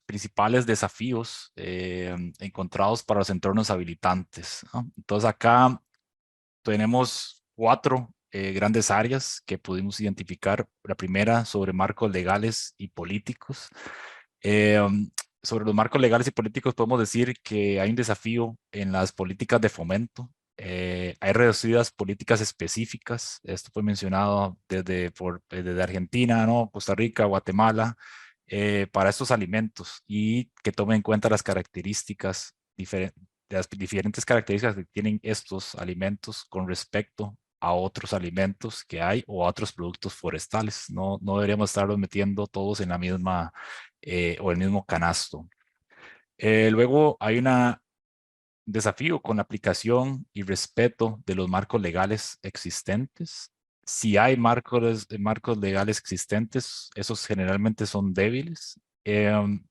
principales desafíos encontrados para los entornos habilitantes, ¿no? Entonces acá tenemos 4 grandes áreas que pudimos identificar. La primera sobre marcos legales y políticos. Sobre los marcos legales y políticos podemos decir que hay un desafío en las políticas de fomento. Hay reducidas políticas específicas. Esto fue mencionado desde Argentina, ¿no? Costa Rica, Guatemala, para estos alimentos y que tomen en cuenta las características las diferentes características que tienen estos alimentos con respecto a otros alimentos que hay o a otros productos forestales. No deberíamos estarlos metiendo todos en la misma o el mismo canasto. Luego hay un desafío con la aplicación y respeto de los marcos legales existentes. Si hay marcos legales existentes, esos generalmente son débiles.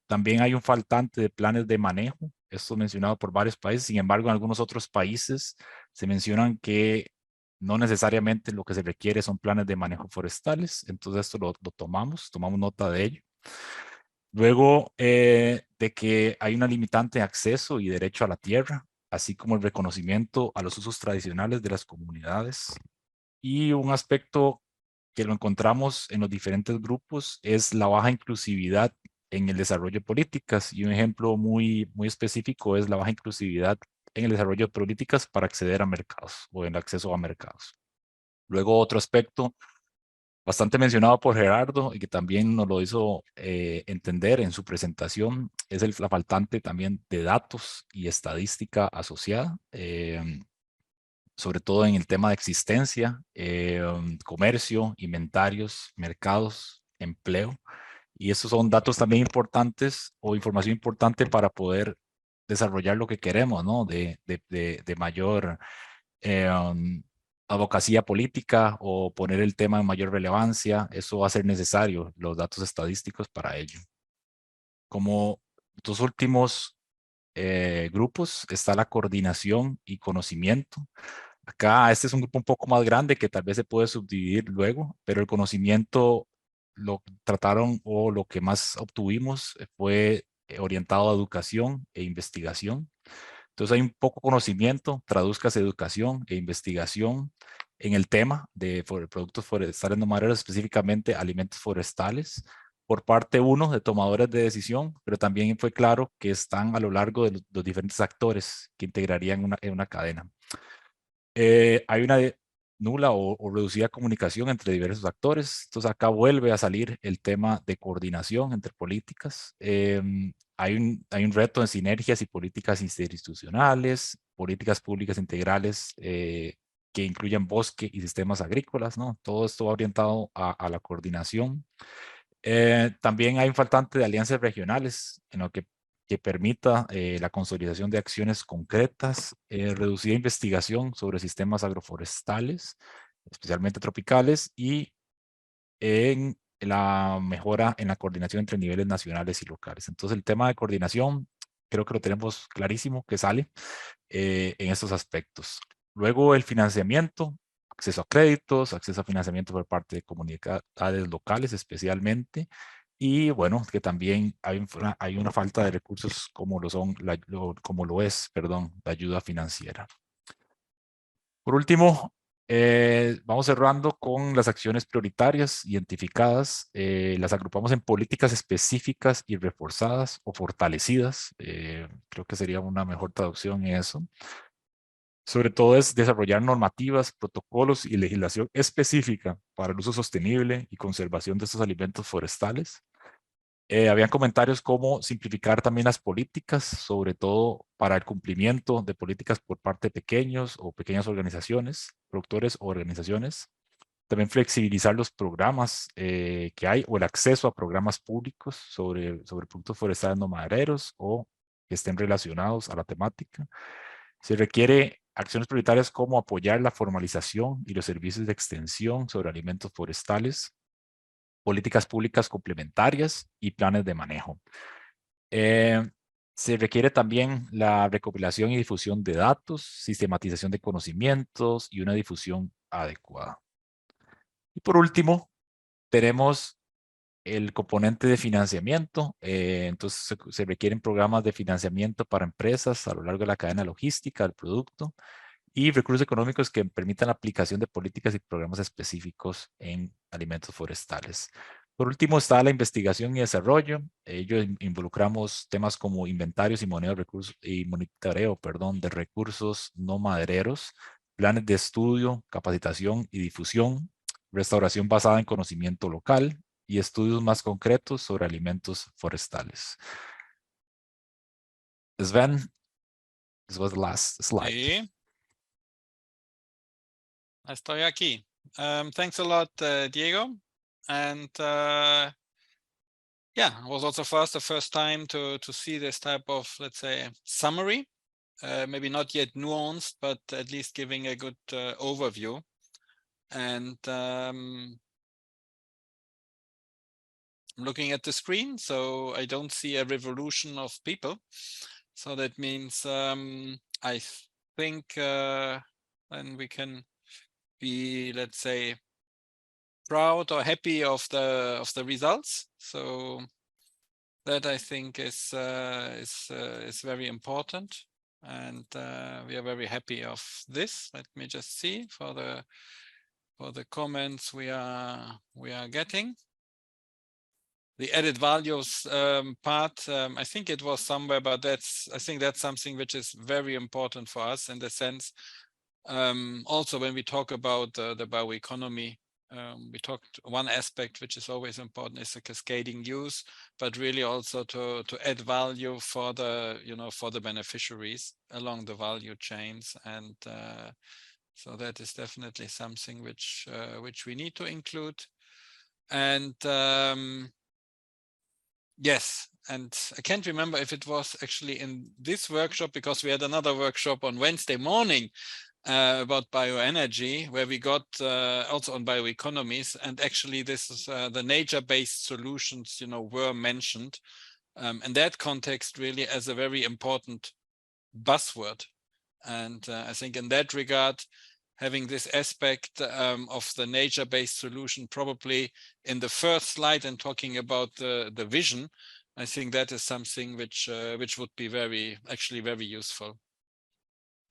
También hay un faltante de planes de manejo. Esto mencionado por varios países. Sin embargo, en algunos otros países se mencionan que no necesariamente lo que se requiere son planes de manejo forestales. Entonces esto lo tomamos nota de ello. Luego de que hay una limitante de acceso y derecho a la tierra, así como el reconocimiento a los usos tradicionales de las comunidades. Y un aspecto que lo encontramos en los diferentes grupos es la baja inclusividad en el desarrollo de políticas. Y un ejemplo muy específico es la baja inclusividad en el desarrollo de políticas para acceder a mercados o en el acceso a mercados. Luego otro aspecto bastante mencionado por Gerardo y que también nos lo hizo entender en su presentación es la faltante también de datos y estadística asociada. sobre todo en el tema de existencia, comercio, inventarios, mercados, empleo. Y estos son datos también importantes o información importante para poder desarrollar lo que queremos, ¿no? De mayor advocacia política o poner el tema en mayor relevancia. Eso va a ser necesario, los datos estadísticos para ello. Como dos últimos grupos está la coordinación y conocimiento. Acá este es un grupo un poco más grande que tal vez se puede subdividir luego, pero el conocimiento lo trataron o lo que más obtuvimos fue orientado a educación e investigación. Entonces hay un poco conocimiento, traduzcas educación e investigación en el tema de productos forestales no madereros, específicamente alimentos forestales, por parte uno de tomadores de decisión, pero también fue claro que están a lo largo de los diferentes actores que integrarían una cadena. Hay una nula o reducida comunicación entre diversos actores. Entonces acá vuelve a salir el tema de coordinación entre políticas. Hay un reto en sinergias y políticas interinstitucionales, políticas públicas integrales que incluyen bosque y sistemas agrícolas, ¿no? Todo esto va orientado a la coordinación. También hay un faltante de alianzas regionales en lo que permita la consolidación de acciones concretas, reducida investigación sobre sistemas agroforestales, especialmente tropicales, y en la mejora en la coordinación entre niveles nacionales y locales. Entonces el tema de coordinación creo que lo tenemos clarísimo que sale en estos aspectos. Luego el financiamiento, acceso a créditos, acceso a financiamiento por parte de comunidades locales especialmente, y bueno, que también hay una falta de recursos como lo es, perdón, la ayuda financiera. Por último, vamos cerrando con las acciones prioritarias identificadas. Las agrupamos en políticas específicas y reforzadas o fortalecidas. Creo que sería una mejor traducción en eso. Sobre todo es desarrollar normativas, protocolos y legislación específica para el uso sostenible y conservación de estos alimentos forestales. Habían comentarios como simplificar también las políticas, sobre todo para el cumplimiento de políticas por parte de pequeños o pequeñas organizaciones, productores o organizaciones. También flexibilizar los programas que hay o el acceso a programas públicos sobre productos forestales no madereros o que estén relacionados a la temática. Se requiere acciones prioritarias como apoyar la formalización y los servicios de extensión sobre alimentos forestales, políticas públicas complementarias y planes de manejo. Se requiere también la recopilación y difusión de datos, sistematización de conocimientos y una difusión adecuada. Y por último, tenemos el componente de financiamiento. Entonces se requieren programas de financiamiento para empresas a lo largo de la cadena logística del producto y recursos económicos que permitan la aplicación de políticas y programas específicos en alimentos forestales. Por último está la investigación y desarrollo. Ello involucramos temas como inventarios y monitoreo, de recursos no madereros, planes de estudio, capacitación y difusión, restauración basada en conocimiento local y estudios más concretos sobre alimentos forestales. Sven, this was the last slide. Sí. Estoy aquí. Thanks a lot, Diego. And yeah, it was also the first time to see this type of, let's say, summary. Maybe not yet nuanced, but at least giving a good overview. And I'm looking at the screen, so I don't see a revolution of people. So that means I think then we can be, let's say, proud or happy of the results. So that I think is very important, and we are very happy of this. Let me just see for the comments we are getting. The added values part, I think it was somewhere, but I think that's something which is very important for us in the sense. Also, when we talk about the bioeconomy, we talked one aspect which is always important is the cascading use, but really also to add value for the for the beneficiaries along the value chains, and So that is definitely something which we need to include. And yes, and I can't remember if it was actually in this workshop, because we had another workshop on Wednesday morning about bioenergy, where we got also on bioeconomies, and actually this is the nature-based solutions, you know, were mentioned in that context really as a very important buzzword. And I think in that regard, having this aspect of the nature-based solution probably in the first slide and talking about the vision, I think that is something which would be actually very useful.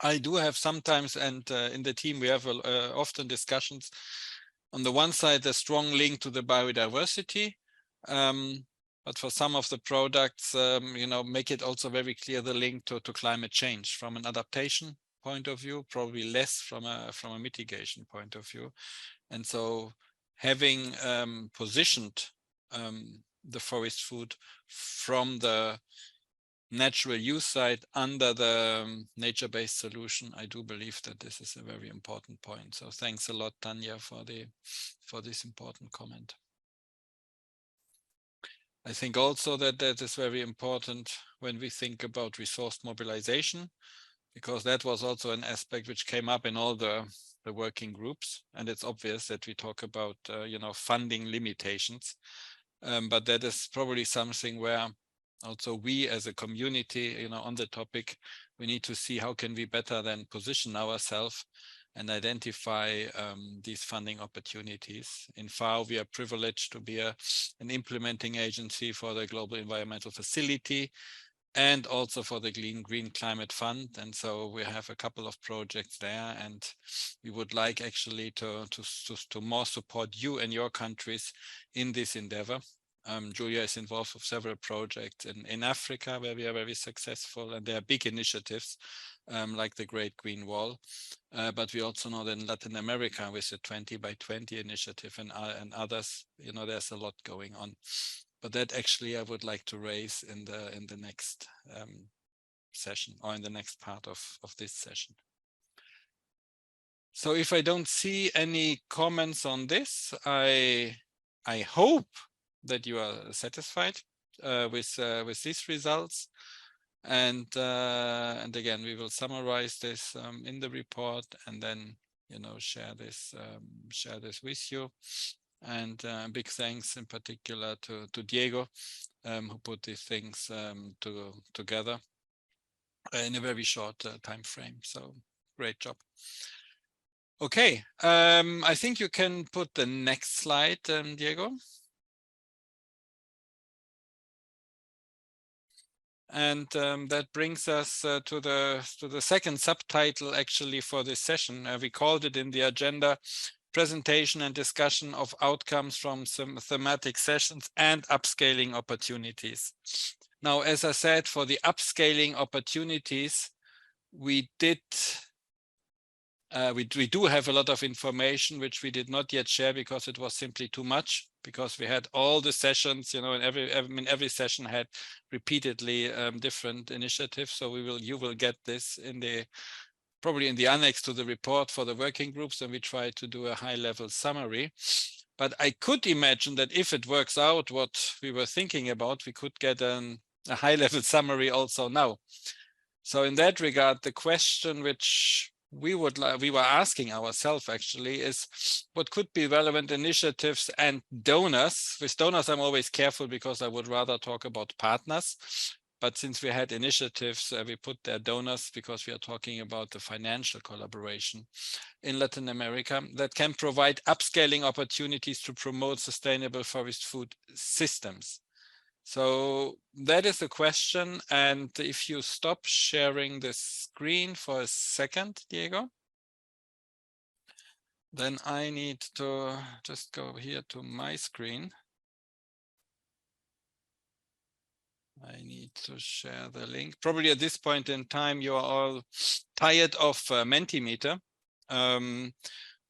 I do have sometimes, and in the team we have often discussions, on the one side the strong link to the biodiversity, but for some of the products, you know, make it also very clear the link to climate change from an adaptation point of view, probably less from a mitigation point of view. And so having positioned the forest food from the natural use side under the nature-based solution, I do believe that this is a very important point. So thanks a lot, Tanya, for this important comment. I think also that is very important when we think about resource mobilization, because that was also an aspect which came up in all the working groups. And it's obvious that we talk about, you know, funding limitations, but that is probably something where also we as a community, you know, on the topic, we need to see how can we better then position ourselves and identify these funding opportunities. In FAO, we are privileged to be an implementing agency for the Global Environmental Facility and also for the Green Climate Fund. And so we have a couple of projects there, and we would like actually to more support you and your countries in this endeavor. Julia is involved with several projects in Africa where we are very successful, and there are big initiatives like the Great Green Wall. But we also know that in Latin America with the 20 by 20 initiative and others, you know, there's a lot going on. But that actually I would like to raise in the next session, or in the next part of this session. So if I don't see any comments on this, I hope that you are satisfied with these results, and again we will summarize this in the report, and then, you know, share this with you. And big thanks in particular to Diego, who put these things together in a very short time frame. So great job. Okay, I think you can put the next slide, Diego. And that brings us to the second subtitle actually for this session. We called it in the agenda, presentation and discussion of outcomes from some thematic sessions and upscaling opportunities. Now, as I said, for the upscaling opportunities, we do have a lot of information which we did not yet share because it was simply too much, because we had all the sessions, you know, and every session had repeatedly different initiatives. So you will get this probably in the annex to the report for the working groups, and we try to do a high-level summary. But I could imagine that if it works out what we were thinking about, we could get a high-level summary also now. So in that regard, the question which we were asking ourselves actually is what could be relevant initiatives and donors. With donors, I'm always careful because I would rather talk about partners. But since we had initiatives, we put their donors because we are talking about the financial collaboration in Latin America that can provide upscaling opportunities to promote sustainable forest food systems. So that is the question. And if you stop sharing the screen for a second, Diego, then I need to just go here to my screen. I need to share the link. Probably at this point in time, you are all tired of Mentimeter.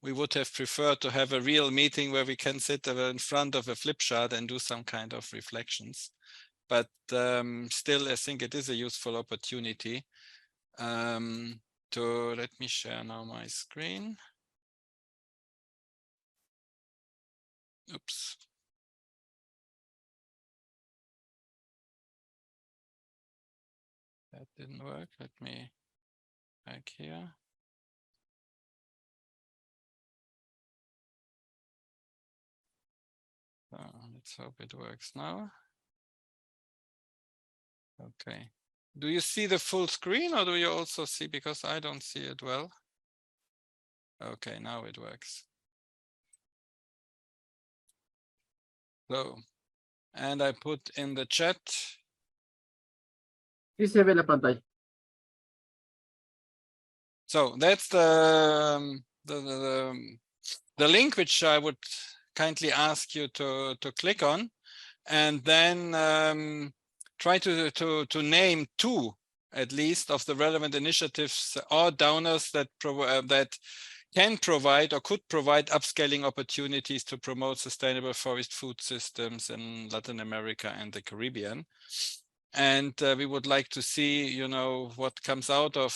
We would have preferred to have a real meeting where we can sit in front of a flip chart and do some kind of reflections. But still, I think it is a useful opportunity to let me share now my screen. Oops. That didn't work. Let me back here. Let's hope it works now. Okay. Do you see the full screen, or do you also see, because I don't see it well? Okay, now it works. So, and I put in the chat. Sí se ve la pantalla. So that's the link which I would kindly ask you to click on, and then try to name 2 at least of the relevant initiatives or donors that can provide or could provide upscaling opportunities to promote sustainable forest food systems in Latin America and the Caribbean. And we would like to see, you know, what comes out of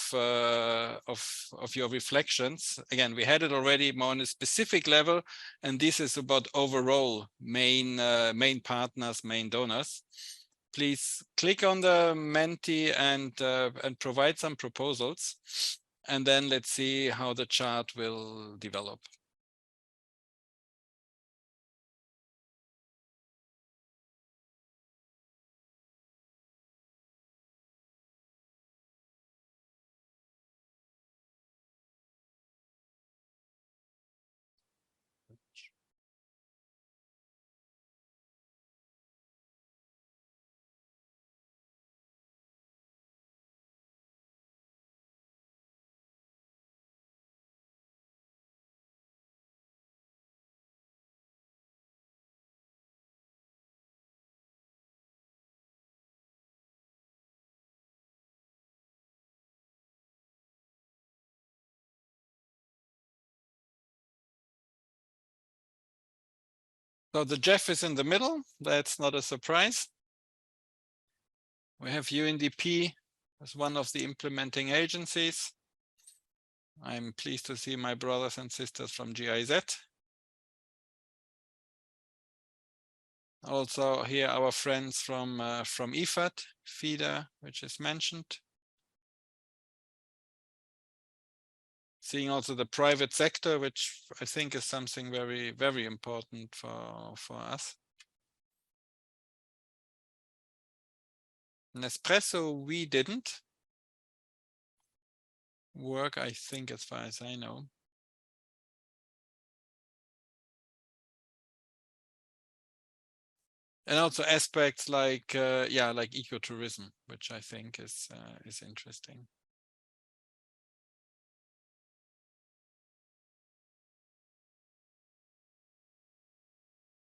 your reflections. Again, we had it already more on a specific level, and this is about overall main partners, main donors. Please click on the Menti and provide some proposals, and then let's see how the chart will develop. So the Jeff is in the middle. That's not a surprise. We have UNDP as one of the implementing agencies. I'm pleased to see my brothers and sisters from GIZ. Also here our friends from IFAD, FIDA, which is mentioned. Seeing also the private sector, which I think is something very, very important for us. Nespresso, we didn't work, I think, as far as I know. And also aspects like, yeah, like ecotourism, which I think is interesting.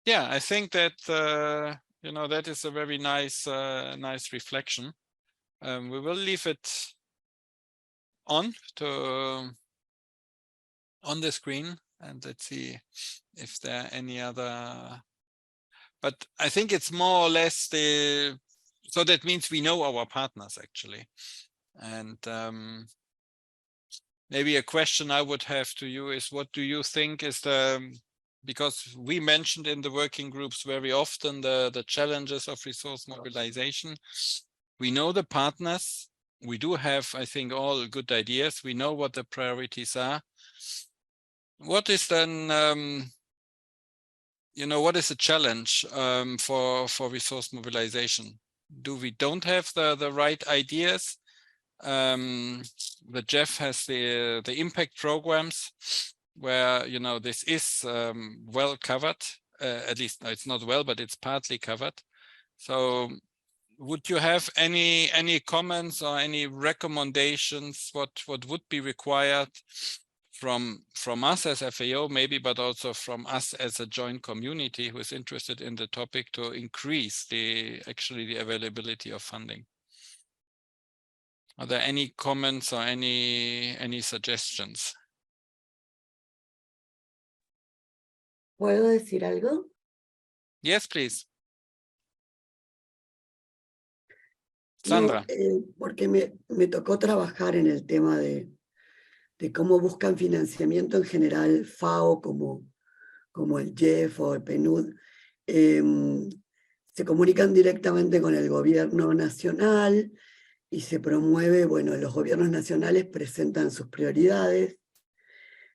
Yeah, I think that you know, that is a very nice nice reflection. We will leave it on the screen, and let's see if there are any other. But I think it's more or less the. So that means we know our partners actually, and maybe a question I would have to you is, what do you think is the, because we mentioned in the working groups very often the challenges of resource mobilization. We know the partners. We do have, I think, all good ideas. We know what the priorities are. What is then, you know, what is the challenge for resource mobilization? We don't have the right ideas? The Jeff has the impact programs where, you know, this is well covered. At least, no, it's not well, but it's partly covered. So would you have any comments or any recommendations what would be required from us as FAO maybe, but also from us as a joint community who is interested in the topic to increase the availability of funding? Are there any comments or any suggestions? ¿Puedo decir algo? Yes, please. No, Sandra. porque me tocó trabajar en el tema de de cómo buscan financiamiento en general, FAO como el JEF o el PNUD, se comunican directamente con el gobierno nacional y se promueve, bueno, los gobiernos nacionales presentan sus prioridades.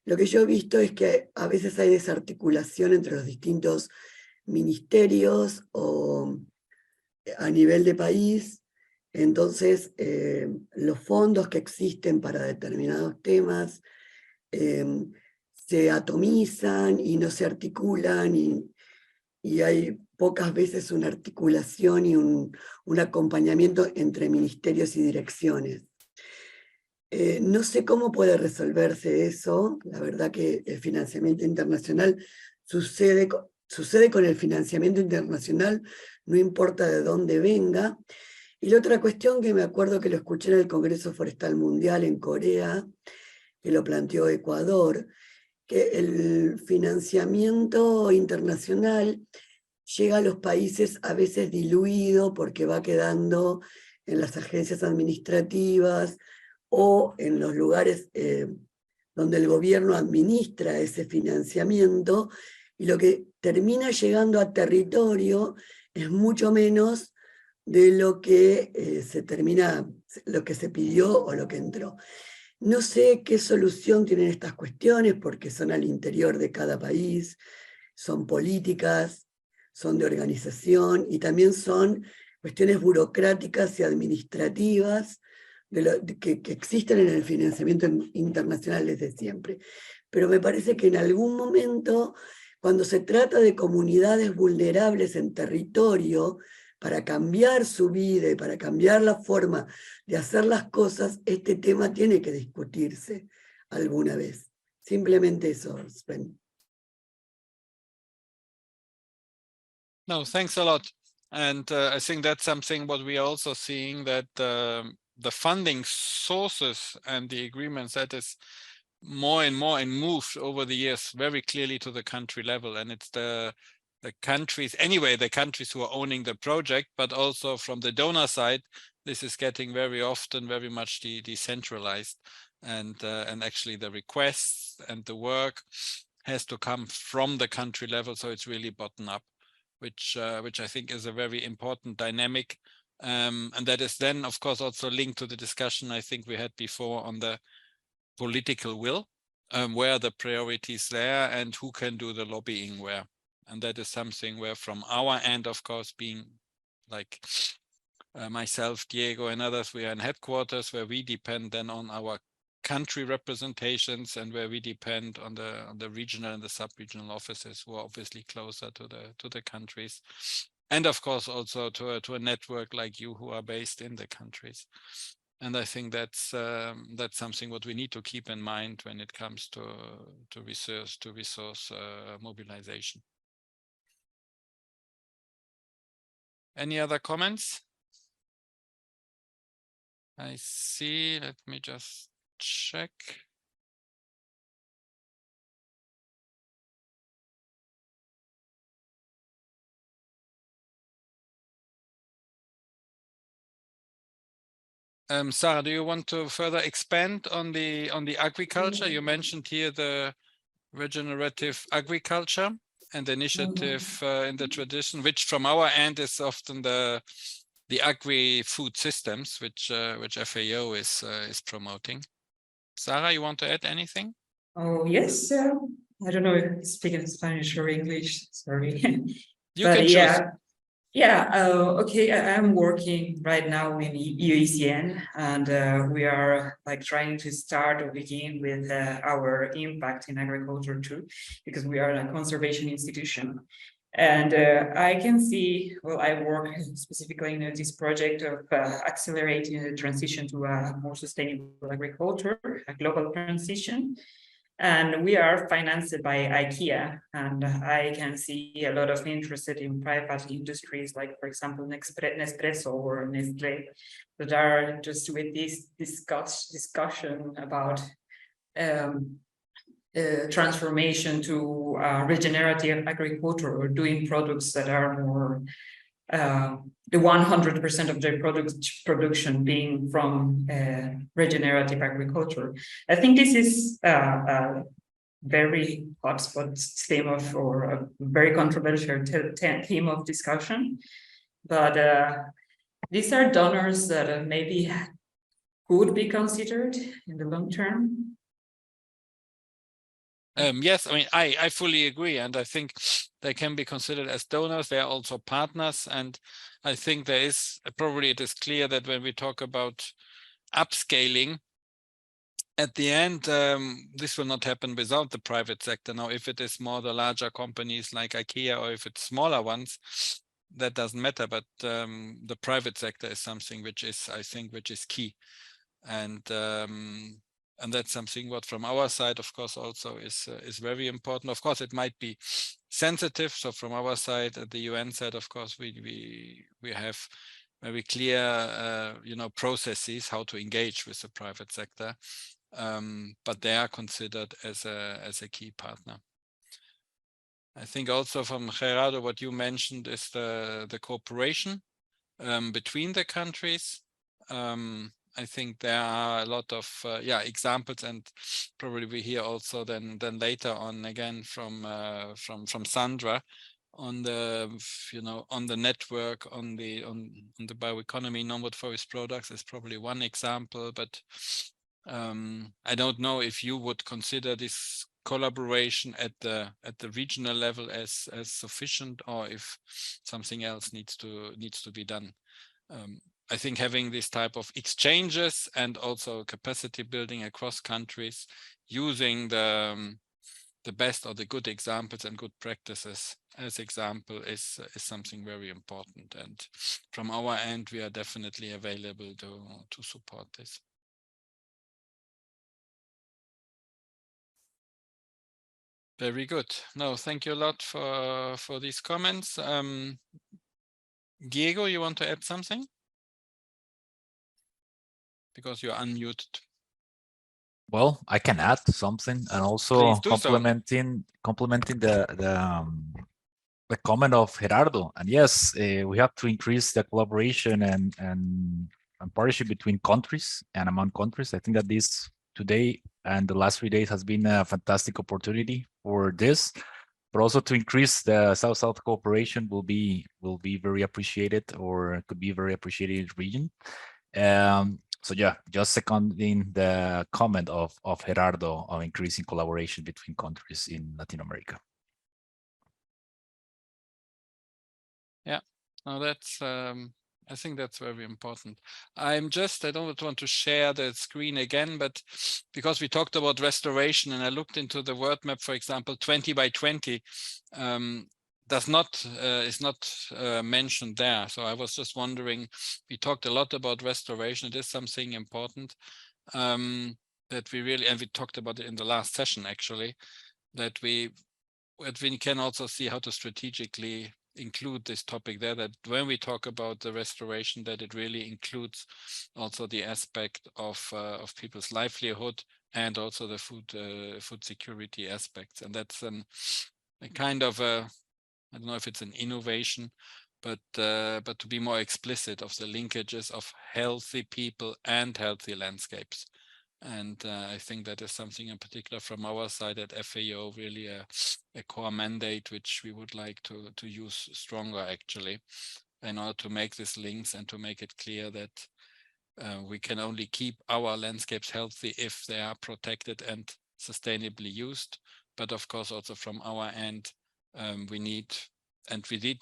Lo que yo he visto es que a veces hay desarticulación entre los distintos ministerios o a nivel de país. Entonces, los fondos que existen para determinados temas se atomizan y no se articulan y hay pocas veces una articulación y un acompañamiento entre ministerios y direcciones. No sé cómo puede resolverse eso. La verdad que el financiamiento internacional sucede con el financiamiento internacional, no importa de dónde venga. Y la otra cuestión que me acuerdo que lo escuché en el Congreso Forestal Mundial en Corea, que lo planteó Ecuador, que el financiamiento internacional llega a los países a veces diluido porque va quedando en las agencias administrativas o en los lugares donde el gobierno administra ese financiamiento, y lo que termina llegando a territorio es mucho menos de lo que lo que se pidió o lo que entró. No sé qué solución tienen estas cuestiones porque son al interior de cada país, son políticas, son de organización y también son cuestiones burocráticas y administrativas que existen en el financiamiento internacional desde siempre. Pero me parece que en algún momento, cuando se trata de comunidades vulnerables en territorio, para cambiar su vida y para cambiar la forma de hacer las cosas, este tema tiene que discutirse alguna vez. Simplemente eso, Sven. No, thanks a lot. And I think that's something what we are also seeing, that the funding sources and the agreements, that is more and more and moved over the years very clearly to the country level. And it's the countries, anyway, the countries who are owning the project, but also from the donor side, this is getting very often very much decentralized. And actually the requests and the work has to come from the country level. So it's really bottom up, which I think is a very important dynamic. And that is then, of course, also linked to the discussion I think we had before on the political will, where are the priorities there and who can do the lobbying where. And that is something where from our end, of course, being like myself, Diego and others, we are in headquarters where we depend then on our country representations and where we depend on the regional and the sub-regional offices who are obviously closer to the countries. And of course, also to a network like you who are based in the countries. And I think that's something what we need to keep in mind when it comes to resource mobilization. Any other comments? I see, let me just check. Sarah, do you want to further expand on the agriculture? You mentioned here the regenerative agriculture and the initiative in the tradition, which from our end is often the agri-food systems, which FAO is promoting. Sarah, you want to add anything? Oh, yes. I don't know if you speak in Spanish or English, sorry. You can choose. Okay, I'm working right now in UECN, and we are like trying to start or begin with our impact in agriculture too, because we are a conservation institution. And I can see, well, I work specifically in this project of accelerating the transition to a more sustainable agriculture, a global transition. And we are financed by IKEA, and I can see a lot of interest in private industries, like, for example, Nespresso or Nestlé, that are just with this discussion about transformation to regenerative agriculture or doing products that are more the 100% of their production being from regenerative agriculture. I think this is a very hotspot theme of, or a very controversial theme of discussion. But these are donors that maybe could be considered in the long term. Yes, I mean, I fully agree. And I think they can be considered as donors. They are also partners. And I think there is, probably it is clear that when we talk about upscaling, at the end, this will not happen without the private sector. Now, if it is more the larger companies like IKEA, or if it's smaller ones, that doesn't matter. But the private sector is something which is, I think, which is key. And that's something what from our side, of course, also is very important. Of course, it might be sensitive. So from our side, at the UN side, of course, we have very clear, processes how to engage with the private sector, but they are considered as a key partner. I think also from Gerardo, what you mentioned is the cooperation between the countries. I think there are a lot of examples, and probably we hear also then later on again from Sandra on the on the network, on the bioeconomy. Non-wood forest products is probably one example, but I don't know if you would consider this collaboration at the regional level as sufficient, or if something else needs to be done. I think having this type of exchanges and also capacity building across countries, using the best or the good examples and good practices as example is something very important. And from our end, we are definitely available to support this. Very good. No, thank you a lot for these comments. Diego, you want to add something? Because you're unmuted. Well, I can add something, and also Please do so. complementing the comment of Gerardo. And yes, we have to increase the collaboration and partnership between countries and among countries. I think that this today and the last 3 days has been a fantastic opportunity for this, but also to increase the South-South cooperation will be very appreciated, or could be very appreciated in the region. So yeah, just seconding the comment of Gerardo on increasing collaboration between countries in Latin America. Yeah, no, that's I think that's very important. I don't want to share the screen again, but because we talked about restoration and I looked into the word map, for example, 20 by 20 is not mentioned there. So I was just wondering, we talked a lot about restoration. It is something important that we really, and we talked about it in the last session actually, that we can also see how to strategically include this topic there, that when we talk about the restoration, that it really includes also the aspect of people's livelihood and also the food security aspects. And that's a kind of I don't know if it's an innovation, but to be more explicit of the linkages of healthy people and healthy landscapes. And I think that is something in particular from our side at FAO, really a core mandate, which we would like to use stronger actually, in order to make these links and to make it clear that we can only keep our landscapes healthy if they are protected and sustainably used. But of course, also from our end, we need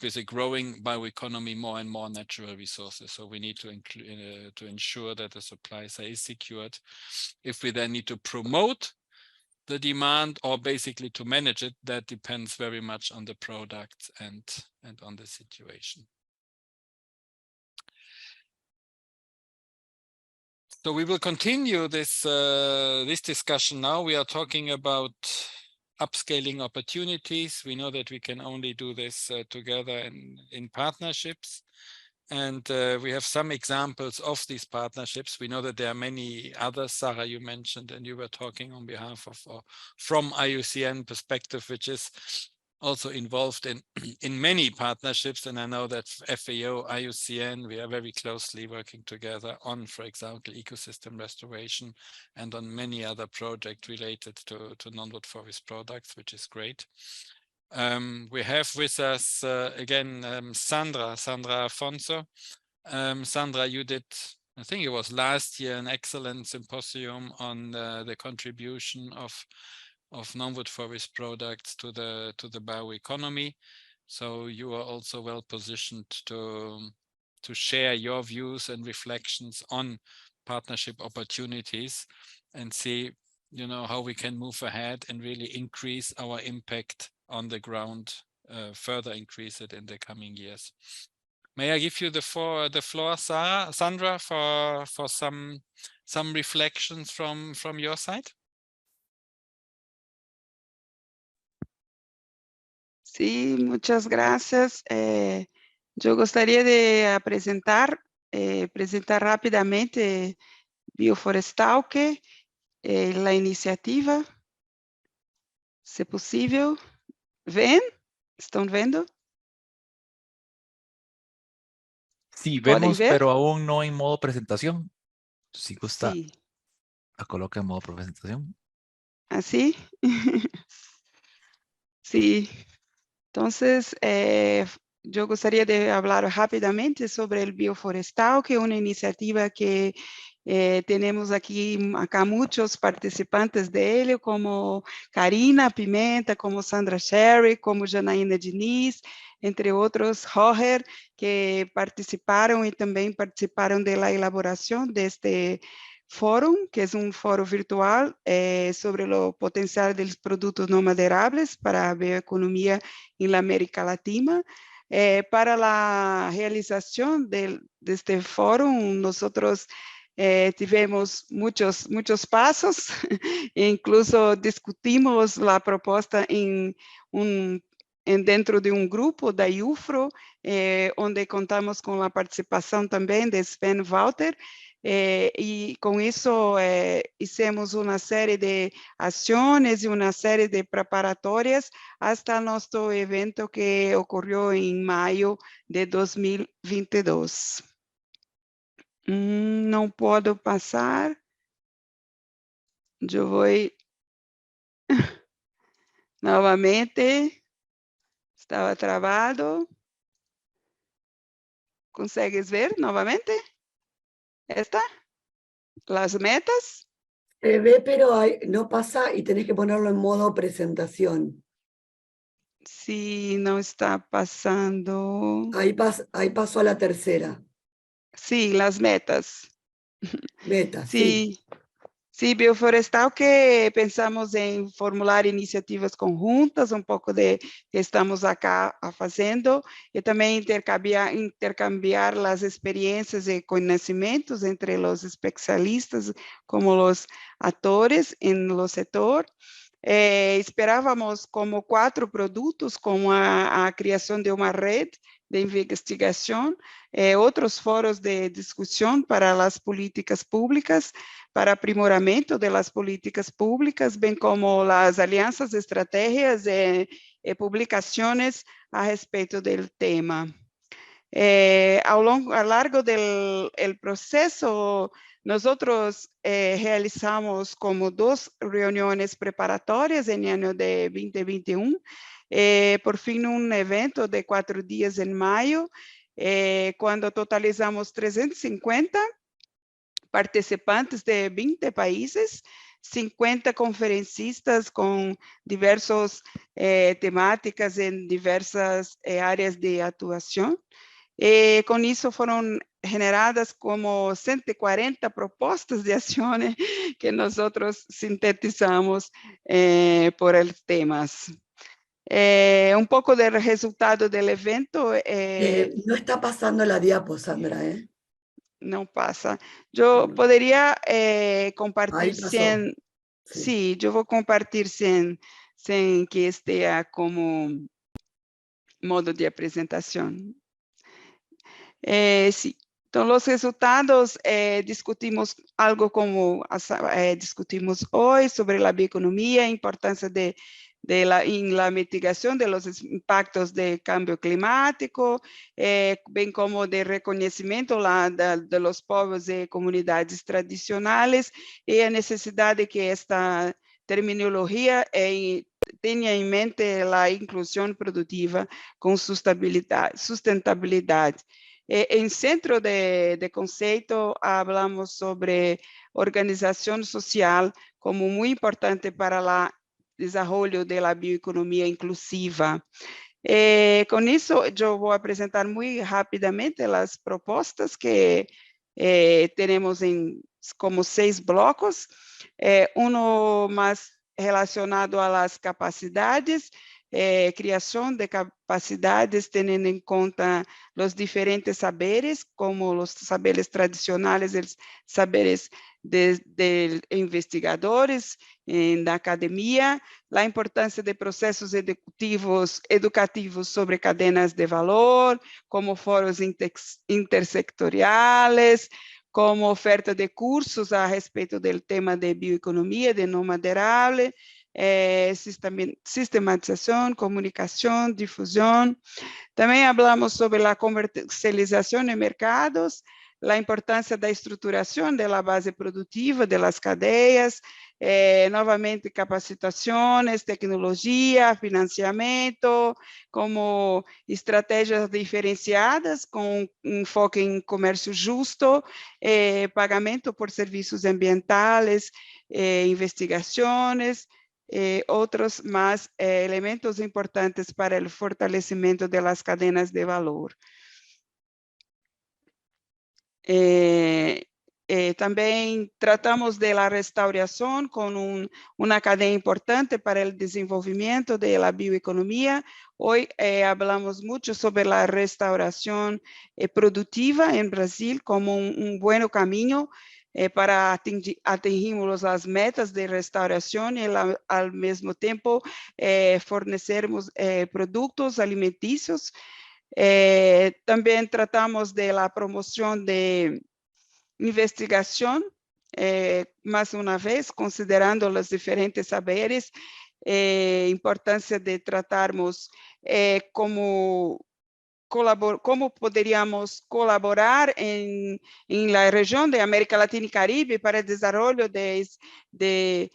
with a growing bioeconomy more and more natural resources. So we need to ensure that the supply side is secured. If we then need to promote the demand or basically to manage it, that depends very much on the product and on the situation. So we will continue this discussion now. We are talking about upscaling opportunities. We know that we can only do this together in partnerships. And we have some examples of these partnerships. We know that there are many others. Sarah, you mentioned, and you were talking on behalf of, or from IUCN perspective, which is also involved in in many partnerships, and I know that FAO, IUCN, we are very closely working together on, for example, ecosystem restoration and on many other projects related to non-wood forest products, which is great. We have with us again Sandra Afonso. Sandra, you did, I think it was last year, an excellent symposium on the contribution of non-wood forest products to the bioeconomy. So you are also well positioned to share your views and reflections on partnership opportunities and see, you know, how we can move ahead and really increase our impact on the ground, further increase it in the coming years. May I give you the floor, Sandra, for some reflections from your side? Sí, muchas gracias. Yo gostaria de presentar rapidamente Bioforestalk, la iniciativa, se possível. Ven? Estão vendo? Sí, ¿Pueden vemos, ver? pero aún no en modo presentación. Si gusta, Sí. la coloca en modo presentación. ¿Así? Sí. Entonces, yo gostaria de hablar rápidamente sobre el Bioforestal, que es una iniciativa que tenemos acá muchos participantes de él, como Karina Pimenta, como Sandra Sherry, como Janaína Diniz, entre otros, Roger, que participaron y también participaron de la elaboración de este fórum, que es un foro virtual sobre lo potencial de los productos no maderables para la bioeconomía en la América Latina. Para la realización de este foro, nosotros tivemos muchos pasos, incluso discutimos la propuesta dentro de un grupo da IUFRO, donde contamos con la participación también de Sven Walter, y con eso hicimos una serie de acciones y una serie de preparatorias hasta nuestro evento que ocurrió en mayo de 2022. Não puedo pasar. Yo voy nuevamente. Estaba trabado. ¿Consigues ver nuevamente? ¿Esta? ¿Las metas? Se ve, pero no pasa y tenés que ponerlo en modo presentación. Sí, no está pasando. Ahí pasó a la tercera. Sí, las metas. Metas, sí. Sí, Bioforestal, que pensamos en formular iniciativas conjuntas, un poco de que estamos acá haciendo, y también intercambiar las experiencias y conocimientos entre los especialistas como los actores en el sector. Esperábamos como 4 productos, como a creación de una red de investigación, otros foros de discusión para las políticas públicas, para aprimoramento de las políticas públicas, bien como las alianzas, estrategias y publicaciones a respecto del tema. A lo largo del proceso, nosotros realizamos como 2 reuniones preparatorias en el año de 2021, por fin un evento de 4 días en mayo, cuando totalizamos 350 participantes de 20 países, 50 conferencistas con diversas temáticas en diversas áreas de actuación. Con eso fueron generadas como 140 propuestas de acciones que nosotros sintetizamos por el temas. Un poco del resultado del evento. No está pasando la diapo, Sandra, ¿eh? No pasa. Yo podría compartir Ahí pasó. 100. Sí, yo voy a compartir 100 que esté como modo de presentación. Sí. Entonces, los resultados, discutimos algo como discutimos hoy sobre la bioeconomía, importancia de en la mitigación de los impactos del cambio climático, bien como de reconocimiento de los pueblos y comunidades tradicionales, y la necesidad de que esta terminología tenha em mente a inclusão produtiva com sustentabilidade. Em centro de conceito, falamos sobre organização social como muito importante para o desenvolvimento da bioeconomia inclusiva. Com isso, eu vou apresentar muito rapidamente as propostas que temos como 6 blocos. Um mais relacionado a las capacidades, creação de capacidades, tendo em conta os diferentes saberes, como os saberes tradicionais, os saberes de investigadores da academia, a importância de processos educativos sobre cadenas de valor, como fóruns intersectoriais, como oferta de cursos a respeito do tema de bioeconomia, de não maderável, sistematização, comunicação, difusão. Também falamos sobre a comercialização em mercados, a importância da estruturação da base produtiva das cadeias, novamente capacitações, tecnologia, financiamento, como estratégias diferenciadas com enfoque em comércio justo, pagamento por serviços ambientais, investigações, outros mais elementos importantes para o fortalecimento das cadenas de valor. Também tratamos da restauração como uma cadeia importante para o desenvolvimento da bioeconomia. Hoje falamos muito sobre a restauração produtiva em Brasil como bom caminho para atingirmos as metas de restauração e, ao mesmo tempo, fornecermos produtos alimentícios. Também tratamos da promoção de investigação, mais uma vez, considerando os diferentes saberes, importância de tratarmos como poderíamos colaborar na região da América Latina e Caribe para o desenvolvimento de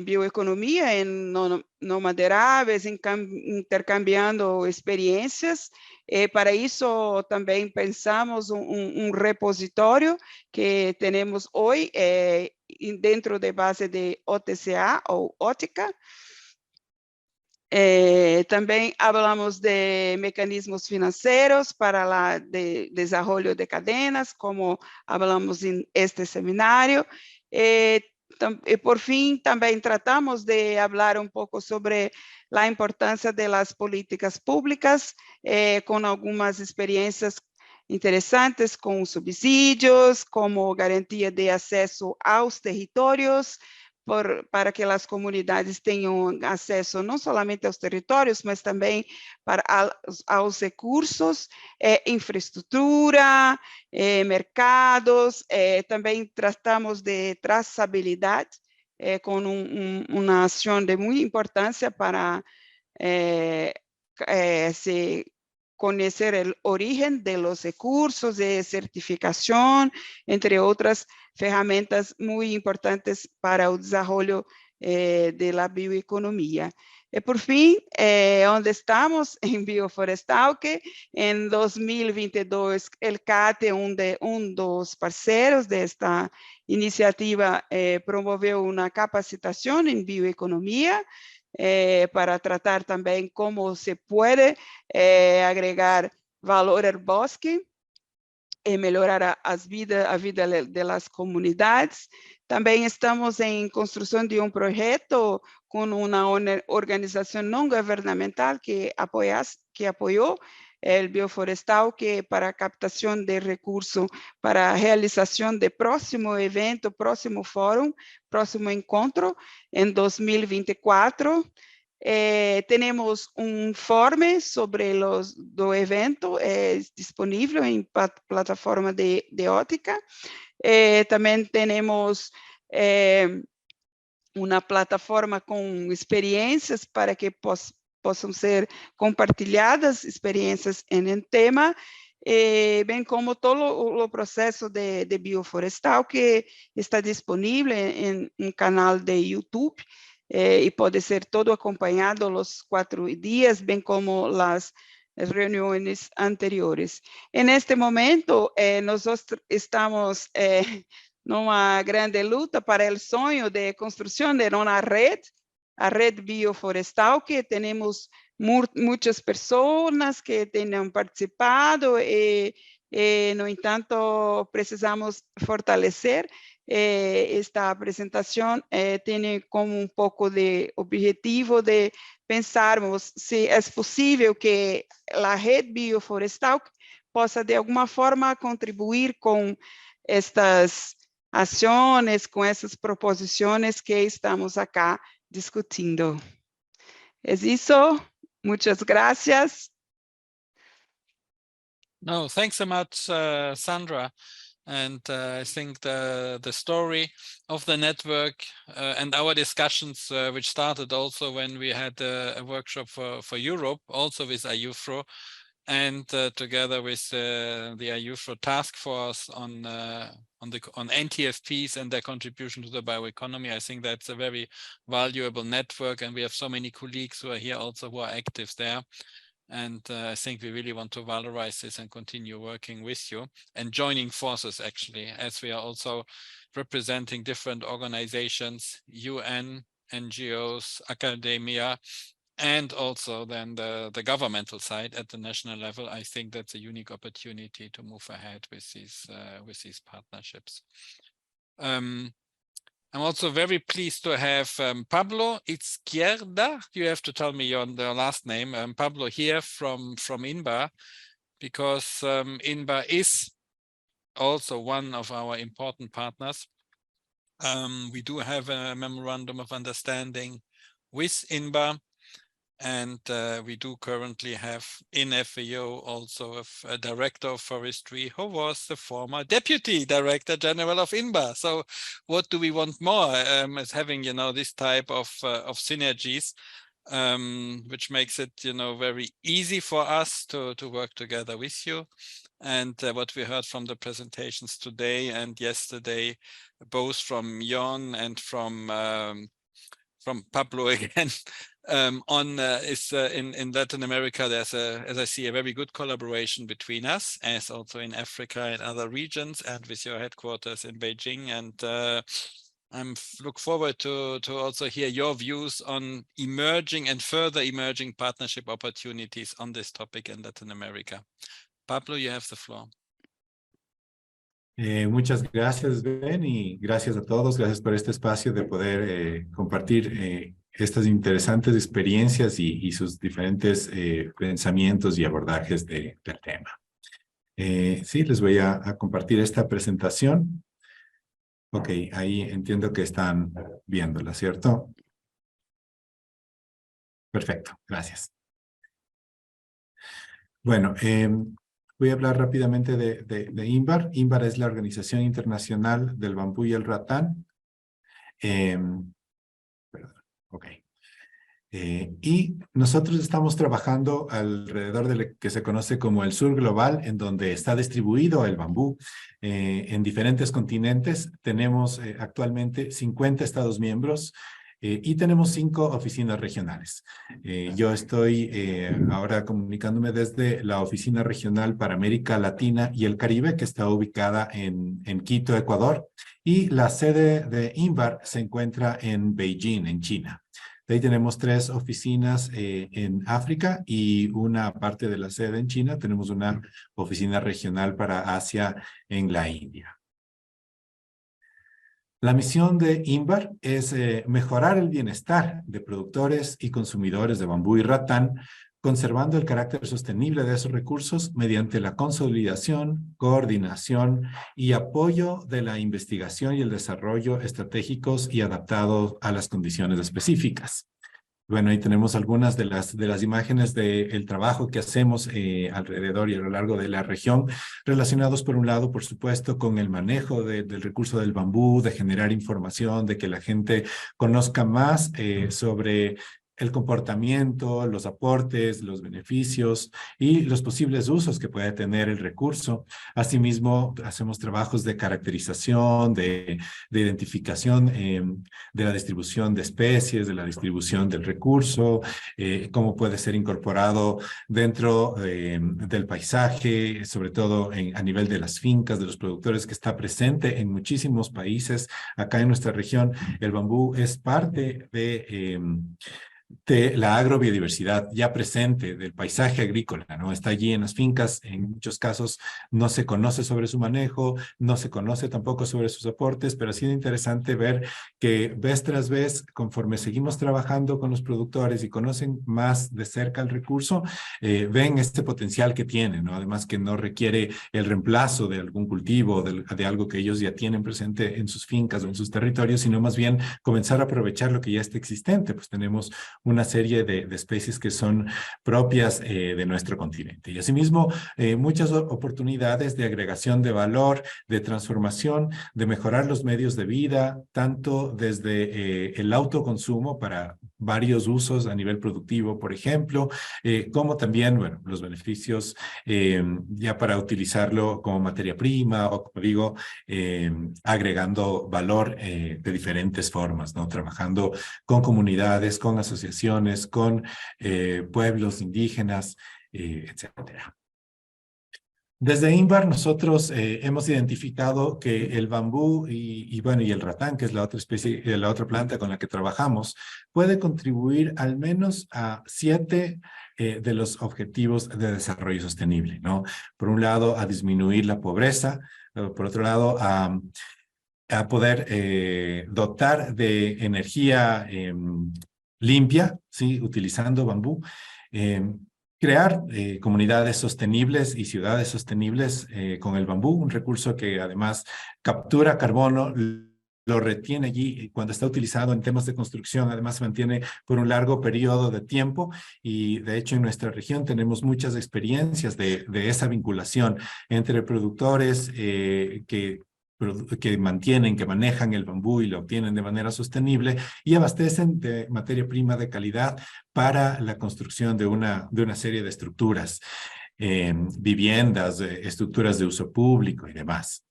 bioeconomia em não madeiráveis, intercambiando experiências. Para isso, também pensamos repositório que temos hoje dentro da base de OTCA ou Ótica. Também falamos de mecanismos financeiros para o desenvolvimento de cadenas, como falamos neste seminário. E por fim, também tratamos de falar pouco sobre a importância das políticas públicas, com algumas experiências interessantes com subsídios, como garantia de acesso aos territórios, para que as comunidades tenham acesso não somente aos territórios, mas também aos recursos, infraestrutura, mercados. Também tratamos de traçabilidade, com uma ação de muita importância para se conhecer a origem dos recursos, de certificação, entre outras ferramentas muito importantes para o desenvolvimento da bioeconomia. E por fim, onde estamos em Bioflorestal, que em 2022 o CAT, dos parceiros desta iniciativa, promoveu uma capacitação em bioeconomia, para tratar também como se pode agregar valor ao bosque e melhorar a vida das comunidades. Também estamos em construção de projeto com uma organização não governamental que apoiou o Bioflorestal, que para a captação de recursos para a realização do próximo evento, próximo fórum, próximo encontro, em 2024. Temos informe sobre do evento, disponível em plataforma de Ótica. Também temos uma plataforma com experiências para que possam ser compartilhadas experiências em tema, bem como todo o processo de bioflorestal que está disponível em um canal de YouTube, e pode ser todo acompanhado os 4 dias, bem como as reuniões anteriores. Neste momento, nós estamos numa grande luta para o sonho de construção de uma rede, a rede bioflorestal, que temos muitas pessoas que tenham participado e, no entanto, precisamos fortalecer. Esta apresentação tem como um pouco de objetivo de pensarmos se é possível que a rede bioflorestal possa, de alguma forma, contribuir com estas ações, com essas proposições que estamos acá discutindo. É isso. Muchas gracias. No, thanks so much, Sandra. And I think the story of the network and our discussions, which started also when we had a workshop for Europe, also with IUFRO, and together with the IUFRO task force on NTFPs and their contribution to the bioeconomy. I think that's a very valuable network, and we have so many colleagues who are here also who are active there. And I think we really want to valorize this and continue working with you and joining forces, actually, as we are also representing different organizations, UN, NGOs, academia, and also then the governmental side at the national level. I think that's a unique opportunity to move ahead with these partnerships. I'm also very pleased to have Pablo Izquierda. You have to tell me your last name. Pablo here from INBA, because INBA is also one of our important partners. We do have a memorandum of understanding with INBA, and we do currently have in FAO also a director of forestry who was the former deputy director general of INBA. So what do we want more as having, this type of synergies, which makes it, very easy for us to work together with you. And what we heard from the presentations today and yesterday, both from Jon and from Pablo again, in Latin America, there's as I see, a very good collaboration between us, as also in Africa and other regions, and with your headquarters in Beijing. And I look forward to also hear your views on emerging and further emerging partnership opportunities on this topic in Latin America. Pablo, you have the floor. Muchas gracias, Ben, y gracias a todos. Gracias por este espacio de poder compartir estas interesantes experiencias y sus diferentes pensamientos y abordajes del tema. Sí, les voy a compartir esta presentación. Ok, ahí entiendo que están viéndola, ¿cierto? Perfecto, gracias. Bueno, voy a hablar rápidamente de INBAR. INBAR es la Organización Internacional del Bambú y el Ratán. Ok. Y nosotros estamos trabajando alrededor de lo que se conoce como el sur global, en donde está distribuido el bambú en diferentes continentes. Tenemos actualmente 50 Estados miembros y tenemos 5 oficinas regionales. Yo estoy ahora comunicándome desde la oficina regional para América Latina y el Caribe, que está ubicada en Quito, Ecuador, y la sede de INBAR se encuentra en Beijing, en China. De ahí tenemos 3 oficinas en África y una parte de la sede en China. Tenemos una oficina regional para Asia en la India. La misión de INBAR es mejorar el bienestar de productores y consumidores de bambú y ratán, conservando el carácter sostenible de esos recursos mediante la consolidación, coordinación y apoyo de la investigación y el desarrollo estratégicos y adaptados a las condiciones específicas. Bueno, ahí tenemos algunas de las imágenes del trabajo que hacemos alrededor y a lo largo de la región, relacionados por un lado, por supuesto, con el manejo del recurso del bambú, de generar información, de que la gente conozca más sobre el comportamiento, los aportes, los beneficios y los posibles usos que puede tener el recurso. Asimismo, hacemos trabajos de caracterización, de identificación de la distribución de especies, de la distribución del recurso, cómo puede ser incorporado dentro del paisaje, sobre todo a nivel de las fincas, de los productores, que está presente en muchísimos países. Acá en nuestra región, el bambú es parte de la agrobiodiversidad ya presente, del paisaje agrícola, ¿no? Está allí en las fincas, en muchos casos no se conoce sobre su manejo, no se conoce tampoco sobre sus aportes, pero ha sido interesante ver que vez tras vez, conforme seguimos trabajando con los productores y conocen más de cerca el recurso, ven este potencial que tiene, ¿no? Además que no requiere el reemplazo de algún cultivo, de algo que ellos ya tienen presente en sus fincas o en sus territorios, sino más bien comenzar a aprovechar lo que ya está existente. Pues tenemos una serie de especies que son propias de nuestro continente. Y asimismo, muchas oportunidades de agregación de valor, de transformación, de mejorar los medios de vida, tanto desde el autoconsumo para varios usos a nivel productivo, por ejemplo, como también, bueno, los beneficios ya para utilizarlo como materia prima o, como digo, agregando valor de diferentes formas, ¿no? Trabajando con comunidades, con asociaciones, con pueblos indígenas, etcétera. Desde INVAR nosotros hemos identificado que el bambú y el ratán, que es la otra especie, la otra planta con la que trabajamos, puede contribuir al menos a 7 de los objetivos de desarrollo sostenible, ¿no? Por un lado, a disminuir la pobreza, por otro lado, a poder dotar de energía limpia, ¿sí? Utilizando bambú, crear comunidades sostenibles y ciudades sostenibles con el bambú, un recurso que además captura carbono, lo retiene allí y cuando está utilizado en temas de construcción, además se mantiene por un largo periodo de tiempo y de hecho en nuestra región tenemos muchas experiencias de esa vinculación entre productores que mantienen, que manejan el bambú y lo obtienen de manera sostenible y abastecen de materia prima de calidad para la construcción de una serie de estructuras, viviendas, estructuras de uso público y demás.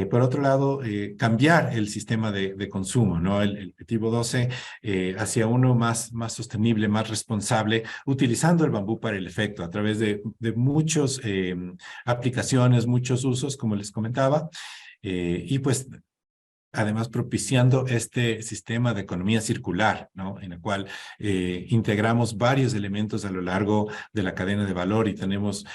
Por otro lado, cambiar el sistema de consumo, ¿no? El objetivo 12 hacia uno más sostenible, más responsable, utilizando el bambú para el efecto, a través de muchas aplicaciones, muchos usos, como les comentaba, y pues además propiciando este sistema de economía circular, ¿no? En el cual integramos varios elementos a lo largo de la cadena de valor y tenemos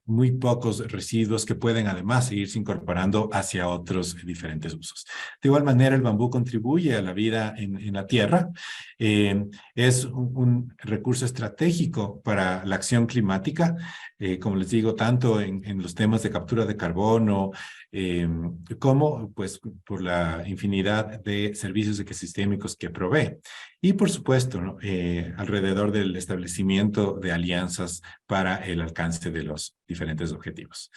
muy pocos residuos que pueden además seguirse incorporando hacia otros diferentes usos. De igual manera, el bambú contribuye a la vida en la tierra. Es un recurso estratégico para la acción climática, como les digo, tanto en los temas de captura de carbono, como pues por la infinidad de servicios ecosistémicos que provee. Y por supuesto, ¿no? Alrededor del establecimiento de alianzas para el alcance de los diferentes objetivos.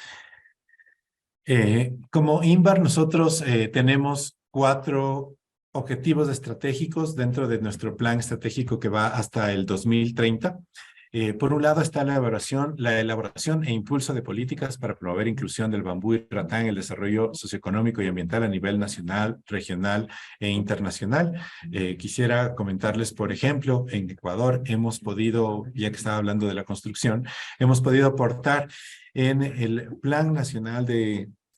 Como INVAR, nosotros tenemos 4 objetivos estratégicos dentro de nuestro plan estratégico que va hasta el 2030. Por un lado está la elaboración e impulso de políticas para promover inclusión del bambú y ratán en el desarrollo socioeconómico y ambiental a nivel nacional, regional e internacional. Quisiera comentarles, por ejemplo, en Ecuador hemos podido, ya que estaba hablando de la construcción, hemos podido aportar en el Plan Nacional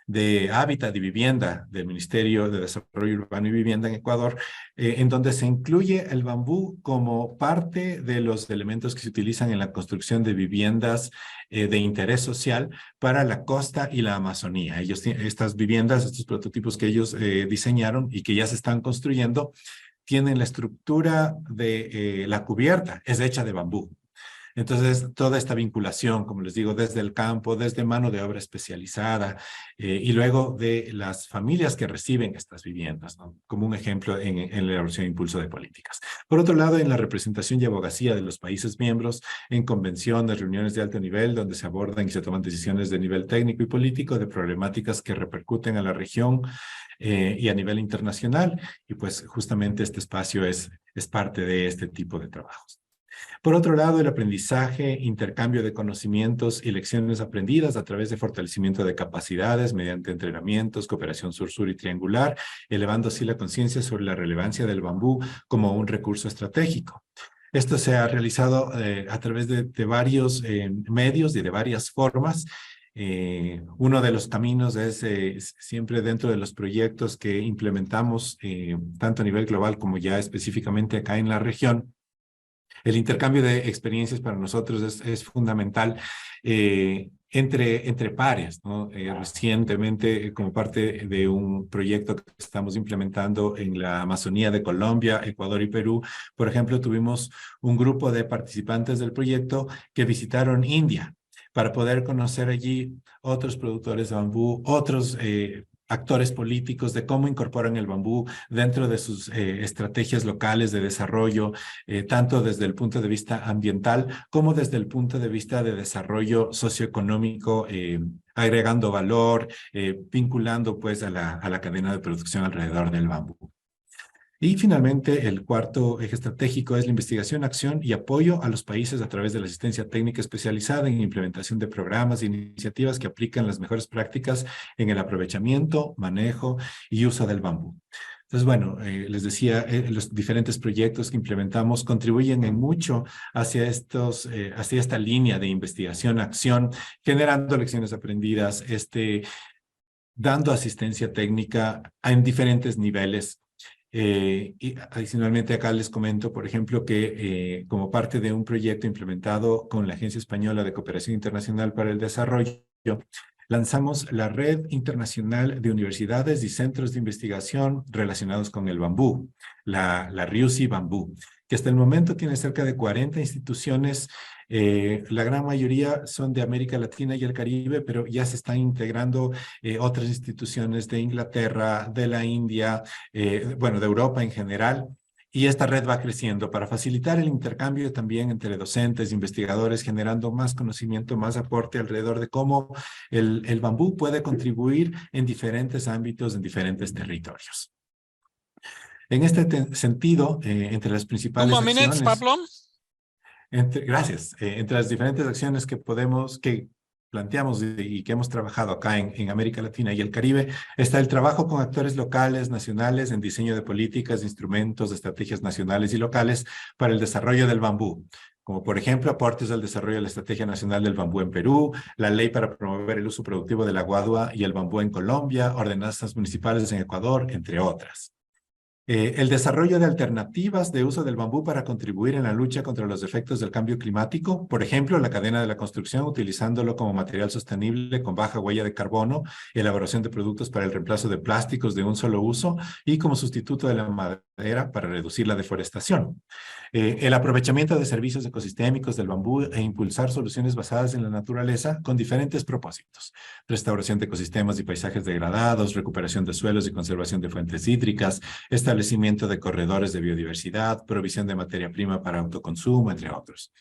de Hábitat y Vivienda del Ministerio de Desarrollo Urbano y Vivienda en Ecuador, en donde se incluye el bambú como parte de los elementos que se utilizan en la construcción de viviendas de interés social para la costa y la Amazonía. Estas viviendas, estos prototipos que ellos diseñaron y que ya se están construyendo, tienen la estructura de la cubierta, es hecha de bambú. Entonces, toda esta vinculación, como les digo, desde el campo, desde mano de obra especializada y luego de las familias que reciben estas viviendas, ¿no? Como un ejemplo en la elaboración e impulso de políticas. Por otro lado, en la representación y abogacía de los países miembros, en convenciones, reuniones de alto nivel, donde se abordan y se toman decisiones de nivel técnico y político de problemáticas que repercuten a la región y a nivel internacional. Y pues justamente este espacio es parte de este tipo de trabajos. Por otro lado, el aprendizaje, intercambio de conocimientos y lecciones aprendidas a través de fortalecimiento de capacidades mediante entrenamientos, cooperación sur-sur y triangular, elevando así la conciencia sobre la relevancia del bambú como un recurso estratégico. Esto se ha realizado a través de varios medios y de varias formas. Uno de los caminos es siempre dentro de los proyectos que implementamos tanto a nivel global como ya específicamente acá en la región. El intercambio de experiencias para nosotros es fundamental entre pares, ¿no? Recientemente, como parte de un proyecto que estamos implementando en la Amazonía de Colombia, Ecuador y Perú, por ejemplo, tuvimos un grupo de participantes del proyecto que visitaron India para poder conocer allí otros productores de bambú, otros actores políticos, de cómo incorporan el bambú dentro de sus estrategias locales de desarrollo, tanto desde el punto de vista ambiental como desde el punto de vista de desarrollo socioeconómico, agregando valor, vinculando pues a la cadena de producción alrededor del bambú. Y finalmente, el cuarto eje estratégico es la investigación, acción y apoyo a los países a través de la asistencia técnica especializada en implementación de programas e iniciativas que aplican las mejores prácticas en el aprovechamiento, manejo y uso del bambú. Entonces, bueno, les decía, los diferentes proyectos que implementamos contribuyen en mucho hacia esta línea de investigación, acción, generando lecciones aprendidas, dando asistencia técnica en diferentes niveles. Y adicionalmente acá les comento, por ejemplo, que como parte de un proyecto implementado con la Agencia Española de Cooperación Internacional para el Desarrollo, lanzamos la Red Internacional de Universidades y Centros de Investigación relacionados con el bambú, la RIUSI Bambú, que hasta el momento tiene cerca de 40 instituciones. La gran mayoría son de América Latina y el Caribe, pero ya se están integrando otras instituciones de Inglaterra, de la India, bueno, de Europa en general. Y esta red va creciendo para facilitar el intercambio también entre docentes, investigadores, generando más conocimiento, más aporte alrededor de cómo el bambú puede contribuir en diferentes ámbitos, en diferentes territorios. En este sentido, entre las principales acciones... Pablo. Gracias. Entre las diferentes acciones que planteamos y que hemos trabajado acá en América Latina y el Caribe, está el trabajo con actores locales, nacionales, en diseño de políticas, instrumentos, estrategias nacionales y locales para el desarrollo del bambú, como por ejemplo aportes al desarrollo de la Estrategia Nacional del Bambú en Perú, la Ley para promover el uso productivo de la guadua y el bambú en Colombia, ordenanzas municipales en Ecuador, entre otras. El desarrollo de alternativas de uso del bambú para contribuir en la lucha contra los efectos del cambio climático, por ejemplo, la cadena de la construcción, utilizándolo como material sostenible con baja huella de carbono, elaboración de productos para el reemplazo de plásticos de un solo uso y como sustituto de la madera para reducir la deforestación. El aprovechamiento de servicios ecosistémicos del bambú e impulsar soluciones basadas en la naturaleza con diferentes propósitos. Restauración de ecosistemas y paisajes degradados, recuperación de suelos y conservación de fuentes hídricas, establecimiento de corredores de biodiversidad, provisión de materia prima para autoconsumo, entre otros.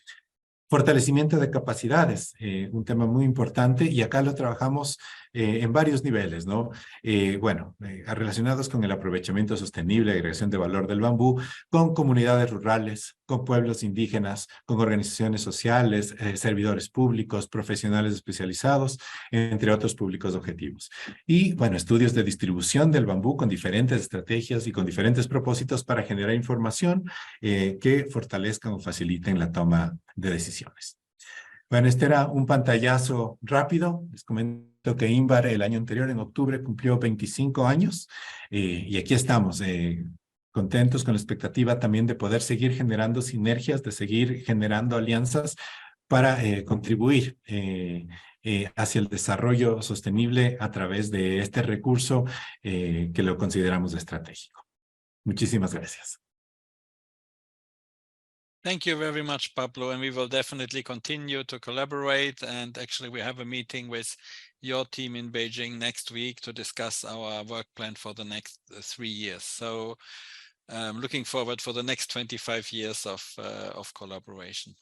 Fortalecimiento de capacidades, un tema muy importante, y acá lo trabajamos en varios niveles, ¿no? Relacionados con el aprovechamiento sostenible, agregación de valor del bambú, con comunidades rurales, con pueblos indígenas, con organizaciones sociales, servidores públicos, profesionales especializados, entre otros públicos objetivos. Y, bueno, estudios de distribución del bambú con diferentes estrategias y con diferentes propósitos para generar información que fortalezcan o faciliten la toma de decisiones. Bueno, este era un pantallazo rápido. Les comento que INVAR el año anterior, en octubre, cumplió 25 años y aquí estamos contentos con la expectativa también de poder seguir generando sinergias, de seguir generando alianzas para contribuir hacia el desarrollo sostenible a través de este recurso que lo consideramos estratégico. Muchísimas gracias. Thank you very much, Pablo, and we will definitely continue to collaborate. And actually, we have a meeting with your team in Beijing next week to discuss our work plan for the next 3 years. So looking forward for the next 25 years of collaboration.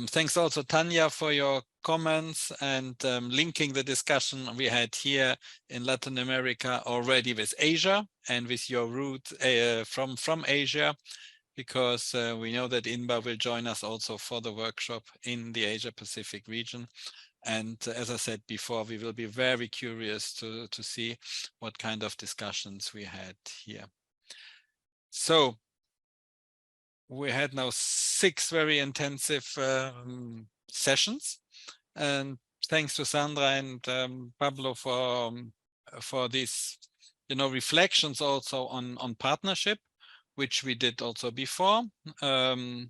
Thanks also, Tanya, for your comments and linking the discussion we had here in Latin America already with Asia and with your route from Asia, because we know that Inba will join us also for the workshop in the Asia Pacific region. And as I said before, we will be very curious to see what kind of discussions we had here. So we had now 6 very intensive sessions, and thanks to Sandra and Pablo for these, reflections also on partnership, which we did also before, and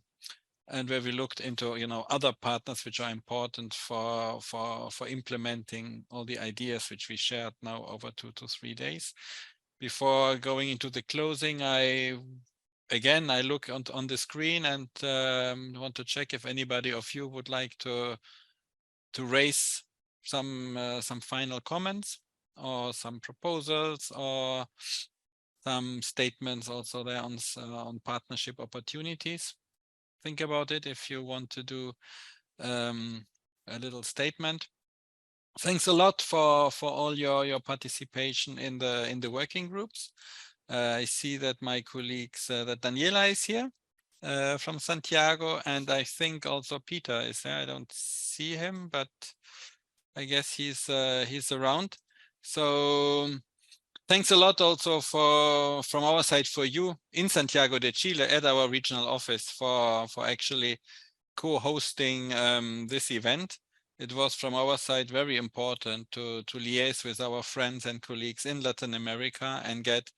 where we looked into, other partners which are important for implementing all the ideas which we shared now over 2 to 3 days. Before going into the closing, I look on the screen and want to check if anybody of you would like to raise some final comments or some proposals or some statements also there on partnership opportunities. Think about it if you want to do a little statement. Thanks a lot for all your participation in the working groups. I see that my colleagues, that Daniela is here from Santiago, and I think also Peter is there. I don't see him, but I guess he's around. So thanks a lot also from our side for you in Santiago de Chile at our regional office for actually co-hosting this event. It was from our side very important to liaise with our friends and colleagues in Latin America and get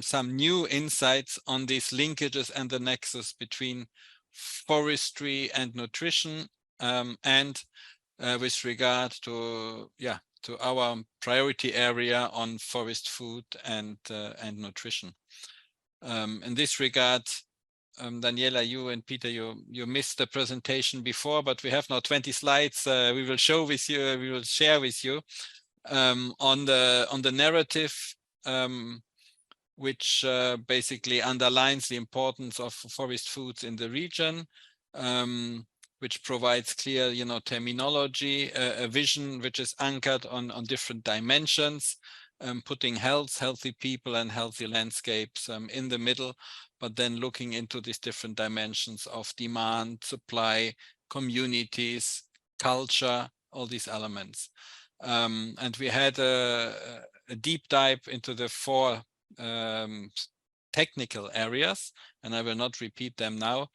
some new insights on these linkages and the nexus between forestry and nutrition, and with regard to our priority area on forest food and nutrition. In this regard, Daniela, you and Peter, you missed the presentation before, but we have now 20 slides. We will share with you on the narrative, which basically underlines the importance of forest foods in the region, which provides clear, terminology, a vision which is anchored on different dimensions, putting healthy people and healthy landscapes in the middle, but then looking into these different dimensions of demand, supply, communities, culture, all these elements. And we had a deep dive into the 4 technical areas, and I will not repeat them now,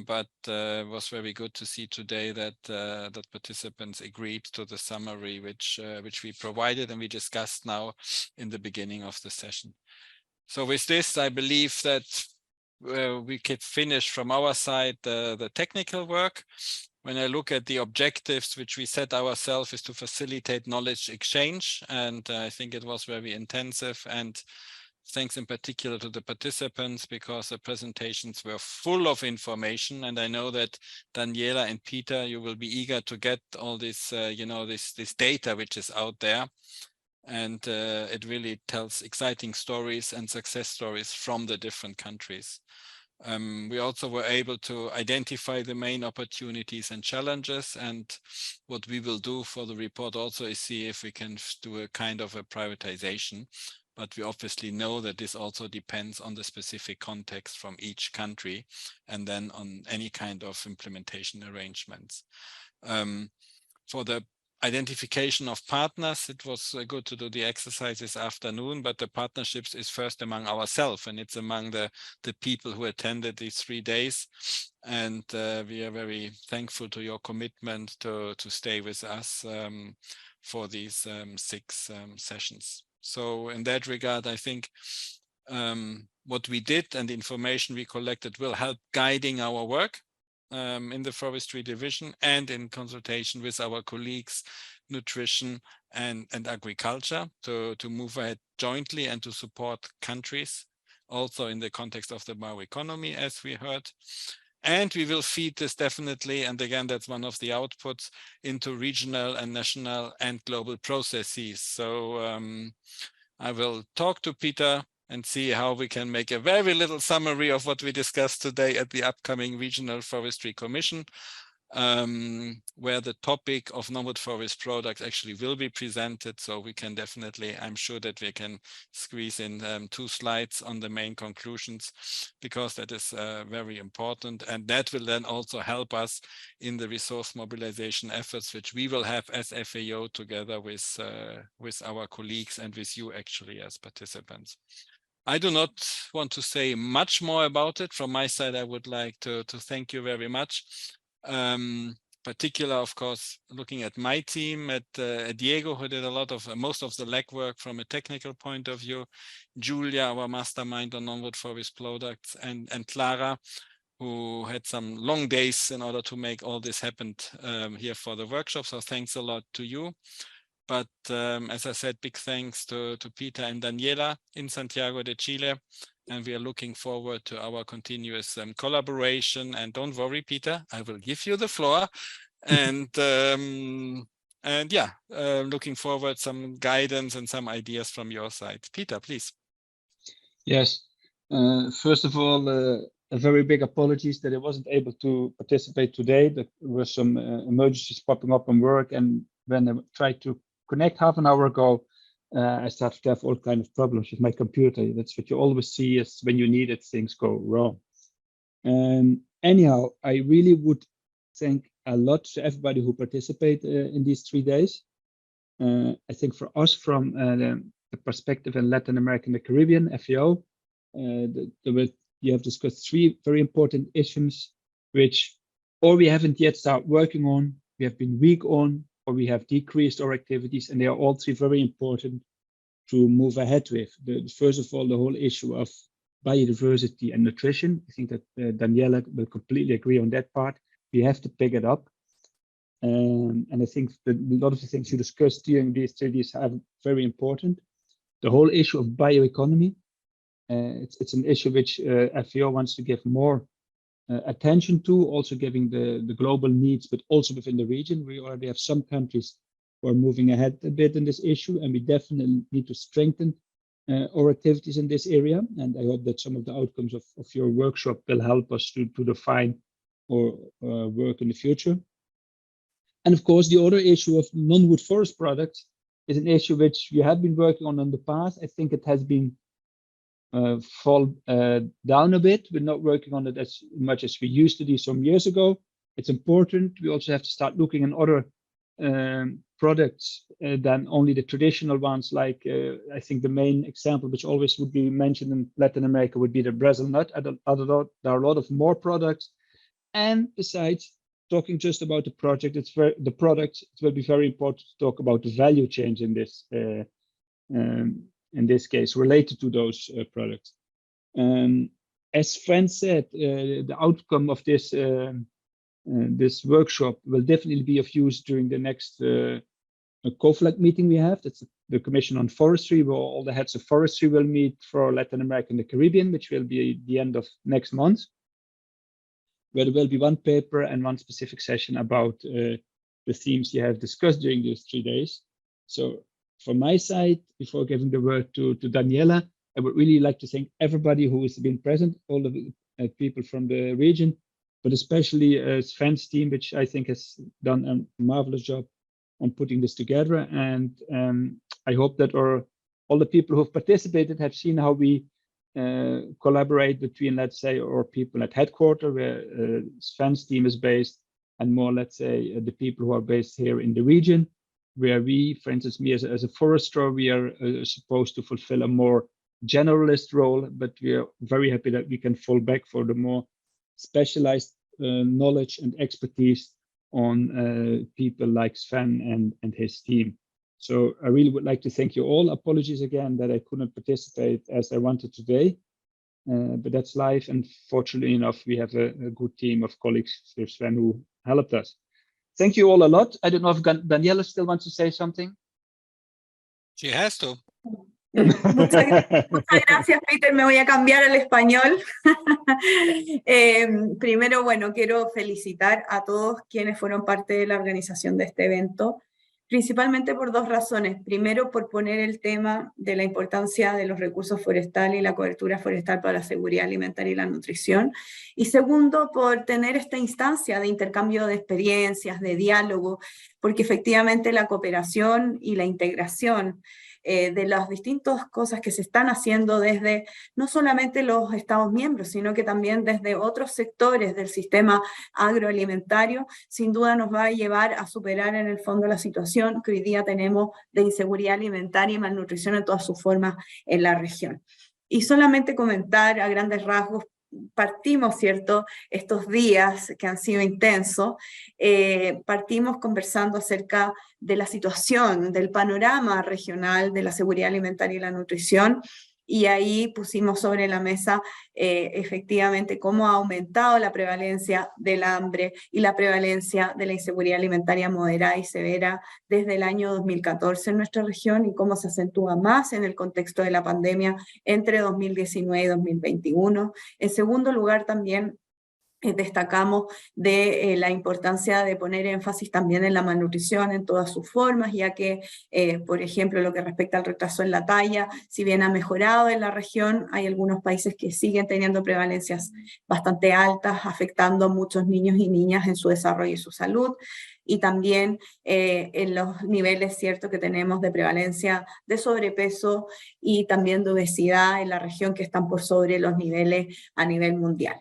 but it was very good to see today that participants agreed to the summary which we provided and we discussed now in the beginning of the session. So with this, I believe that we could finish from our side the technical work. When I look at the objectives which we set ourselves is to facilitate knowledge exchange, and I think it was very intensive, and thanks in particular to the participants because the presentations were full of information, and I know that Daniela and Peter, you will be eager to get all this, this data which is out there, and it really tells exciting stories and success stories from the different countries. We also were able to identify the main opportunities and challenges, and what we will do for the report also is see if we can do a kind of a prioritization. But we obviously know that this also depends on the specific context from each country and then on any kind of implementation arrangements. For the identification of partners, it was good to do the exercise this afternoon, but the partnerships is first among ourselves, and it's among the people who attended these 3 days. And we are very thankful to your commitment to stay with us for these 6 sessions. So in that regard, I think what we did and the information we collected will help guiding our work in the forestry division and in consultation with our colleagues, nutrition and agriculture to move ahead jointly and to support countries also in the context of the bioeconomy, as we heard. And we will feed this definitely, and again, that's one of the outputs, into regional and national and global processes. So I will talk to Peter and see how we can make a very little summary of what we discussed today at the upcoming Regional Forestry Commission, where the topic of non-wood forest products actually will be presented. So we can definitely, I'm sure that we can squeeze in 2 slides on the main conclusions, because that is very important. And that will then also help us in the resource mobilization efforts, which we will have as FAO together with our colleagues and with you actually as participants. I do not want to say much more about it. From my side, I would like to thank you very much. Particular, of course, looking at my team, at Diego, who did a lot of most of the legwork from a technical point of view, Julia, our mastermind on non-wood forest products, and Clara, who had some long days in order to make all this happen here for the workshop. So thanks a lot to you. But as I said, big thanks to Peter and Daniela in Santiago de Chile. And we are looking forward to our continuous collaboration. And don't worry, Peter, I will give you the floor. And yeah, looking forward some guidance and some ideas from your side. Peter, please. Yes. First of all, a very big apologies that I wasn't able to participate today. There were some emergencies popping up on work, and when I tried to connect half an hour ago, I started to have all kinds of problems with my computer. That's what you always see, is when you need it, things go wrong. Anyhow, I really would thank a lot to everybody who participated in these 3 days. I think for us, from the perspective in Latin America and the Caribbean, FAO, you have discussed 3 very important issues, which or we haven't yet started working on, we have been weak on, or we have decreased our activities, and they are all 3 very important to move ahead with. First of all, the whole issue of biodiversity and nutrition. I think that Daniela will completely agree on that part. We have to pick it up. And I think that a lot of the things you discussed during these studies are very important. The whole issue of bioeconomy, it's an issue which FAO wants to give more attention to, also giving the global needs, but also within the region. We already have some countries who are moving ahead a bit in this issue, and we definitely need to strengthen our activities in this area. And I hope that some of the outcomes of your workshop will help us to define our work in the future. And of course, the other issue of non-wood forest products is an issue which we have been working on in the past. I think it has been fall down a bit. We're not working on it as much as we used to do some years ago. It's important. We also have to start looking at other products than only the traditional ones. Like I think the main example, which always would be mentioned in Latin America, would be the Brazil nut. There are a lot of more products. And besides talking just about the project, the product, it will be very important to talk about the value chain in this case, related to those products. As Sven said, the outcome of this this workshop will definitely be of use during the next COFLAC meeting we have. That's the Commission on Forestry, where all the heads of forestry will meet for Latin America and the Caribbean, which will be the end of next month, where there will be one paper and one specific session about the themes you have discussed during these 3 days. So from my side, before giving the word to Daniela, I would really like to thank everybody who has been present, all the people from the region, but especially Sven's team, which I think has done a marvelous job on putting this together. And I hope that all the people who have participated have seen how we collaborate between, let's say, our people at headquarters, where Sven's team is based, and more, let's say, the people who are based here in the region, where we, for instance, me as a forester, we are supposed to fulfill a more generalist role, but we are very happy that we can fall back for the more specialized knowledge and expertise on people like Sven and his team. So I really would like to thank you all. Apologies again that I couldn't participate as I wanted today, but that's life. And fortunately enough, we have a good team of colleagues with Sven who helped us. Thank you all a lot. I don't know if Daniela still wants to say something. She has to. Muchas gracias, Peter. Me voy a cambiar al español. Primero, bueno, quiero felicitar a todos quienes fueron parte de la organización de este evento, principalmente por dos razones. Primero, por poner el tema de la importancia de los recursos forestales y la cobertura forestal para la seguridad alimentaria y la nutrición. Y segundo, por tener esta instancia de intercambio de experiencias, de diálogo, porque efectivamente la cooperación y la integración de las distintas cosas que se están haciendo desde no solamente los Estados miembros, sino que también desde otros sectores del sistema agroalimentario, sin duda nos va a llevar a superar en el fondo la situación que hoy día tenemos de inseguridad alimentaria y malnutrición en todas sus formas en la región. Y solamente comentar a grandes rasgos, partimos, ¿cierto?, estos días que han sido intensos, partimos conversando acerca de la situación, del panorama regional de la seguridad alimentaria y la nutrición, y ahí pusimos sobre la mesa efectivamente cómo ha aumentado la prevalencia del hambre y la prevalencia de la inseguridad alimentaria moderada y severa desde el año 2014 en nuestra región y cómo se acentúa más en el contexto de la pandemia entre 2019 y 2021. En segundo lugar, también destacamos de la importancia de poner énfasis también en la malnutrición en todas sus formas, ya que, por ejemplo, lo que respecta al retraso en la talla, si bien ha mejorado en la región, hay algunos países que siguen teniendo prevalencias bastante altas, afectando a muchos niños y niñas en su desarrollo y su salud, y también en los niveles, ¿cierto?, que tenemos de prevalencia de sobrepeso y también de obesidad en la región, que están por sobre los niveles a nivel mundial.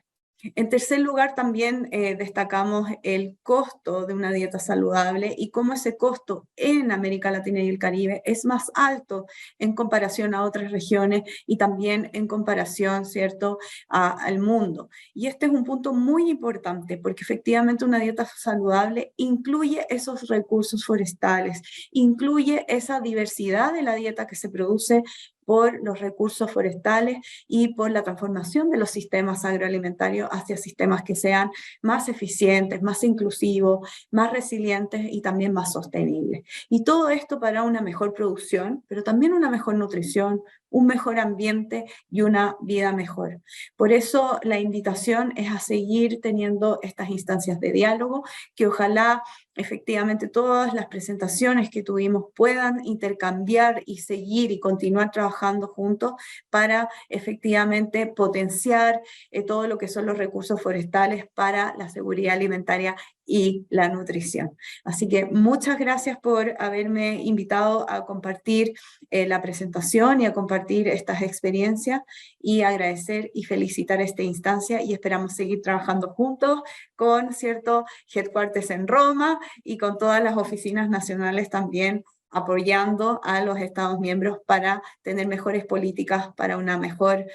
En tercer lugar, también destacamos el costo de una dieta saludable y cómo ese costo en América Latina y el Caribe es más alto en comparación a otras regiones y también en comparación, ¿cierto?, al mundo. Y este es un punto muy importante porque efectivamente una dieta saludable incluye esos recursos forestales, incluye esa diversidad de la dieta que se produce por los recursos forestales y por la transformación de los sistemas agroalimentarios hacia sistemas que sean más eficientes, más inclusivos, más resilientes y también más sostenibles. Y todo esto para una mejor producción, pero también una mejor nutrición, un mejor ambiente y una vida mejor. Por eso la invitación es a seguir teniendo estas instancias de diálogo, que ojalá efectivamente todas las presentaciones que tuvimos puedan intercambiar y seguir y continuar trabajando juntos para efectivamente potenciar todo lo que son los recursos forestales para la seguridad alimentaria y la nutrición. Así que muchas gracias por haberme invitado a compartir la presentación y a compartir estas experiencias, y agradecer y felicitar esta instancia, y esperamos seguir trabajando juntos con cierto headquarters en Roma y con todas las oficinas nacionales también apoyando a los Estados miembros para tener mejores políticas para una mejor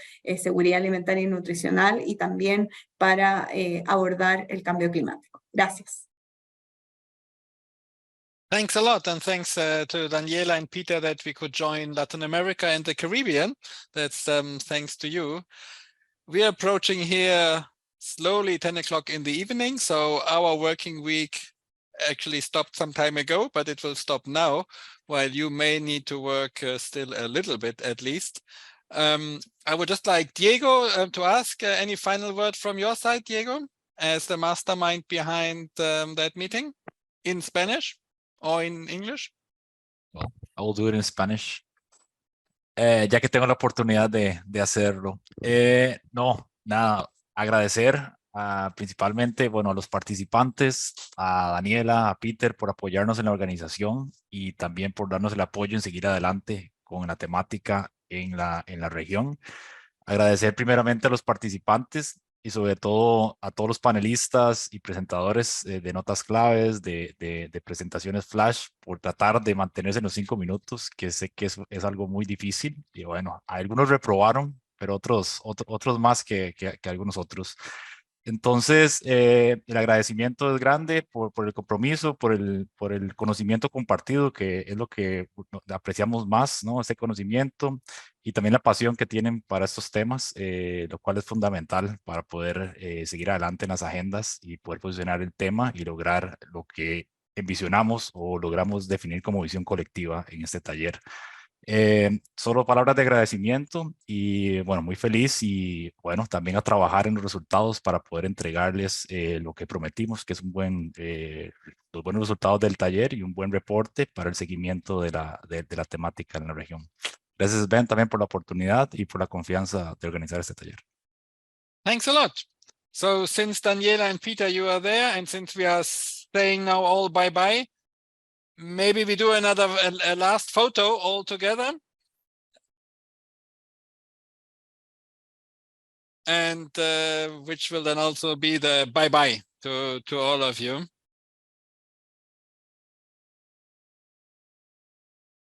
seguridad alimentaria y nutricional y también para abordar el cambio climático. Gracias. Thanks a lot, and thanks to Daniela and Peter that we could join Latin America and the Caribbean. That's thanks to you. We are approaching here slowly 10 o'clock in the evening, so our working week actually stopped some time ago, but it will stop now, while you may need to work still a little bit at least. I would just like Diego to ask any final word from your side, Diego, as the mastermind behind that meeting, in Spanish or in English? Well, I will do it in Spanish. Ya que tengo la oportunidad de hacerlo. No, nada, agradecer principalmente, bueno, a los participantes, a Daniela, a Peter por apoyarnos en la organización y también por darnos el apoyo en seguir adelante con la temática en la región. Agradecer primeramente a los participantes y sobre todo a todos los panelistas y presentadores de notas claves, de presentaciones flash, por tratar de mantenerse en los 5 minutos, que sé que es algo muy difícil. Y bueno, algunos reprobaron, pero otros más que algunos otros. Entonces, el agradecimiento es grande por el compromiso, por el conocimiento compartido, que es lo que apreciamos más, ¿no? Ese conocimiento y también la pasión que tienen para estos temas, lo cual es fundamental para poder seguir adelante en las agendas y poder posicionar el tema y lograr lo que envisionamos o logramos definir como visión colectiva en este taller. Solo palabras de agradecimiento y bueno, muy feliz y bueno, también a trabajar en los resultados para poder entregarles lo que prometimos, que es los buenos resultados del taller y un buen reporte para el seguimiento de la temática en la región. Gracias, Ben, también por la oportunidad y por la confianza de organizar este taller. Thanks a lot. So since Daniela and Peter, you are there, and since we are saying now all bye-bye, maybe we do a last photo all together. And which will then also be the bye-bye to all of you.